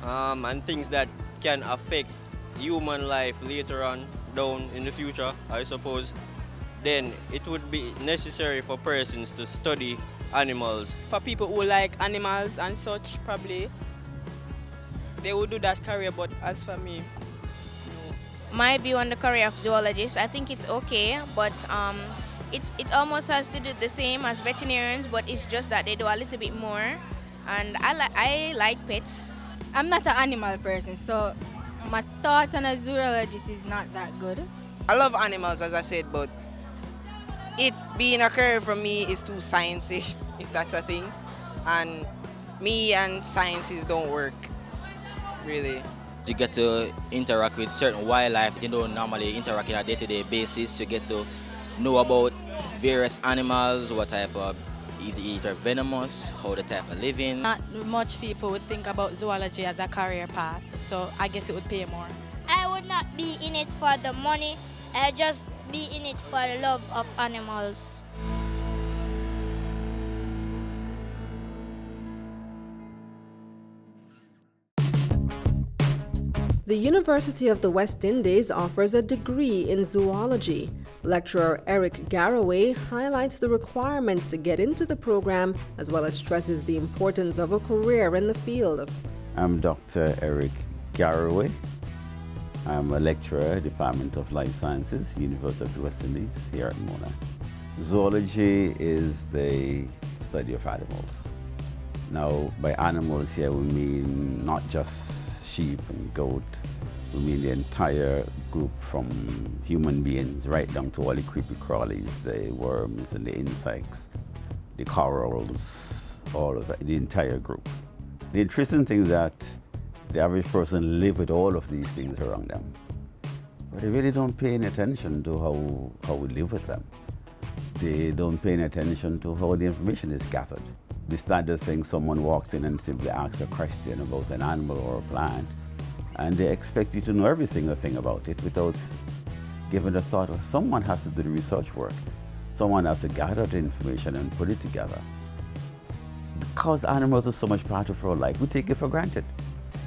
and things that can affect human life later on down in the future, I suppose, then it would be necessary for persons to study animals. For people who like animals and such, probably they would do that career, but as for me, my view on the career of zoologist, I think it's okay, but it almost has to do the same as veterinarians, but it's just that they do a little bit more. And I like pets. I'm not an animal person, so my thoughts on a zoologist is not that good. I love animals, as I said, but it being a career for me is too sciencey, if that's a thing. And me and sciences don't work, really. You get to interact with certain wildlife that you don't normally interact on a day-to-day basis. You get to know about various animals, what type of, if they're venomous, how the type of living. Not much people would think about zoology as a career path, so I guess it would pay more. I would not be in it for the money, I'd just be in it for the love of animals. The University of the West Indies offers a degree in zoology. Lecturer Eric Garraway highlights the requirements to get into the program, as well as stresses the importance of a career in the field. I'm Dr. Eric Garraway. I'm a lecturer, Department of Life Sciences, University of the West Indies, here at Mona. Zoology is the study of animals. Now, by animals here, we mean not just sheep and goat. We mean the entire group from human beings right down to all the creepy crawlies, the worms and the insects, the corals, all of that, the entire group. The interesting thing is that the average person lives with all of these things around them, but they really don't pay any attention to how we live with them. They don't pay any attention to how the information is gathered. The standard thing, someone walks in and simply asks a question about an animal or a plant, and they expect you to know every single thing about it without giving the thought of someone has to do the research work. Someone has to gather the information and put it together. Because animals are so much part of our life, we take it for granted.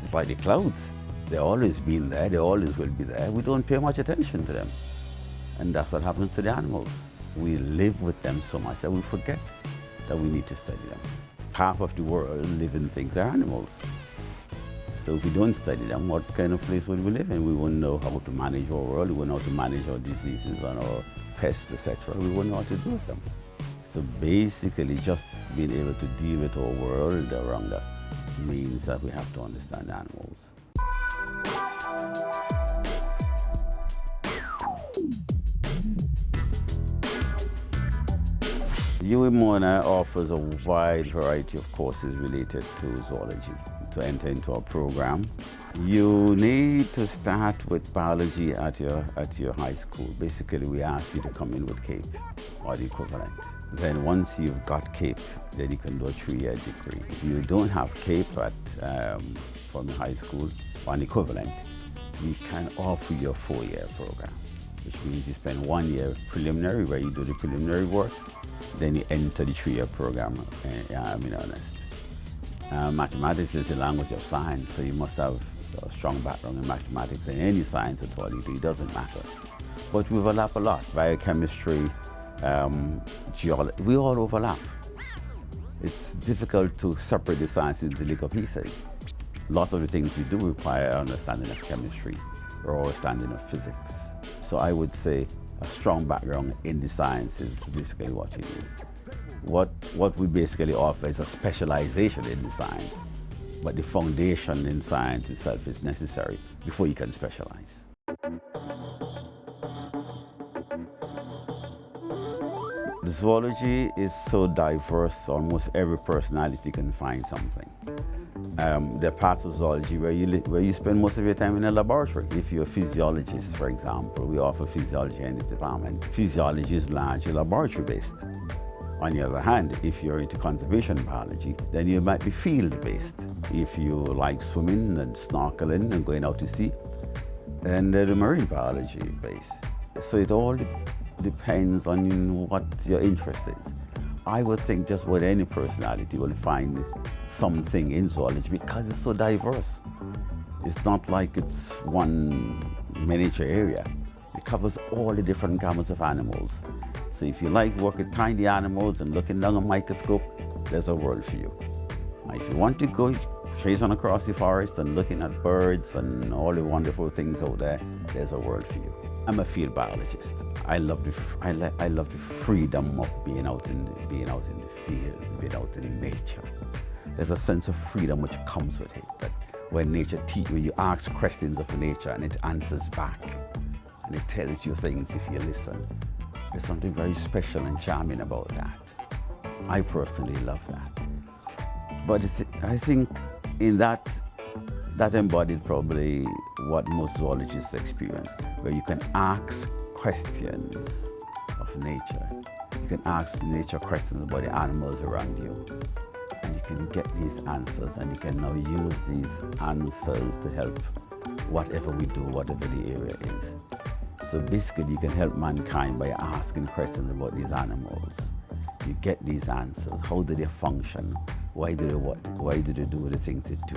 It's like the clouds. They've always been there, they always will be there. We don't pay much attention to them. And that's what happens to the animals. We live with them so much that we forget that we need to study them. Half of the world living things are animals. So if we don't study them, what kind of place would we live in? We wouldn't know how to manage our world, we wouldn't know how to manage our diseases and our pests, etc. We wouldn't know what to do with them. So basically, just being able to deal with our world around us means that we have to understand animals. UWI Mona offers a wide variety of courses related to zoology. To enter into our program, you need to start with biology at your high school. Basically, we ask you to come in with CAPE or the equivalent. Then once you've got CAPE, then you can do a 3-year degree. If you don't have CAPE from high school or an equivalent, we can offer you a 4-year program, which means you spend 1 year preliminary where you do the preliminary work, then you enter the 3-year program in earnest. Mathematics is the language of science, so you must have a strong background in mathematics and any science at all. It doesn't matter. But we overlap a lot. Biochemistry, geology, we all overlap. It's difficult to separate the sciences into little pieces. Lots of the things we do require understanding of chemistry or understanding of physics. So I would say a strong background in the science is basically what you need. What we basically offer is a specialization in the science, but the foundation in science itself is necessary before you can specialize. Zoology is so diverse, almost every personality can find something. There are parts of zoology where you spend most of your time in a laboratory. If you're a physiologist, for example, we offer physiology in this department. Physiology is largely laboratory-based. On the other hand, if you're into conservation biology, then you might be field-based. If you like swimming and snorkeling and going out to sea, then the marine biology base. So it all depends on what your interest is. I would think just about any personality will find something in zoology because it's so diverse. It's not like it's one miniature area. It covers all the different gamuts of animals. So if you like working with tiny animals and looking down a microscope, there's a world for you. If you want to go chasing across the forest and looking at birds and all the wonderful things out there, there's a world for you. I'm a field biologist. I love the freedom of being out in the field, being out in nature. There's a sense of freedom which comes with it. That when nature teaches you, you ask questions of nature and it answers back, and it tells you things if you listen. There's something very special and charming about that. I personally love that. But I think in that embodied probably what most zoologists experience, where you can ask questions of nature. You can ask nature questions about the animals around you. And you can get these answers, and you can now use these answers to help whatever we do, whatever the area is. So basically, you can help mankind by asking questions about these animals. You get these answers. How do they function? Why do they do the things they do?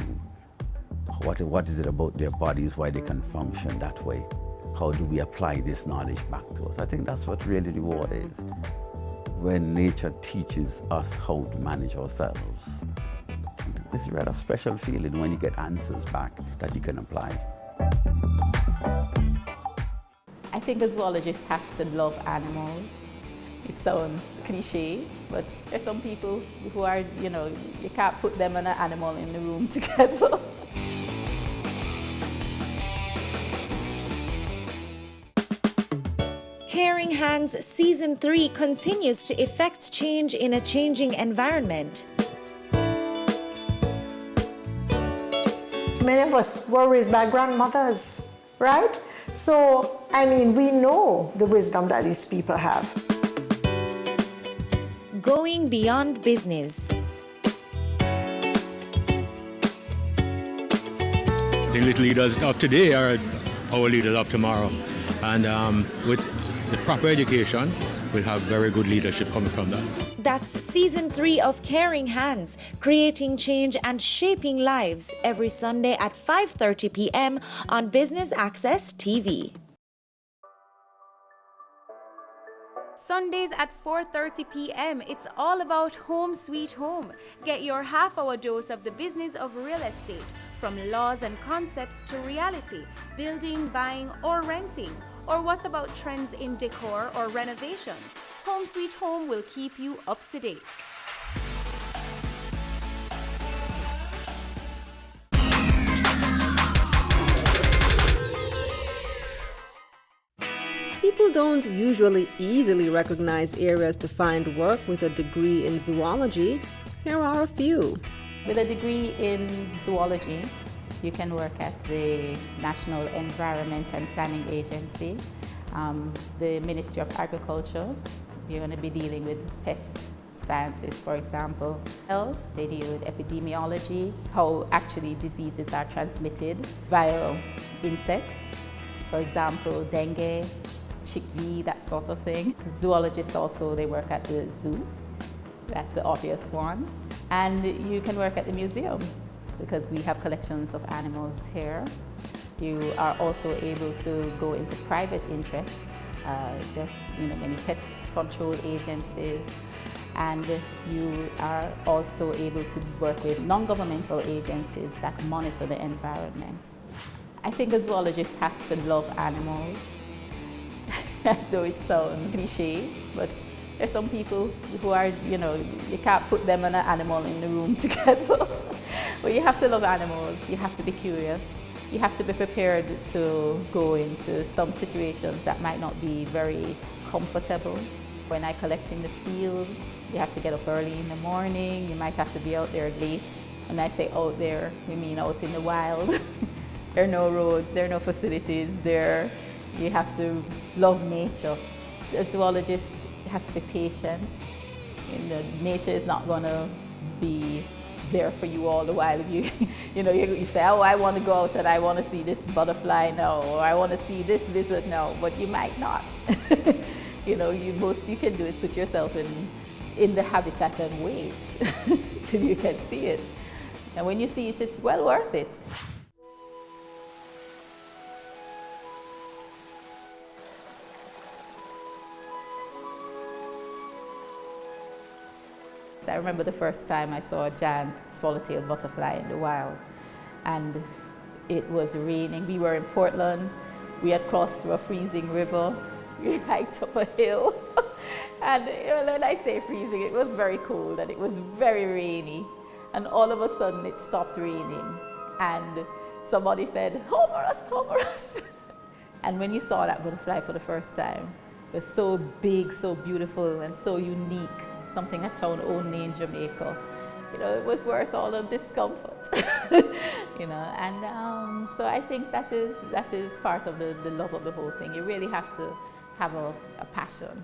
What is it about their bodies, why they can function that way? How do we apply this knowledge back to us? I think that's what really reward is. When nature teaches us how to manage ourselves. It's a rather special feeling when you get answers back that you can apply. I think a zoologist has to love animals. It sounds cliche, but there's some people who are, you can't put them and an animal in the room together. Caring Hands Season 3 continues to effect change in a changing environment. Many of us were raised by grandmothers, right? So, we know the wisdom that these people have. Going beyond business. The little leaders of today are our leaders of tomorrow. And with the proper education, we'll have very good leadership coming from that. That's Season 3 of Caring Hands, creating change and shaping lives, every Sunday at 5:30 p.m. on Business Access TV. Sundays at 4:30 p.m. It's all about Home Sweet Home. Get your half-hour dose of the business of real estate, from laws and concepts to reality, building, buying, or renting. Or what about trends in decor or renovations? Home Sweet Home will keep you up to date. People don't usually easily recognize areas to find work with a degree in zoology. Here are a few. With a degree in zoology, you can work at the National Environment and Planning Agency, the Ministry of Agriculture. You're going to be dealing with pest sciences, for example. Health, they deal with epidemiology, how actually diseases are transmitted via insects. For example, dengue, chickpea, that sort of thing. Zoologists also, they work at the zoo. That's the obvious one. And you can work at the museum, because we have collections of animals here. You are also able to go into private interests. There's many pest control agencies, and you are also able to work with non-governmental agencies that monitor the environment. I think a zoologist has to love animals. Though it sounds cliche, but there's some people who are, you can't put them and an animal in the room together. But you have to love animals, you have to be curious, you have to be prepared to go into some situations that might not be very comfortable. When I collect in the field, you have to get up early in the morning, you might have to be out there late. When I say out there, we mean out in the wild. There are no roads, there are no facilities there. You have to love nature. The zoologist has to be patient. Nature is not going to be there for you all the while. You say, oh, I want to go out and I want to see this butterfly now, or I want to see this lizard now, but you might not. Most you can do is put yourself in the habitat and wait till you can see it. And when you see it, it's well worth it. I remember the first time I saw a giant swallowtail butterfly in the wild, and it was raining. We were in Portland. We had crossed through a freezing river. We hiked up a hill. And when I say freezing, it was very cold and it was very rainy. And all of a sudden it stopped raining. And somebody said, "Homerus, Homerus." And when you saw that butterfly for the first time, it was so big, so beautiful, and so unique. Something that's found only in Jamaica. it was worth all the discomfort. And so I think that is part of the love of the whole thing. You really have to have a passion.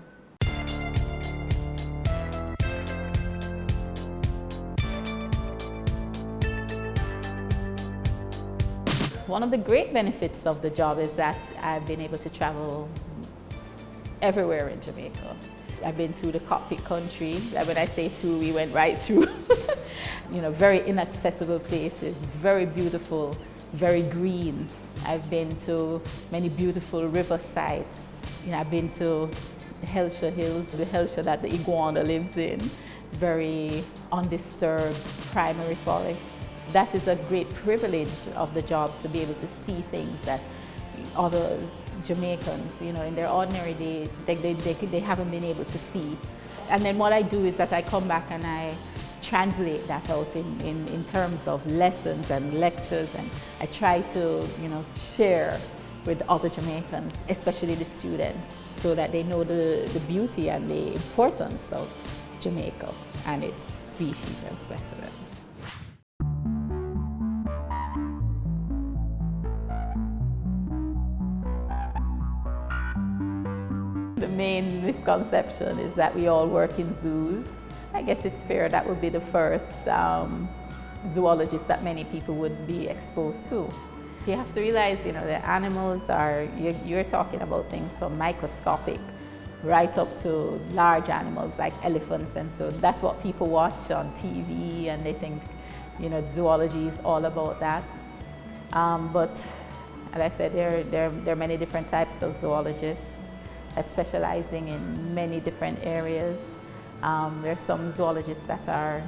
One of the great benefits of the job is that I've been able to travel everywhere in Jamaica. I've been through the cockpit country. When I say through, we went right through. Very inaccessible places, very beautiful, very green. I've been to many beautiful river sites. I've been to the Hellshire Hills, the Hellshire that the iguana lives in, very undisturbed primary forests. That is a great privilege of the job, to be able to see things that other Jamaicans, in their ordinary days, they haven't been able to see. And then what I do is that I come back and I translate that out in terms of lessons and lectures, and I try to, share with other Jamaicans, especially the students, so that they know the beauty and the importance of Jamaica and its species and specimens. The main misconception is that we all work in zoos. I guess it's fair that would be the first zoologist that many people would be exposed to. You have to realize, the animals are, you're talking about things from microscopic right up to large animals like elephants, and so that's what people watch on TV, and they think, zoology is all about that. But as I said, there are many different types of zoologists that's specializing in many different areas. There are some zoologists that are,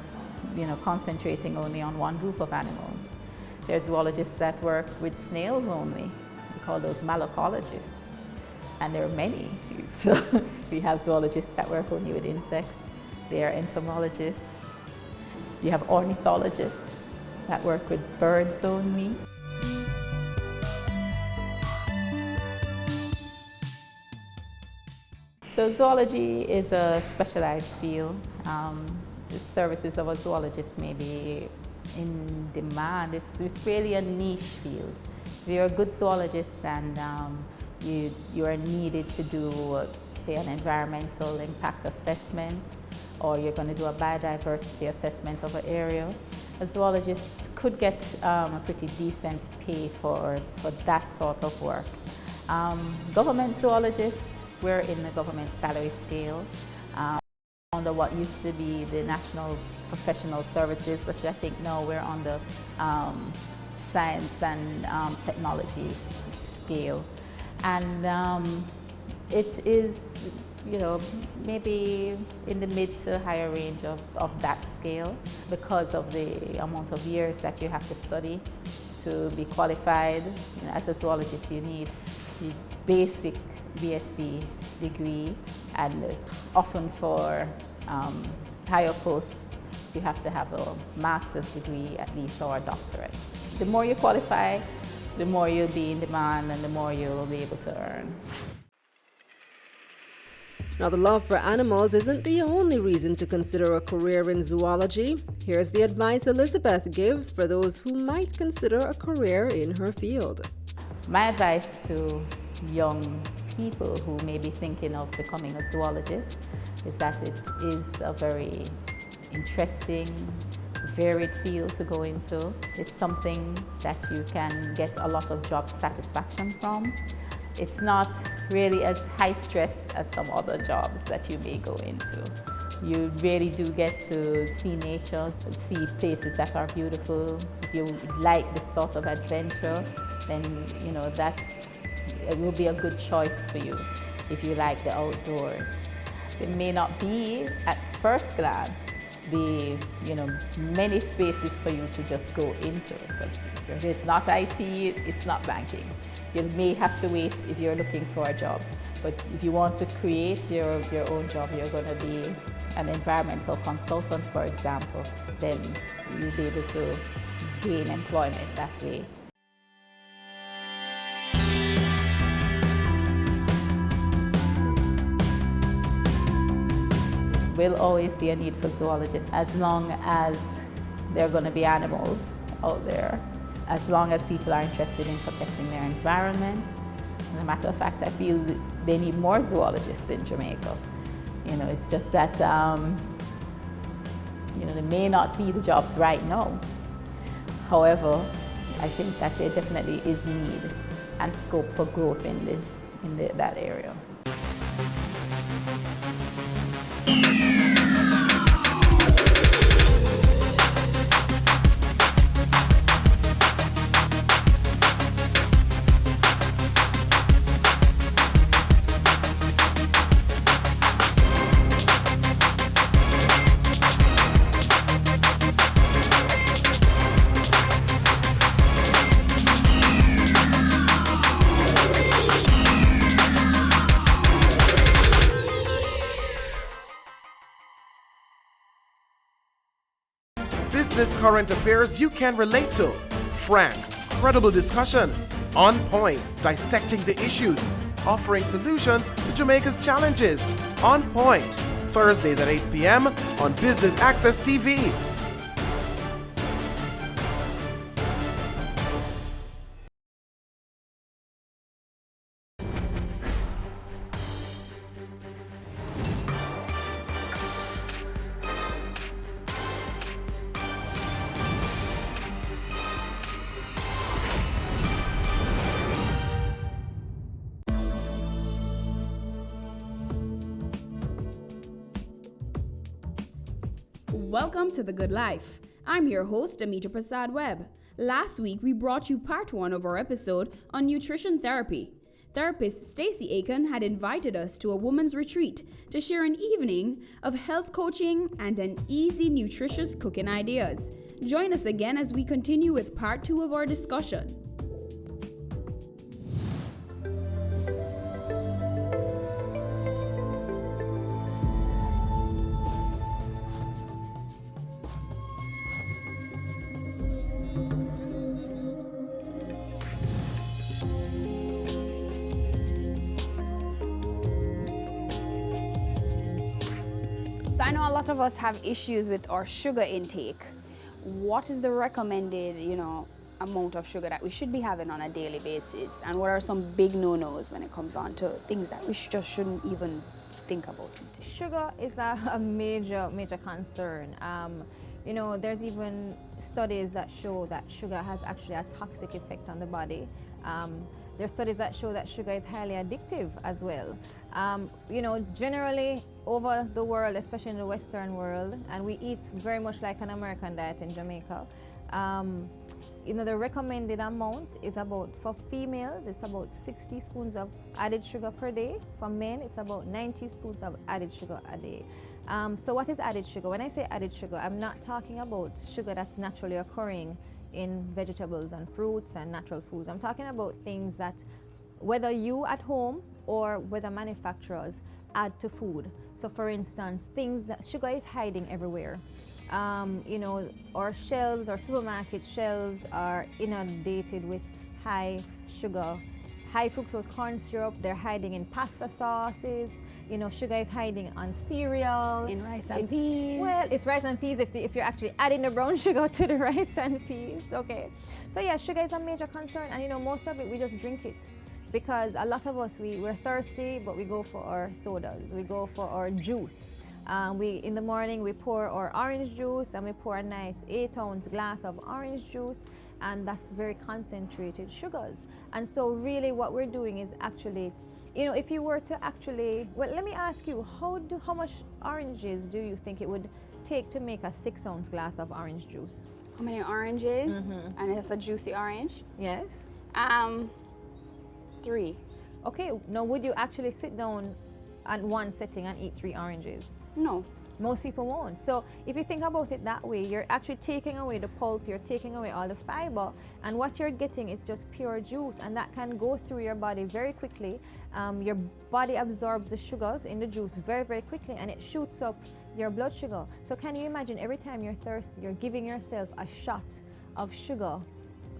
concentrating only on one group of animals. There are zoologists that work with snails only. We call those malacologists. And there are many. So we have zoologists that work only with insects. There are entomologists. You have ornithologists that work with birds only. So zoology is a specialized field. The services of a zoologist may be in demand. It's really a niche field. If you're a good zoologist and you are needed to do, say, an environmental impact assessment, or you're going to do a biodiversity assessment of an area, a zoologist could get a pretty decent pay for that sort of work. Government zoologists, we're in the government salary scale under what used to be the National Professional Services, but I think now we're on the science and technology scale. And it is, maybe in the mid to higher range of that scale, because of the amount of years that you have to study to be qualified. As a zoologist, you need the basic BSc degree, and often for higher posts, you have to have a master's degree at least, or a doctorate. The more you qualify, the more you'll be in demand and the more you'll be able to earn. Now, the love for animals isn't the only reason to consider a career in zoology. Here's the advice Elizabeth gives for those who might consider a career in her field. My advice to young people who may be thinking of becoming a zoologist is that it is a very interesting, varied field to go into. It's something that you can get a lot of job satisfaction from. It's not really as high stress as some other jobs that you may go into. You really do get to see nature, see places that are beautiful. If you like this sort of adventure, then it will be a good choice for you if you like the outdoors. It may not be, at first glance, many spaces for you to just go into, because if it's not IT, it's not banking. You may have to wait if you're looking for a job. But if you want to create your own job, you're going to be an environmental consultant, for example, then you'll be able to gain employment that way. Will always be a need for zoologists as long as there are going to be animals out there, as long as people are interested in protecting their environment. As a matter of fact, I feel they need more zoologists in Jamaica. You know, it's just that, you know, there may not be the jobs right now. However, I think that there definitely is need and scope for growth in that area. Business current affairs you can relate to. Frank, credible discussion. On point, dissecting the issues. Offering solutions to Jamaica's challenges. On Point, Thursdays at 8 p.m. on Business Access TV. Welcome to The Good Life. I'm your host, Amita Prasad Webb. Last week, we brought you part 1 of our episode on nutrition therapy. Therapist Stacey Aiken had invited us to a woman's retreat to share an evening of health coaching and an easy, nutritious cooking ideas. Join us again as we continue with part 2 of our discussion. So I know a lot of us have issues with our sugar intake. What is the recommended, amount of sugar that we should be having on a daily basis? And what are some big no-nos when it comes on to things that we just shouldn't even think about eating? Sugar is a major concern. There's even studies that show that sugar has actually a toxic effect on the body. There's studies that show that sugar is highly addictive as well. Generally over the world, especially in the Western world, and we eat very much like an American diet in Jamaica. The recommended amount is for females, it's about 60 spoons of added sugar per day. For men, it's about 90 spoons of added sugar a day. So what is added sugar? When I say added sugar, I'm not talking about sugar that's naturally occurring in vegetables and fruits and natural foods. I'm talking about things that whether you at home or whether manufacturers add to food. So for instance, things that sugar is hiding everywhere. Our shelves, our supermarket shelves are inundated with high sugar, high fructose corn syrup. They're hiding in pasta sauces. Sugar is hiding on cereal. In rice and peas. Well, it's rice and peas if you're actually adding the brown sugar to the rice and peas, okay? So yeah, sugar is a major concern, and most of it, we just drink it. Because a lot of us, we're thirsty, but we go for our sodas. We go for our juice. In the morning, we pour our orange juice, and we pour a nice 8-ounce glass of orange juice, and that's very concentrated sugars. And so really what we're doing is actually, if you were to actually, well, let me ask you, how much oranges do you think it would take to make a 6-ounce glass of orange juice? How many oranges? And it's a juicy orange? Yes. 3. Okay, now would you actually sit down at one setting and eat 3 oranges? No. Most people won't. So if you think about it that way, you're actually taking away the pulp, you're taking away all the fiber, and what you're getting is just pure juice, and that can go through your body very quickly. Your body absorbs the sugars in the juice very, very quickly, and it shoots up your blood sugar. So can you imagine every time you're thirsty, you're giving yourself a shot of sugar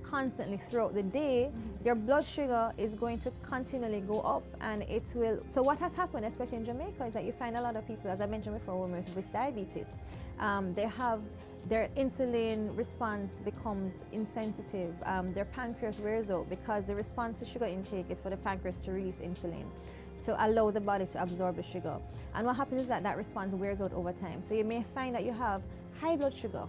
constantly throughout the day, your blood sugar is going to continually go up, and it will. So what has happened, especially in Jamaica, is that you find a lot of people, as I mentioned before, women with diabetes. their insulin response becomes insensitive. Their pancreas wears out because the response to sugar intake is for the pancreas to release insulin to allow the body to absorb the sugar. And what happens is that that response wears out over time. So you may find that you have high blood sugar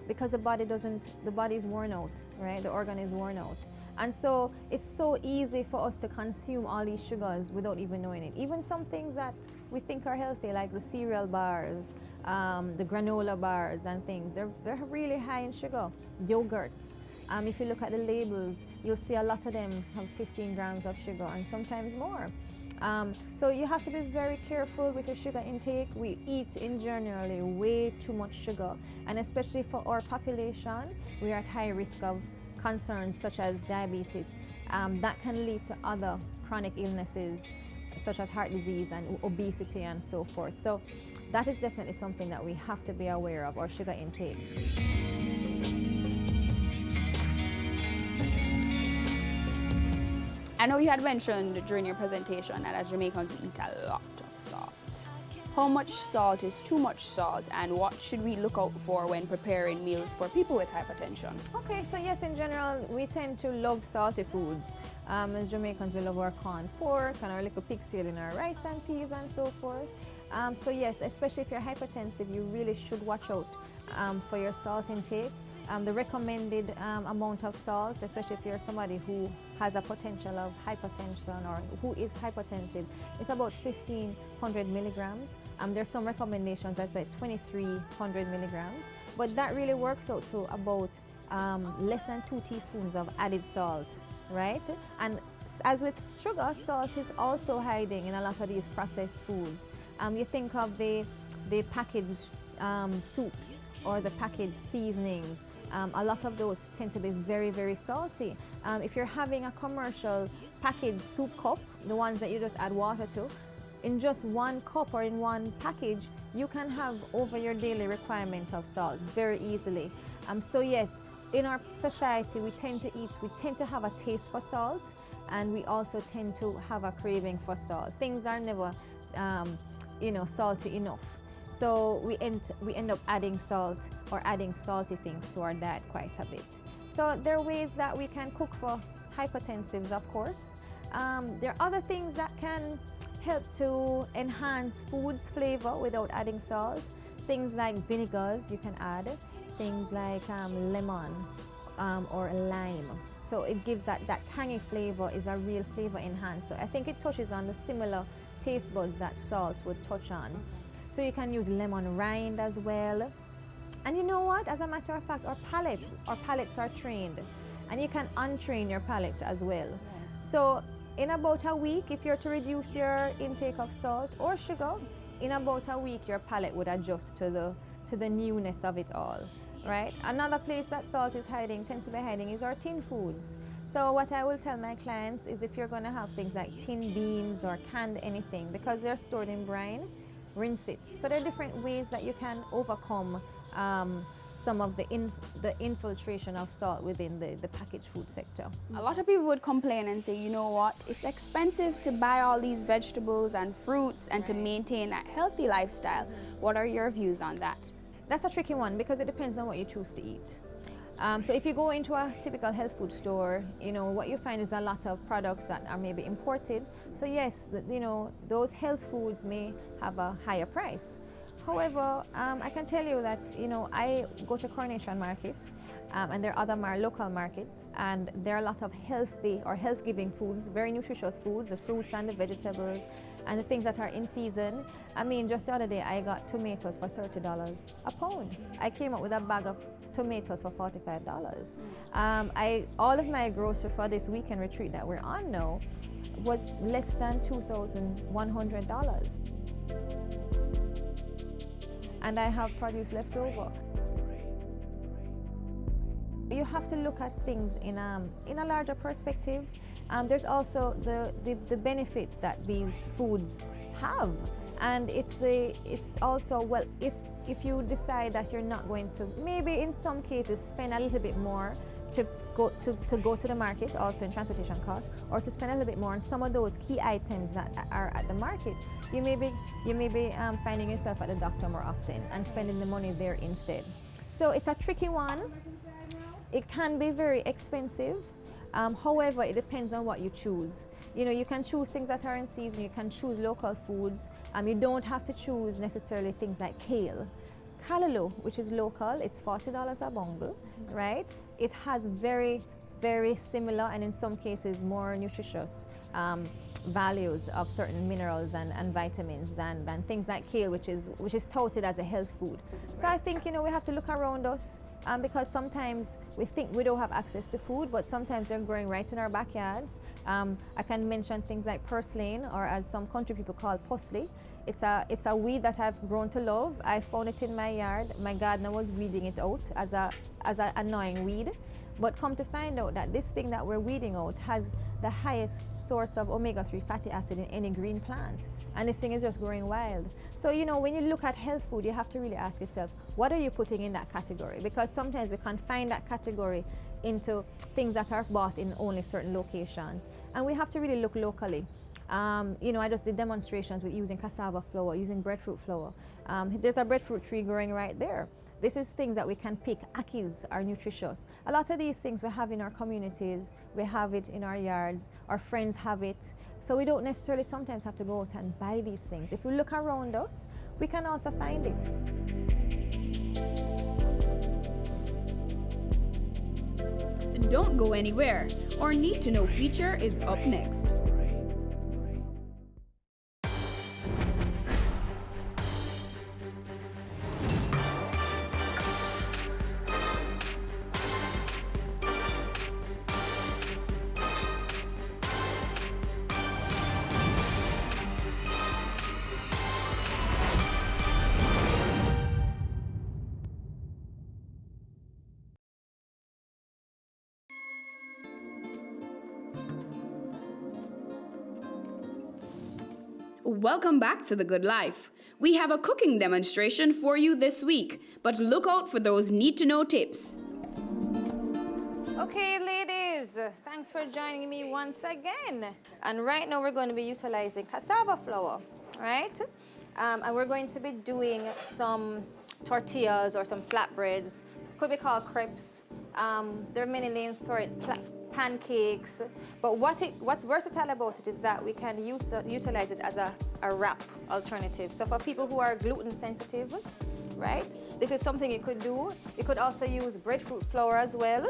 because the body is worn out, right? The organ is worn out. And so it's so easy for us to consume all these sugars without even knowing it. Even some things that we think are healthy, like the cereal bars, the granola bars and things, they're really high in sugar. Yogurts, if you look at the labels, you'll see a lot of them have 15 grams of sugar and sometimes more. So you have to be very careful with your sugar intake. We eat in generally way too much sugar, and especially for our population, we are at high risk of concerns such as diabetes. That can lead to other chronic illnesses such as heart disease and obesity and so forth. So that is definitely something that we have to be aware of, our sugar intake. I know you had mentioned during your presentation that as Jamaicans we eat a lot of salt. How much salt is too much salt, and what should we look out for when preparing meals for people with hypertension? Okay, so yes, in general, we tend to love salty foods. As Jamaicans, we love our corn pork and our little pig's tail in our rice and peas and so forth. So yes, especially if you're hypertensive, you really should watch out for your salt intake. The recommended amount of salt, especially if you're somebody who has a potential of hypertension or who is hypertensive, is about 1,500 milligrams. There's some recommendations that's like 2,300 milligrams, but that really works out to about less than 2 teaspoons of added salt, right? And as with sugar, salt is also hiding in a lot of these processed foods. You think of the packaged soups or the packaged seasonings. A lot of those tend to be very, very salty. If you're having a commercial packaged soup cup, the ones that you just add water to, in just one cup or in one package, you can have over your daily requirement of salt very easily. So yes, in our society, we tend to have a taste for salt, and we also tend to have a craving for salt. Things are never, salty enough. So we end up adding salt or adding salty things to our diet quite a bit. So there are ways that we can cook for hypertensives, of course. There are other things that can help to enhance food's flavor without adding salt. Things like vinegars you can add, things like lemon or lime. So it gives that tangy flavor, is a real flavor enhancer. I think it touches on the similar taste buds that salt would touch on. So you can use lemon rind as well. And you know what? As a matter of fact, our palates are trained. And you can untrain your palate as well. So in about a week, if you're to reduce your intake of salt or sugar, in about a week your palate would adjust to the newness of it all, right? Another place that salt tends to be hiding is our tin foods. So what I will tell my clients is if you're going to have things like tin beans or canned anything, because they're stored in brine, rinse it. So there are different ways that you can overcome some of the infiltration of salt within the packaged food sector. A lot of people would complain and say, you know what, it's expensive to buy all these vegetables and fruits and to maintain that healthy lifestyle. What are your views on that? That's a tricky one because it depends on what you choose to eat. So if you go into a typical health food store, what you find is a lot of products that are maybe imported. So yes, those health foods may have a higher price. However, I can tell you that, I go to Coronation Market and there are other local markets, and there are a lot of healthy or health-giving foods, very nutritious foods, the fruits and the vegetables and the things that are in season. I mean, just the other day I got tomatoes for $30 a pound. I came up with a bag of tomatoes for $45. All of my grocery for this weekend retreat that we're on now was less than $2,100. And I have produce left over. You have to look at things in a larger perspective. There's also the benefit that these foods have, and it's also, well, if you decide that you're not going to, maybe in some cases, spend a little bit more to go to the market, also in transportation costs, or to spend a little bit more on some of those key items that are at the market, you may be finding yourself at the doctor more often and spending the money there instead. So it's a tricky one. It can be very expensive. However, it depends on what you choose. You know, you can choose things that are in season, you can choose local foods. You don't have to choose necessarily things like kale. Callaloo, which is local, it's $40 a bungle, right? It has very, very similar and in some cases more nutritious values of certain minerals and vitamins than things like kale, which is touted as a health food. So I think, you know, we have to look around us. Because sometimes we think we don't have access to food, but sometimes they're growing right in our backyards. I can mention things like purslane, or as some country people call parsley. It's a weed that I've grown to love. I found it in my yard. My gardener was weeding it out as an annoying weed. But come to find out that this thing that we're weeding out has the highest source of omega-3 fatty acid in any green plant. And this thing is just growing wild. So, you know, when you look at health food, you have to really ask yourself, what are you putting in that category? Because sometimes we can't find that category into things that are bought in only certain locations. And we have to really look locally. You know, I just did demonstrations with using cassava flour, using breadfruit flour. There's a breadfruit tree growing right there. This is things that we can pick. Akis are nutritious. A lot of these things we have in our communities, we have it in our yards, our friends have it. So we don't necessarily sometimes have to go out and buy these things. If we look around us, we can also find it. Don't go anywhere. Our Need to Know feature is up next. Welcome back to The Good Life. We have a cooking demonstration for you this week, but look out for those need-to-know tips. Okay, ladies, thanks for joining me once again. And right now we're going to be utilizing cassava flour, right? And we're going to be doing some tortillas or some flatbreads. Could be called crepes. There are many names for it. Pancakes, but what's versatile about it is that we can utilize it as a wrap alternative. So for people who are gluten sensitive, right, this is something you could do. You could also use breadfruit flour as well.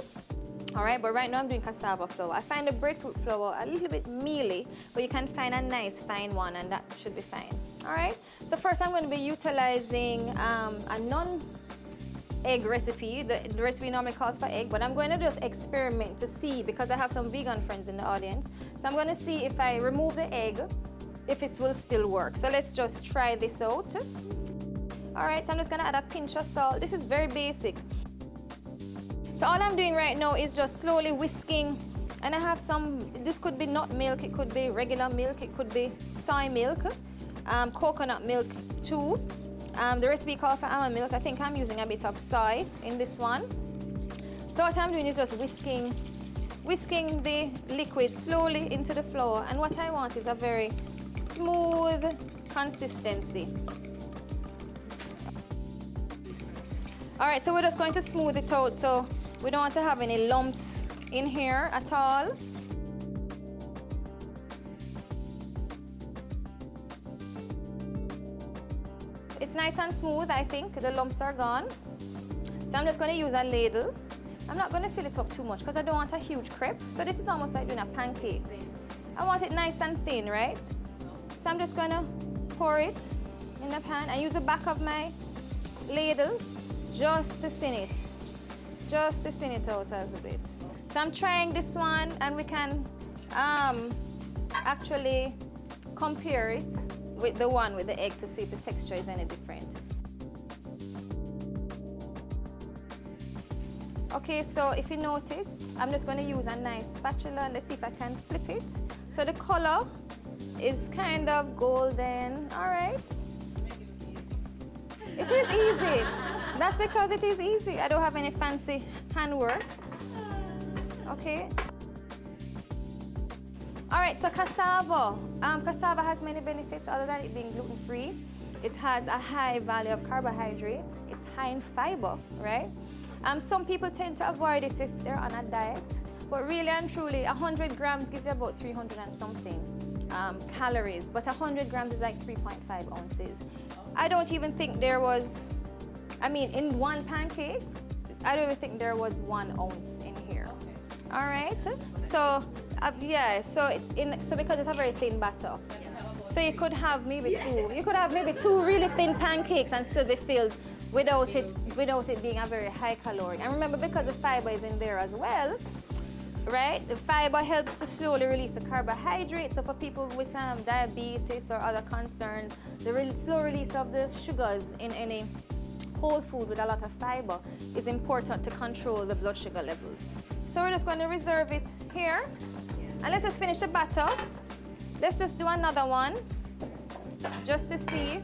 All right, but right now I'm doing cassava flour. I find the breadfruit flour a little bit mealy, but you can find a nice fine one and that should be fine. All right, so first I'm going to be utilizing a non-egg recipe. The recipe normally calls for egg, but I'm going to just experiment to see, because I have some vegan friends in the audience. So I'm going to see if I remove the egg, if it will still work. So let's just try this out. All right, so I'm just going to add a pinch of salt. This is very basic. So all I'm doing right now is just slowly whisking, and I have some, this could be nut milk, it could be regular milk, it could be soy milk, coconut milk too. The recipe calls for almond milk. I think I'm using a bit of soy in this one. So what I'm doing is just whisking the liquid slowly into the flour, and what I want is a very smooth consistency. All right, so we're just going to smooth it out, so we don't want to have any lumps in here at all. It's nice and smooth, I think. The lumps are gone. So I'm just going to use a ladle. I'm not going to fill it up too much because I don't want a huge crepe. So this is almost like doing a pancake. I want it nice and thin, right? So I'm just going to pour it in the pan. I use the back of my ladle just to thin it. Just to thin it out a little bit. So I'm trying this one, and we can actually compare it with the one with the egg to see if the texture is any different. Okay, so if you notice, I'm just going to use a nice spatula, and let's see if I can flip it. So the color is kind of golden. All right. It is easy. That's because it is easy. I don't have any fancy handwork. Okay. All right, so cassava. Cassava has many benefits other than it being gluten-free. It has a high value of carbohydrate. It's high in fiber, right? Some people tend to avoid it if they're on a diet, but really and truly, 100 grams gives you about 300 and something calories, but 100 grams is like 3.5 ounces. I don't even think there was, in one pancake, I don't even think there was 1 ounce in here. All right, so because it's a very thin batter, so you could have maybe two really thin pancakes and still be filled without it being a very high calorie. And remember, because the fiber is in there as well, right? The fiber helps to slowly release the carbohydrates. So for people with diabetes or other concerns, the slow release of the sugars in any whole food with a lot of fiber is important to control the blood sugar levels. So we're just going to reserve it here. And let's just finish the batter. Let's just do another one just to see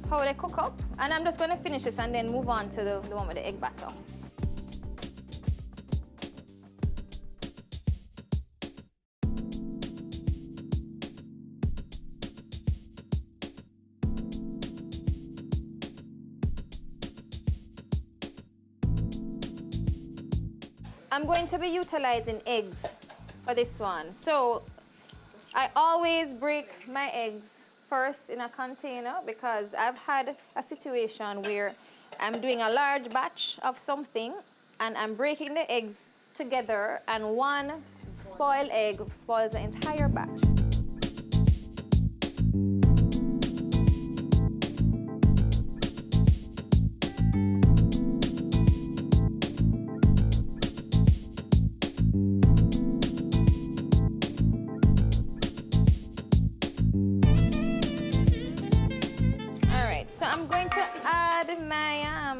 how they cook up. And I'm just going to finish this and then move on to the one with the egg batter. I'm going to be utilizing eggs for this one. So I always break my eggs first in a container because I've had a situation where I'm doing a large batch of something and I'm breaking the eggs together and one spoiled egg spoils the entire batch. So I'm going to add my,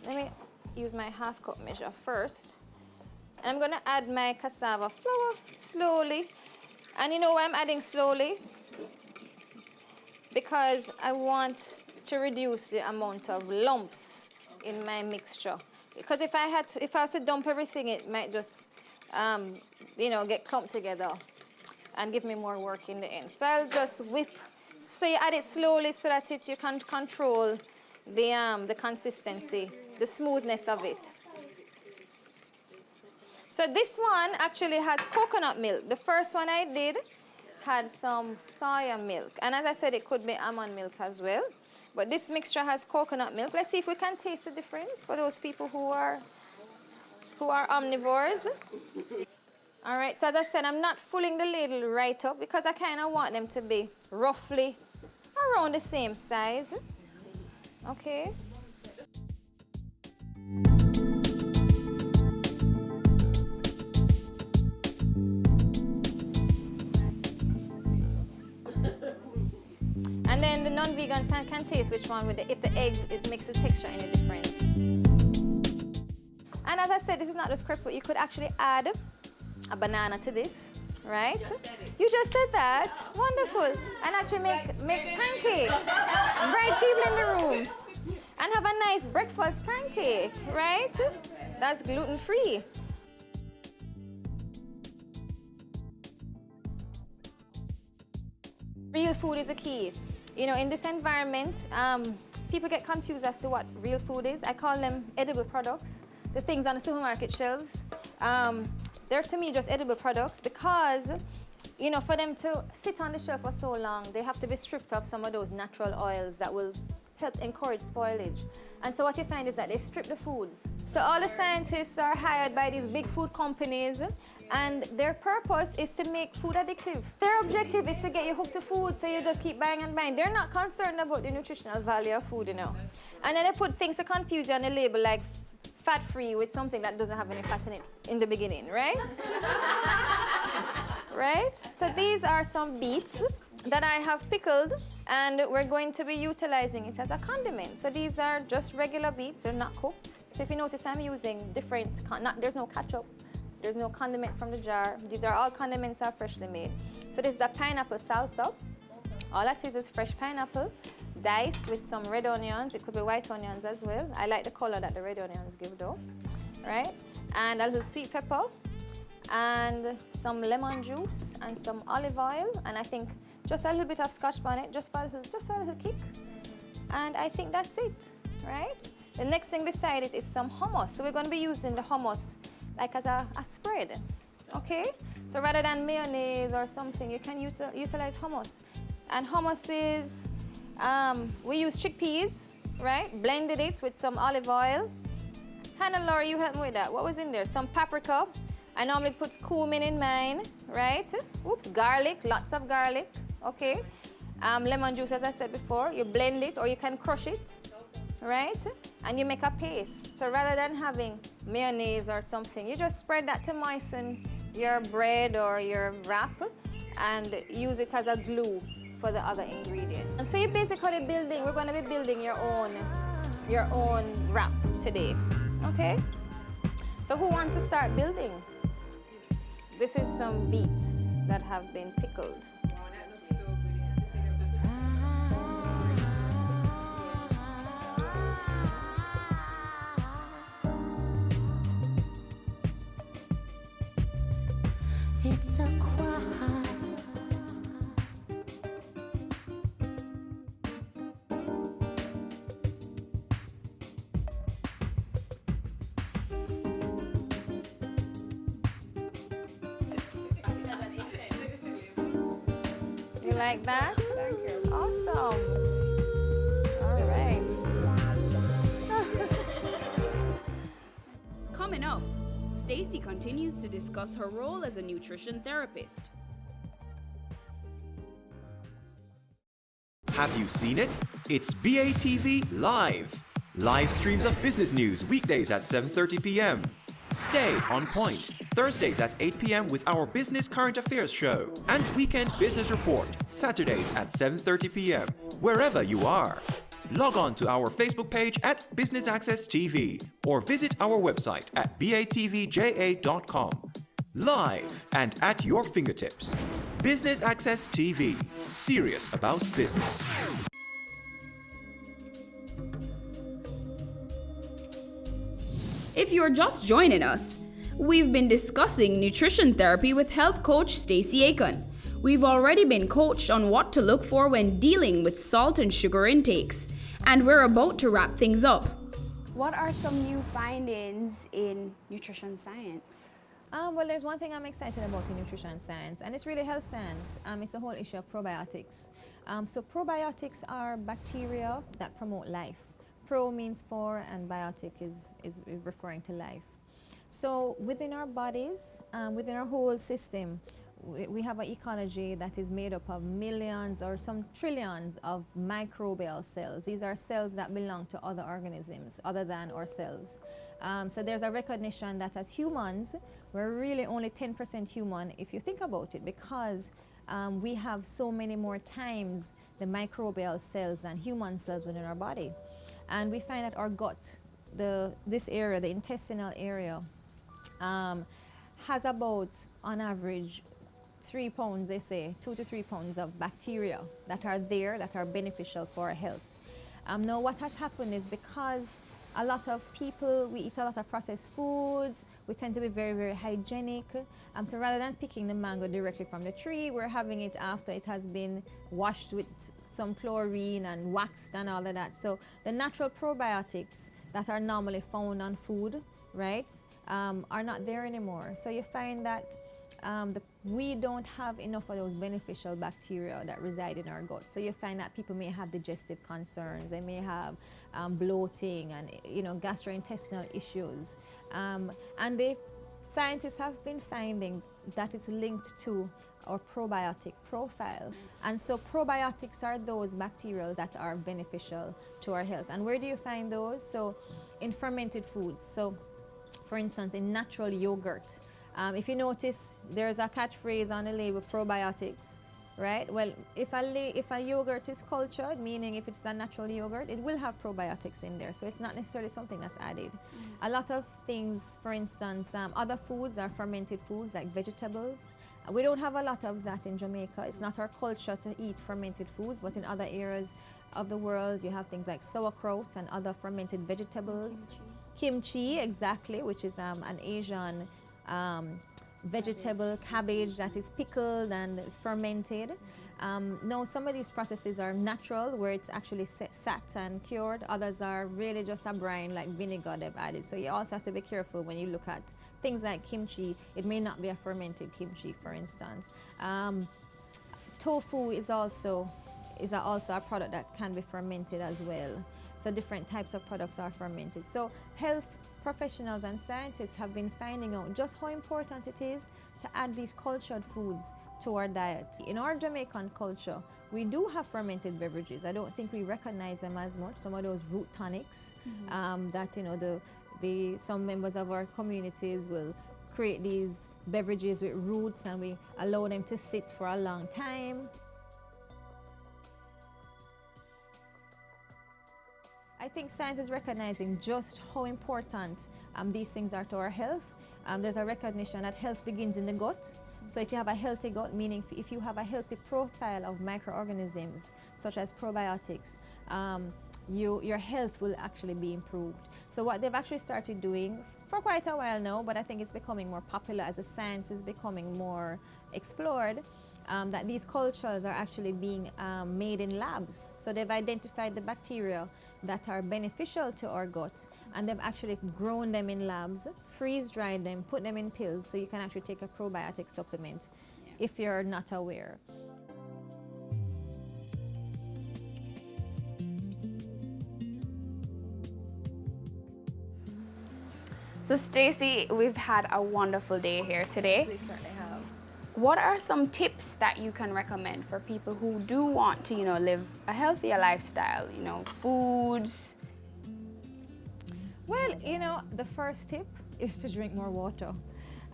let me use my half cup measure first. And I'm going to add my cassava flour slowly. And you know why I'm adding slowly? Because I want to reduce the amount of lumps in my mixture. Because if I was to dump everything, it might just, get clumped together and give me more work in the end. So I'll just whip. So you add it slowly so that you can control the consistency, the smoothness of it. So this one actually has coconut milk. The first one I did had some soya milk. And as I said, it could be almond milk as well. But this mixture has coconut milk. Let's see if we can taste the difference for those people who are omnivores. All right, so as I said, I'm not filling the ladle right up because I kind of want them to be roughly around the same size. Okay. And then the non-vegans can taste which one if the egg, it makes the texture any different. And as I said, this is not just crepes, but you could actually add a banana to this, right? You just said that. Wonderful. And actually make pancakes. Bright people in the room. And have a nice breakfast pancake, right? That's gluten-free. Real food is the key. You know, in this environment, people get confused as to what real food is. I call them edible products. The things on the supermarket shelves. They're to me just edible products because, you know, for them to sit on the shelf for so long, they have to be stripped of some of those natural oils that will help encourage spoilage. And so what you find is that they strip the foods. So all the scientists are hired by these big food companies and their purpose is to make food addictive. Their objective is to get you hooked to food so you just keep buying and buying. They're not concerned about the nutritional value of food, you know. And then they put things to confuse you on the label like fat-free with something that doesn't have any fat in it in the beginning, right? Right? So these are some beets that I have pickled and we're going to be utilizing it as a condiment. So these are just regular beets, they're not cooked. So if you notice, I'm using different, there's no ketchup, there's no condiment from the jar. These are all condiments are freshly made. So this is the pineapple salsa. All that is fresh pineapple, diced with some red onions. It could be white onions as well. I like the color that the red onions give though. right? And a little sweet pepper, and some lemon juice, and some olive oil, and I think just a little bit of scotch bonnet, just for a little kick. And I think that's it, right? The next thing beside it is some hummus. So we're going to be using the hummus like as a spread, okay? So rather than mayonnaise or something, you can utilize hummus. And hummus is, we use chickpeas, right? Blended it with some olive oil. Hannah, Laura, you help me with that. What was in there? Some paprika. I normally put cumin in mine, right? Oops, garlic, lots of garlic, okay? Lemon juice, as I said before, you blend it or you can crush it, right? And you make a paste. So rather than having mayonnaise or something, you just spread that to moisten your bread or your wrap and use it as a glue for the other ingredients. And so you're basically building, we're going to be building your own wrap today, okay? So who wants to start building? This is some beets that have been pickled. It's a quiet. You like that? Awesome. All right. Coming up, Stacy continues to discuss her role as a nutrition therapist. Have you seen it? It's BATV Live. Live streams of business news weekdays at 7:30 p.m. Stay on point Thursdays at 8 p.m. with our Business Current Affairs show and Weekend Business Report Saturdays at 7:30 p.m. wherever you are. Log on to our Facebook page at Business Access TV or visit our website at batvja.com. Live and at your fingertips. Business Access TV, serious about business. If you're just joining us, we've been discussing nutrition therapy with health coach Stacy Aiken. We've already been coached on what to look for when dealing with salt and sugar intakes, and we're about to wrap things up. What are some new findings in nutrition science? Well, there's one thing I'm excited about in nutrition science, and it's really health science. It's the whole issue of probiotics. So probiotics are bacteria that promote life. Pro means for, and biotic is referring to life. So within our bodies, within our whole system, we have an ecology that is made up of millions or some trillions of microbial cells. These are cells that belong to other organisms other than ourselves. So there's a recognition that as humans, we're really only 10% human if you think about it, because we have so many more times the microbial cells than human cells within our body. And we find that our gut, this area, the intestinal area, has about, on average, 3 pounds, they say, 2 to 3 pounds of bacteria that are there, that are beneficial for our health. Now, what has happened is because a lot of people, we eat a lot of processed foods, we tend to be very, very hygienic. So rather than picking the mango directly from the tree, we're having it after it has been washed with some chlorine and waxed and all of that. So the natural probiotics that are normally found on food, right, are not there anymore. So you find that we don't have enough of those beneficial bacteria that reside in our gut. So you find that people may have digestive concerns, they may have bloating and gastrointestinal issues, and scientists have been finding that it's linked to our probiotic profile. And so probiotics are those bacteria that are beneficial to our health. And where do you find those? So in fermented foods. So for instance, in natural yogurt. If you notice, there's a catchphrase on the label, probiotics, right? Well, if a yogurt is cultured, meaning if it's a natural yogurt, it will have probiotics in there. So it's not necessarily something that's added. A lot of things, for instance, other foods are fermented foods like vegetables. We don't have a lot of that in Jamaica. It's not our culture to eat fermented foods, but in other areas of the world, you have things like sauerkraut and other fermented vegetables. Kimchi, exactly, which is an Asian vegetable cabbage that is pickled and fermented. Now, some of these processes are natural, where it's actually sat and cured. Others are really just a brine, like vinegar they've added. So you also have to be careful when you look at things like kimchi. It may not be a fermented kimchi, for instance. Tofu is also a product that can be fermented as well. So different types of products are fermented. So health professionals and scientists have been finding out just how important it is to add these cultured foods to our diet. In our Jamaican culture, we do have fermented beverages. I don't think we recognize them as much. Some of those root tonics that, you know, some members of our communities will create these beverages with roots, and we allow them to sit for a long time. I think science is recognizing just how important these things are to our health. There's a recognition that health begins in the gut. So if you have a healthy gut, meaning if you have a healthy profile of microorganisms, such as probiotics, your health will actually be improved. So what they've actually started doing for quite a while now, but I think it's becoming more popular as the science is becoming more explored, that these cultures are actually being made in labs. So they've identified the bacteria that are beneficial to our gut, and they've actually grown them in labs, freeze-dried them, put them in pills, so you can actually take a probiotic supplement if you're not aware. So Stacey, we've had a wonderful day here today. We certainly have. What are some tips that you can recommend for people who do want to, live a healthier lifestyle, foods? Well, the first tip is to drink more water.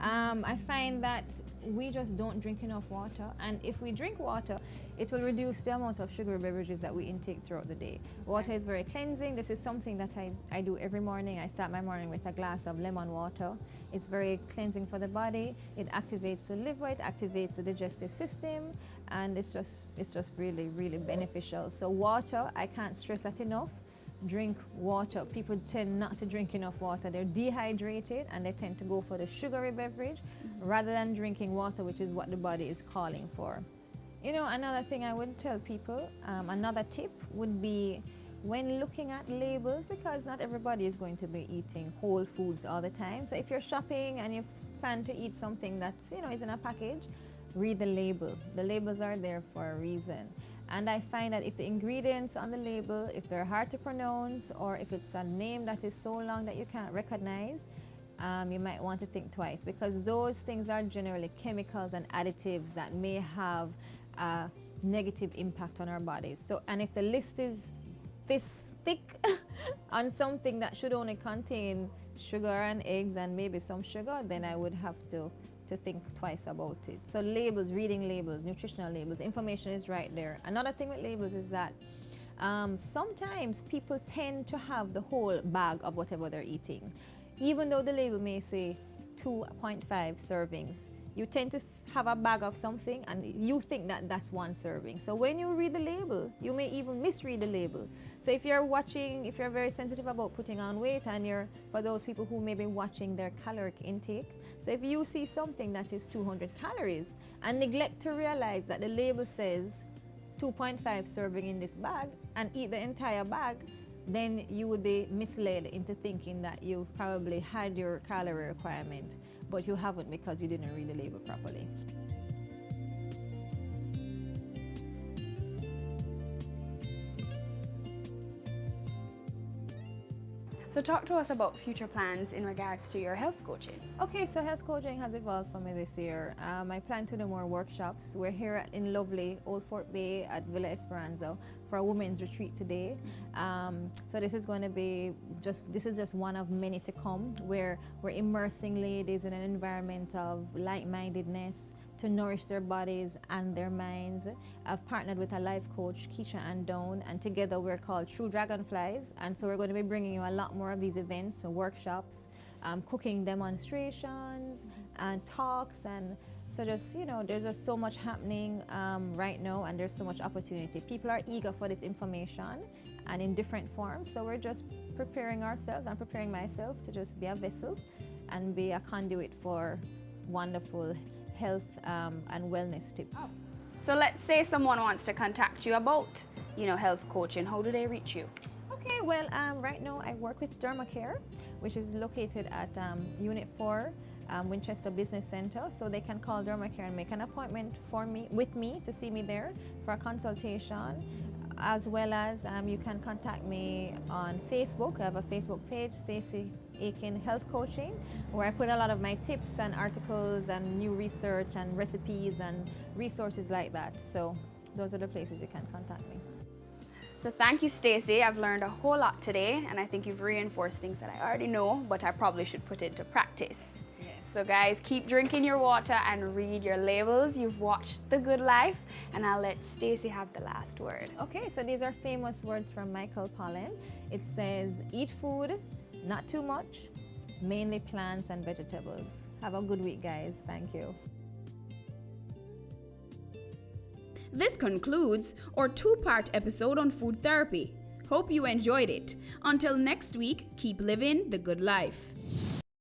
I find that we just don't drink enough water, and if we drink water, it will reduce the amount of sugary beverages that we intake throughout the day. Water is very cleansing. This is something that I do every morning. I start my morning with a glass of lemon water. It's very cleansing for the body. It activates the liver, it activates the digestive system, and it's just really, really beneficial. So water, I can't stress that enough. Drink water. People tend not to drink enough water. They're dehydrated and they tend to go for the sugary beverage rather than drinking water, which is what the body is calling for. Another thing I would tell people, another tip would be when looking at labels, because not everybody is going to be eating whole foods all the time. So if you're shopping and you plan to eat something that's, is in a package, read the label. The labels are there for a reason. And I find that if the ingredients on the label, if they're hard to pronounce, or if it's a name that is so long that you can't recognize, you might want to think twice, because those things are generally chemicals and additives that may have a negative impact on our bodies. So, and if the list is this thick on something that should only contain sugar and eggs and maybe some sugar, then I would have to think twice about it. So labels, reading labels, nutritional labels, information is right there. Another thing with labels is that sometimes people tend to have the whole bag of whatever they're eating. Even though the label may say 2.5 servings, you tend to have a bag of something and you think that that's one serving. So when you read the label, you may even misread the label. So if you're very sensitive about putting on weight, and for those people who may be watching their caloric intake, so if you see something that is 200 calories and neglect to realize that the label says 2.5 serving in this bag and eat the entire bag, then you would be misled into thinking that you've probably had your calorie requirement, but you haven't because you didn't read the label properly. So talk to us about future plans in regards to your health coaching. Okay, so health coaching has evolved for me this year. I plan to do more workshops. We're here in lovely Old Fort Bay at Villa Esperanza for a women's retreat today. So this is going to be just one of many to come, where we're immersing ladies in an environment of like-mindedness to nourish their bodies and their minds. I've partnered with a life coach, Keisha and Dawn, and together we're called True Dragonflies. And so we're going to be bringing you a lot more of these events, so workshops, cooking demonstrations, and talks. And so there's just so much happening right now, and there's so much opportunity. People are eager for this information, and in different forms. So we're just preparing ourselves and preparing myself to just be a vessel and be a conduit for wonderful health and wellness tips. So let's say someone wants to contact you about, health coaching. How do they reach you? Okay, well, right now I work with Dermacare, which is located at Unit 4, Winchester Business Center. So they can call Dermacare and make an appointment with me to see me there for a consultation. As well as you can contact me on Facebook. I have a Facebook page, Stacey Aiken Health Coaching, where I put a lot of my tips and articles and new research and recipes and resources like that. So those are the places you can contact me. So thank you, Stacey. I've learned a whole lot today, and I think you've reinforced things that I already know, but I probably should put into practice. Yes. So guys, keep drinking your water and read your labels. You've watched The Good Life, and I'll let Stacey have the last word. Okay, so these are famous words from Michael Pollan. It says, eat food, not too much, mainly plants and vegetables. Have a good week, guys. Thank you. This concludes our two-part episode on food therapy. Hope you enjoyed it. Until next week, keep living the good life.